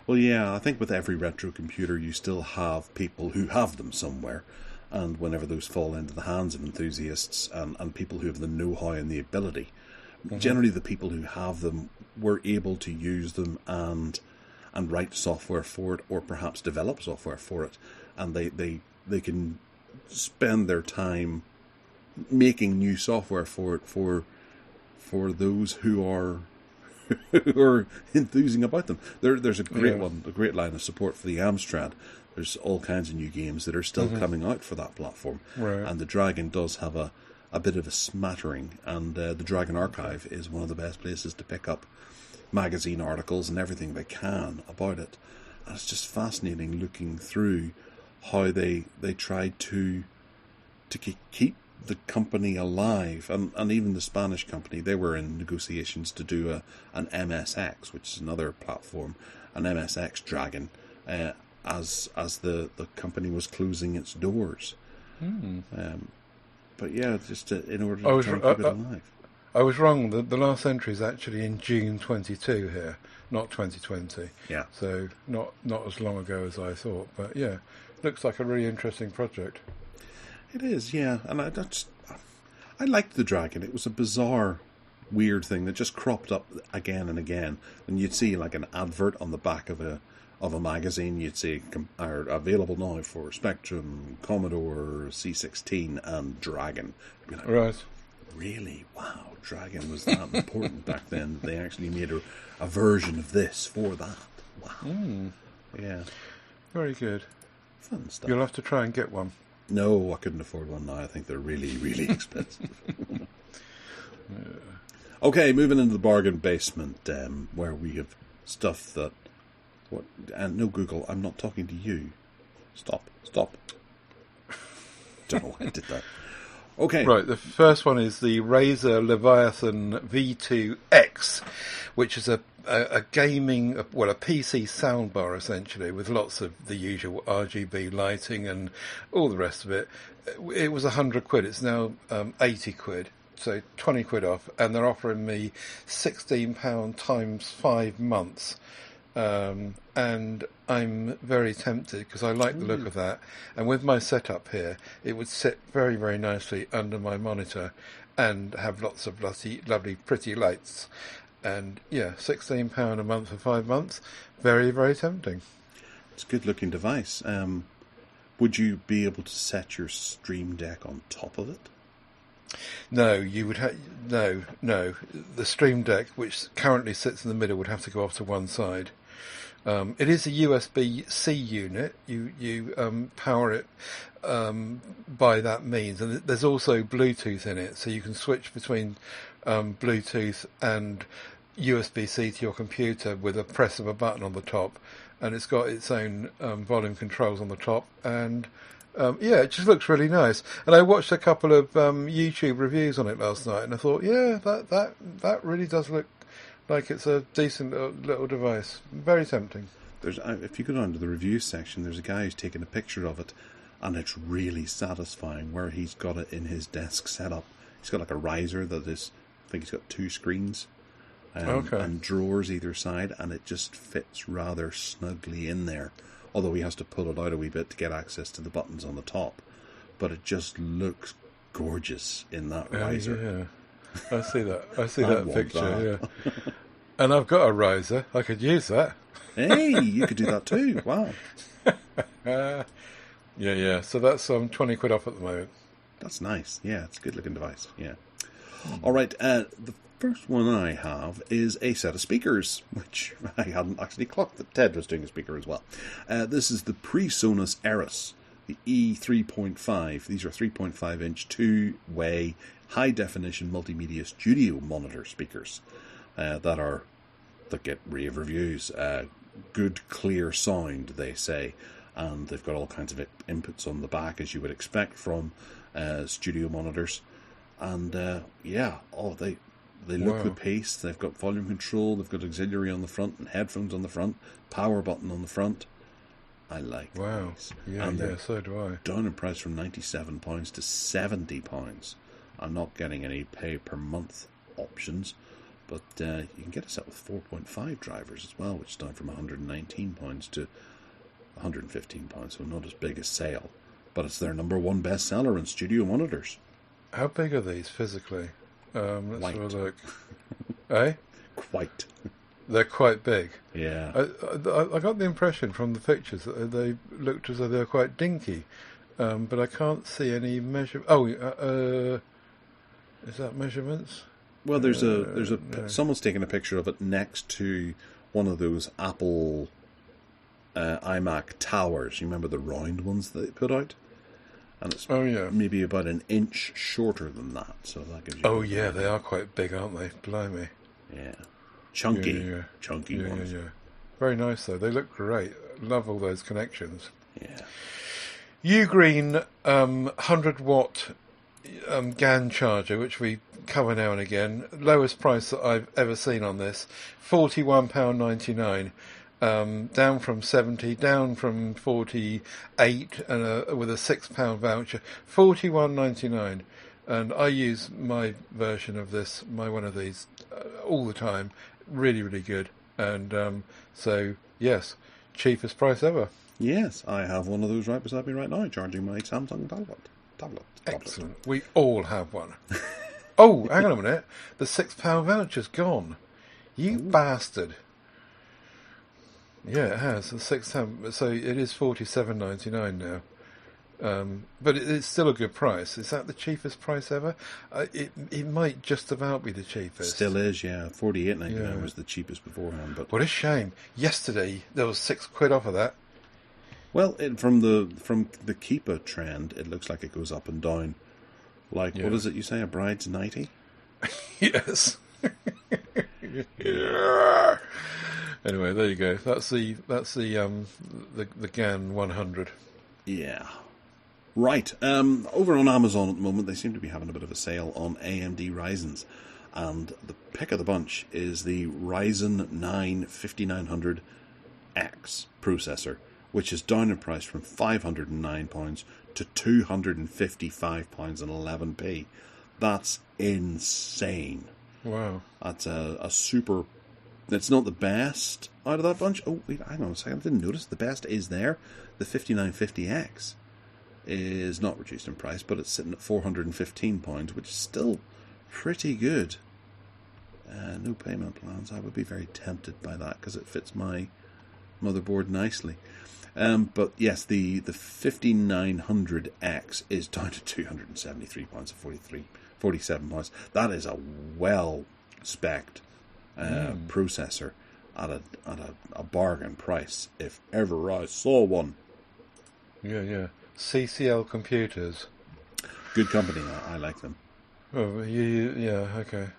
S1: Well, yeah, I think with every retro computer, you still have people who have them somewhere. And whenever those fall into the hands of enthusiasts and people who have the know-how and the ability, generally the people who have them were able to use them and write software for it, or perhaps develop software for it, and they can spend their time making new software for it for those who are who are enthusing about them. There's a great one, a great line of support for the Amstrad. There's all kinds of new games that are still coming out for that platform, and the Dragon does have a bit of a smattering, and the Dragon Archive is one of the best places to pick up magazine articles and everything they can about it. And it's just fascinating looking through how they tried to keep the company alive, and even the Spanish company. They were in negotiations to do an MSX, which is another platform, an MSX Dragon, as the company was closing its doors. But yeah, just in order to try and keep it alive.
S2: I was wrong. The last entry is actually in June 22 here, not 2020.
S1: Yeah.
S2: So not as long ago as I thought. But yeah, looks like a really interesting project.
S1: It is, yeah. And I liked the Dragon. It was a bizarre, weird thing that just cropped up again and again. And you'd see like an advert on the back of a magazine. You'd say are available now for Spectrum, Commodore, C16, and Dragon. Like,
S2: Right.
S1: Really? Wow, Dragon was that important back then. They actually made a version of this for that. Wow. Yeah.
S2: Very good.
S1: Fun stuff.
S2: You'll have to try and get one.
S1: No, I couldn't afford one now. I think they're really, really expensive. Okay, moving into the bargain basement, where we have stuff that... And no, Google, I'm not talking to you. Stop. Don't know why I did that. Okay.
S2: Right, the first one is the Razer Leviathan V2X, which is a gaming, a PC soundbar essentially, with lots of the usual RGB lighting and all the rest of it. It was £100. It's now 80 quid, so 20 quid off, and they're offering me £16 times 5 months. And I'm very tempted because I like the look of that. And with my setup here, it would sit very, very nicely under my monitor and have lots of lovely, pretty lights. And yeah, £16 a month for 5 months, very, very tempting.
S1: It's a good looking device. Would you be able to set your Stream Deck on top of it?
S2: No, you would no. The Stream Deck, which currently sits in the middle, would have to go off to one side. It is a USB-C unit. You power it by that means, and there's also Bluetooth in it, so you can switch between Bluetooth and USB-C to your computer with a press of a button on the top, and it's got its own volume controls on the top, and yeah, it just looks really nice. And I watched a couple of YouTube reviews on it last night, and I thought, yeah, that really does look like it's a decent little device. Very tempting.
S1: If you go down to the review section, there's a guy who's taken a picture of it, and it's really satisfying where he's got it in his desk setup. He's got like a riser that is, I think he's got 2 screens and drawers either side, and it just fits rather snugly in there. Although he has to pull it out a wee bit to get access to the buttons on the top. But it just looks gorgeous in that riser.
S2: Yeah. I see that picture, yeah. And I've got a riser. I could use that.
S1: Hey, you could do that too. Wow.
S2: Yeah. So that's 20 quid off at the moment.
S1: That's nice. Yeah, it's a good looking device. Yeah. All right. The first one I have is a set of speakers, which I hadn't actually clocked that Ted was doing a speaker as well. This is the PreSonus Eris, the E3.5. These are 3.5 inch 2-way high-definition multimedia studio monitor speakers that get rave reviews. Good, clear sound, they say, and they've got all kinds of inputs on the back, as you would expect from studio monitors. And they look the pace. They've got volume control. They've got auxiliary on the front and headphones on the front. Power button on the front. I like these.
S2: Yeah, so do I.
S1: Down in price from £97 to £70. I'm not getting any pay per month options, But you can get a set with 4.5 drivers as well, which is down from £119 to £115, so not as big as Sale. But it's their number one bestseller in studio monitors.
S2: How big are these physically? Let's
S1: Quite.
S2: have a look. Eh?
S1: Quite.
S2: They're quite big.
S1: Yeah.
S2: I got the impression from the pictures that they looked as though they were quite dinky, but I can't see any measure. Oh, is that measurements?
S1: Well, there's someone's taken a picture of it next to one of those Apple iMac towers. You remember the round ones that they put out? And it's maybe about an inch shorter than that. So that gives you.
S2: Oh yeah, they are quite big, aren't they? Blimey.
S1: Yeah. Chunky. Chunky ones.
S2: Yeah. Very nice though. They look great. Love all those connections.
S1: Yeah.
S2: Ugreen 100-watt GAN charger, which we cover now and again. Lowest price that I've ever seen on this, £41.99. Down from 70, down from 48, and with a £6 voucher, £41.99. And I use my version of this, my one of these, all the time. Really, really good. And so, yes, cheapest price ever.
S1: Yes, I have one of those right beside me right now, charging my Samsung tablet.
S2: Excellent. We all have one. Oh, hang on a minute. The £6 voucher's gone. You bastard. Yeah, it has. The £6, so it is £47.99 now. But it's still a good price. Is that the cheapest price ever? It might just about be the cheapest.
S1: Still is, yeah. £48.99 was the cheapest beforehand. But
S2: what a shame. Yesterday there was £6 off of that.
S1: Well, from the Keeper trend, it looks like it goes up and down. Like, what is it you say, a bride's nightie?
S2: Yes. Yeah. Anyway, there you go. That's the GAN 100.
S1: Yeah. Right. Over on Amazon at the moment, they seem to be having a bit of a sale on AMD Ryzens. And the pick of the bunch is the Ryzen 9 5900X processor, which is down in price from £509 to £255.11. That's insane.
S2: Wow.
S1: That's a super... It's not the best out of that bunch. Oh, wait, hang on a second. I didn't notice. The best is there. The 5950X is not reduced in price, but it's sitting at £415, which is still pretty good. No payment plans. I would be very tempted by that because it fits my motherboard nicely. But yes, the 5900X is down to £273 and £47. That is a well-spec'd processor at a bargain price, if ever I saw one.
S2: Yeah. CCL Computers.
S1: Good company. I like them.
S2: Oh, yeah, okay.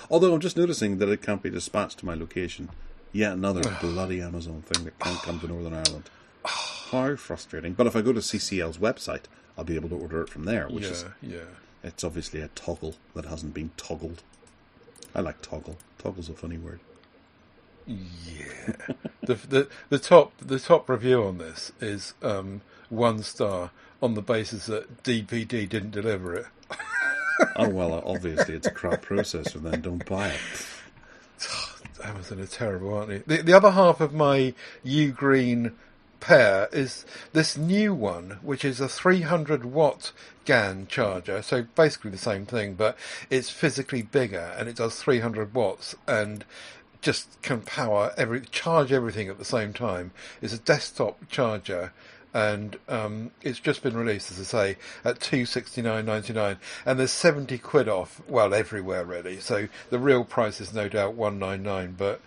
S1: Although I'm just noticing that it can't be dispatched to my location. Yet another bloody Amazon thing that can't come to Northern Ireland. How frustrating. But if I go to CCL's website, I'll be able to order it from there, which is... It's obviously a toggle that hasn't been toggled. I like toggle. Toggle's a funny word.
S2: Yeah. the top review on this is 1 star on the basis that DPD didn't deliver it.
S1: Oh, well, obviously it's a crap processor, then don't buy it.
S2: Amazon are terrible, aren't they? The other half of my Ugreen pair is this new one, which is a 300-watt GAN charger. So basically the same thing, but it's physically bigger and it does 300 watts and just can charge everything at the same time. It's a desktop charger. And it's just been released, as I say, at £269.99, and there's £70 off. Well, everywhere really. So the real price is no doubt £199, but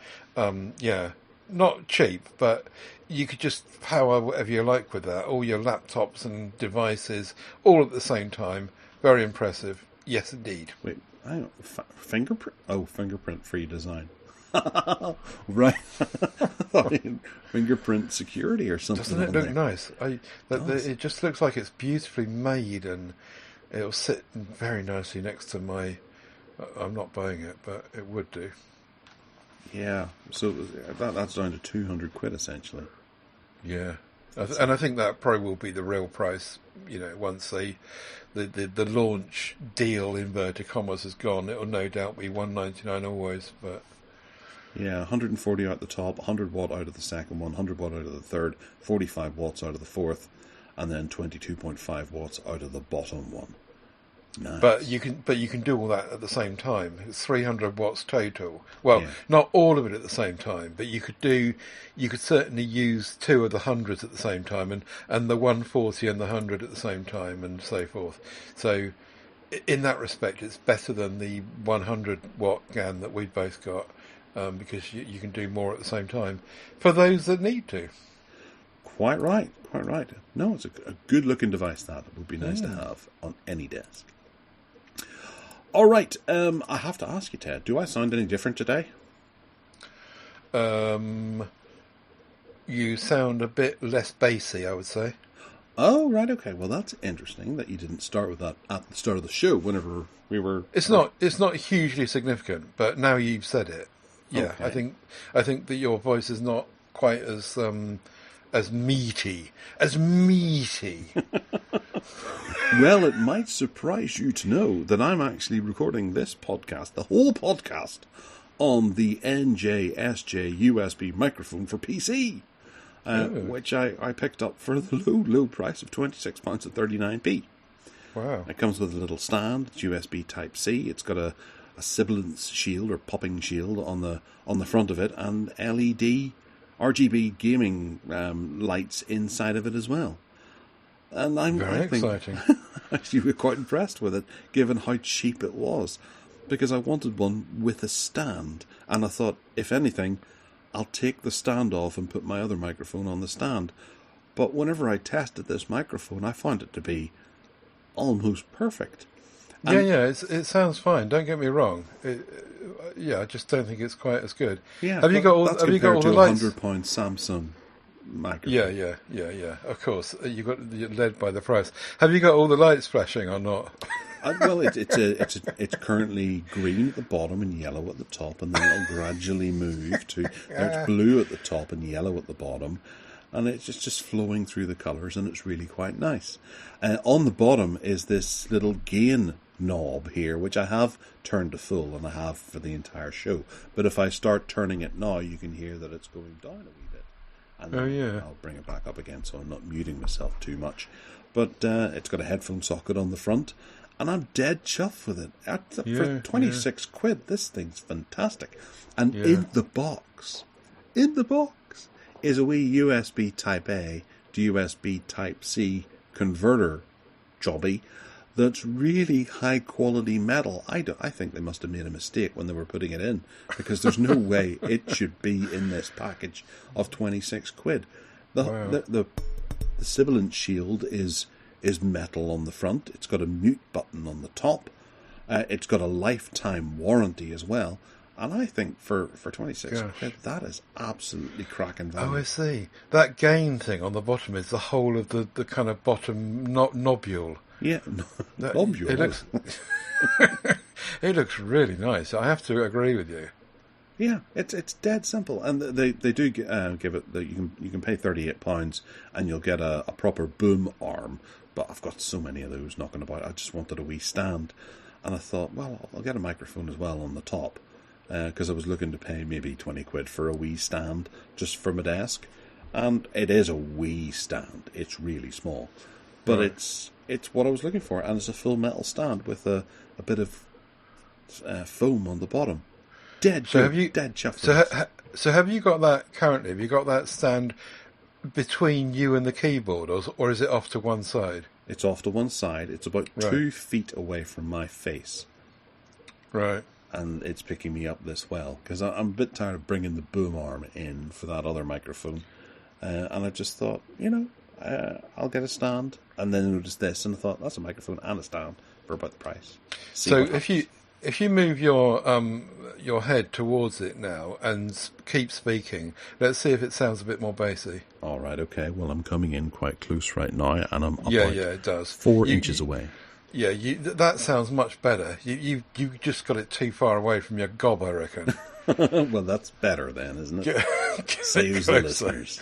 S2: not cheap. But you could just power whatever you like with that. All your laptops and devices, all at the same time. Very impressive. Yes, indeed.
S1: Wait, hang on. Fingerprint? Oh, fingerprint-free design. Right. Fingerprint security or something.
S2: Doesn't it look nice? It just looks like it's beautifully made, and it'll sit very nicely next to my... I'm not buying it, but it would do.
S1: Yeah, so that's down to £200 essentially.
S2: Yeah. And I think that probably will be the real price. Once the launch deal inverted commas has gone, it'll no doubt be $199 always. But
S1: yeah, 140 out the top, 100 watt out of the second one, 100 watt out of the third, 45 watts out of the fourth, and then 22.5 watts out of the bottom one. Nice.
S2: But you can do all that at the same time. It's 300 watts total. Well, not all of it at the same time, but you could certainly use two of the hundreds at the same time, and the 140 and the 100 at the same time, and so forth. So, in that respect, it's better than the 100 watt GAN that we've both got, because you can do more at the same time for those that need to.
S1: Quite right. No, it's a good looking device. That it would be nice to have on any desk. All right, I have to ask you, Ted, do I sound any different today?
S2: You sound a bit less bassy, I would say.
S1: Oh, right, okay. Well, that's interesting that you didn't start with that at the start of the show whenever we were...
S2: It's not hugely significant, but now you've said it, yeah,
S1: okay.
S2: I think that your voice is not quite as meaty.
S1: Well, it might surprise you to know that I'm actually recording this podcast, the whole podcast, on the NJSJ USB microphone for PC, which I picked up for the low price of £26.39.
S2: Wow.
S1: It comes with a little stand, it's USB Type-C, it's got a sibilance shield or popping shield on the front of it, and LED RGB gaming lights inside of it as well. And
S2: Very exciting.
S1: Actually, we're quite impressed with it, given how cheap it was. Because I wanted one with a stand, and I thought, if anything, I'll take the stand off and put my other microphone on the stand. But whenever I tested this microphone, I found it to be almost perfect. And
S2: it sounds fine. Don't get me wrong. I just don't think it's quite as good.
S1: Yeah,
S2: have you got all the lights?
S1: £100 Samsung microphone.
S2: Yeah. Of course, you're led by the price. Have you got all the lights flashing or not?
S1: Well, it's currently green at the bottom and yellow at the top, and then it'll gradually move to it's blue at the top and yellow at the bottom, and it's just flowing through the colours, and it's really quite nice. On the bottom is this little gain knob here, which I have turned to full, and I have for the entire show. But if I start turning it now, you can hear that it's going down a wee bit. And I'll bring it back up again, so I'm not muting myself too much. But it's got a headphone socket on the front, and I'm dead chuffed with it. For 26 quid, this thing's fantastic. And in the box is a wee USB Type A to USB Type C converter jobby that's really high quality metal. I think they must have made a mistake when they were putting it in, because there's no way it should be in this package of 26 quid. The sibilant shield is metal on the front. It's got a mute button on the top. It's got a lifetime warranty as well. And I think for 26 quid, that is absolutely cracking value.
S2: Oh, I see. That gain thing on the bottom is the whole of the kind of bottom nobule.
S1: Yeah, nobule.
S2: It looks really nice. I have to agree with you.
S1: Yeah, it's dead simple, and they do give it that you can pay £38 and you'll get a proper boom arm. But I've got so many of those knocking about. I just wanted a wee stand, and I thought, well, I'll get a microphone as well on the top, because I was looking to pay maybe 20 quid for a wee stand just for my desk, and it is a wee stand. It's really small, but it's what I was looking for, and it's a full metal stand with a bit of foam on the bottom. Dead chuffed.
S2: So have you got that currently? Have you got that stand between you and the keyboard, or is it off to one side?
S1: It's off to one side. It's about 2 feet away from my face.
S2: Right.
S1: And it's picking me up this well, because I'm a bit tired of bringing the boom arm in for that other microphone. And I just thought, I'll get a stand. And then I noticed this, and I thought, that's a microphone and a stand for about the price.
S2: So if you move your head towards it now and keep speaking, let's see if it sounds a bit more bassy.
S1: All right, okay. Well, I'm coming in quite close right now, and I'm about
S2: it does.
S1: 4 inches away.
S2: Yeah, that sounds much better. You just got it too far away from your gob, I reckon.
S1: Well, that's better then, isn't it? Saves the listeners.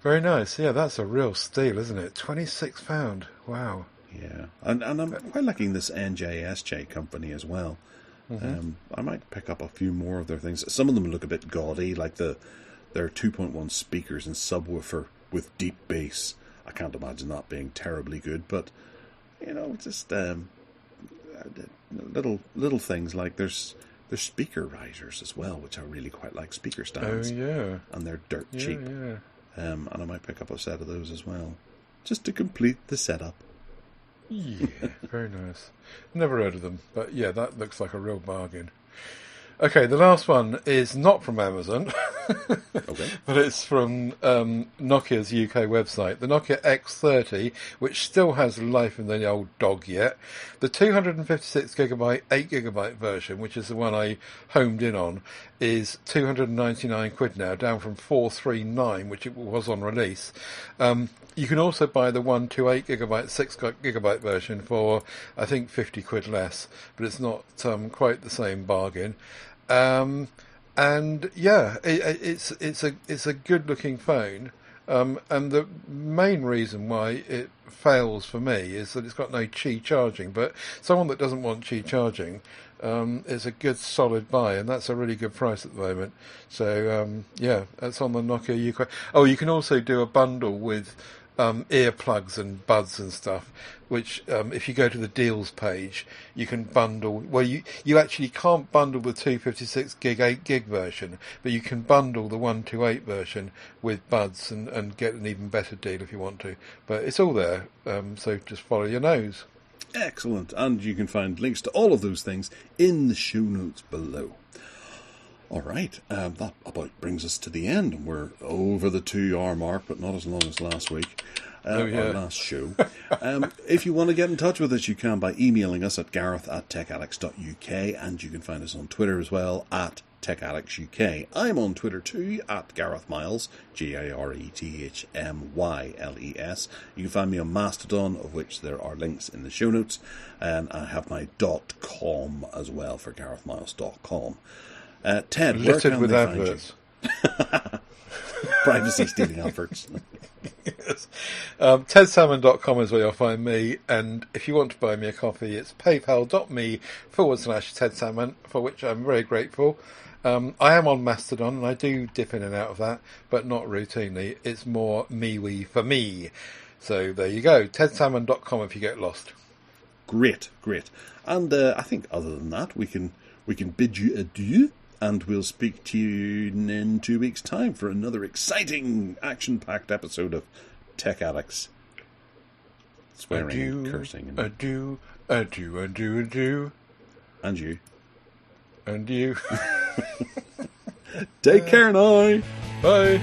S2: Very nice. Yeah, that's a real steal, isn't it? £26. Wow.
S1: Yeah, and I'm quite liking this NJSJ company as well. I might pick up a few more of their things. Some of them look a bit gaudy, like their 2.1 speakers and subwoofer with deep bass. I can't imagine that being terribly good, but just little things like there's speaker risers as well, which I really quite like, speaker stands.
S2: Oh yeah,
S1: and they're dirt cheap.
S2: Yeah.
S1: And I might pick up a set of those as well, just to complete the setup.
S2: Yeah, very nice. Never heard of them, but yeah, that looks like a real bargain. Okay, the last one is not from Amazon,
S1: Okay.
S2: but it's from Nokia's UK website. The Nokia X30, which still has life in the old dog yet. The 256GB, 8GB version, which is the one I homed in on, is £299 now, down from £439, which it was on release. You can also buy the 128GB, 6GB version for, I think, £50 less, but it's not quite the same bargain. And yeah, it's a good looking phone. And the main reason why it fails for me is that it's got no Qi charging. But someone that doesn't want Qi charging, is a good solid buy, and that's a really good price at the moment. So yeah, that's on the Nokia UK. Oh, you can also do a bundle with earplugs and buds and stuff, which if you go to the deals page, you can bundle. Well, you actually can't bundle the 256 gig 8 gig version, but you can bundle the 128 version with buds and get an even better deal if you want to. But it's all there, so just follow your nose.
S1: Excellent, and you can find links to all of those things in the show notes below. All right, that about brings us to the end, and we're over the 2-hour mark, but not as long as last week, our last show. If you want to get in touch with us, you can by emailing us at gareth@techaddicts.uk, and you can find us on Twitter as well, at TechAddictsUK. I'm on Twitter too, at Gareth Miles, GarethMyles. You can find me on Mastodon, of which there are links in the show notes, and I have my .com as well for GarethMiles.com. Ted,
S2: littered with adverts.
S1: Privacy stealing adverts.
S2: Yes. TedSalmon.com is where you'll find me, and if you want to buy me a coffee, it's paypal.me/TedSalmon, for which I'm very grateful. I am on Mastodon, and I do dip in and out of that, but not routinely. It's more MeWe for me. So there you go, TedSalmon.com if you get lost.
S1: Great. And I think other than that, we can bid you adieu. And we'll speak to you in 2 weeks' time for another exciting, action-packed episode of Tech Addicts. Swearing and cursing. And
S2: adieu. And you. And you.
S1: Take care now.
S2: Bye.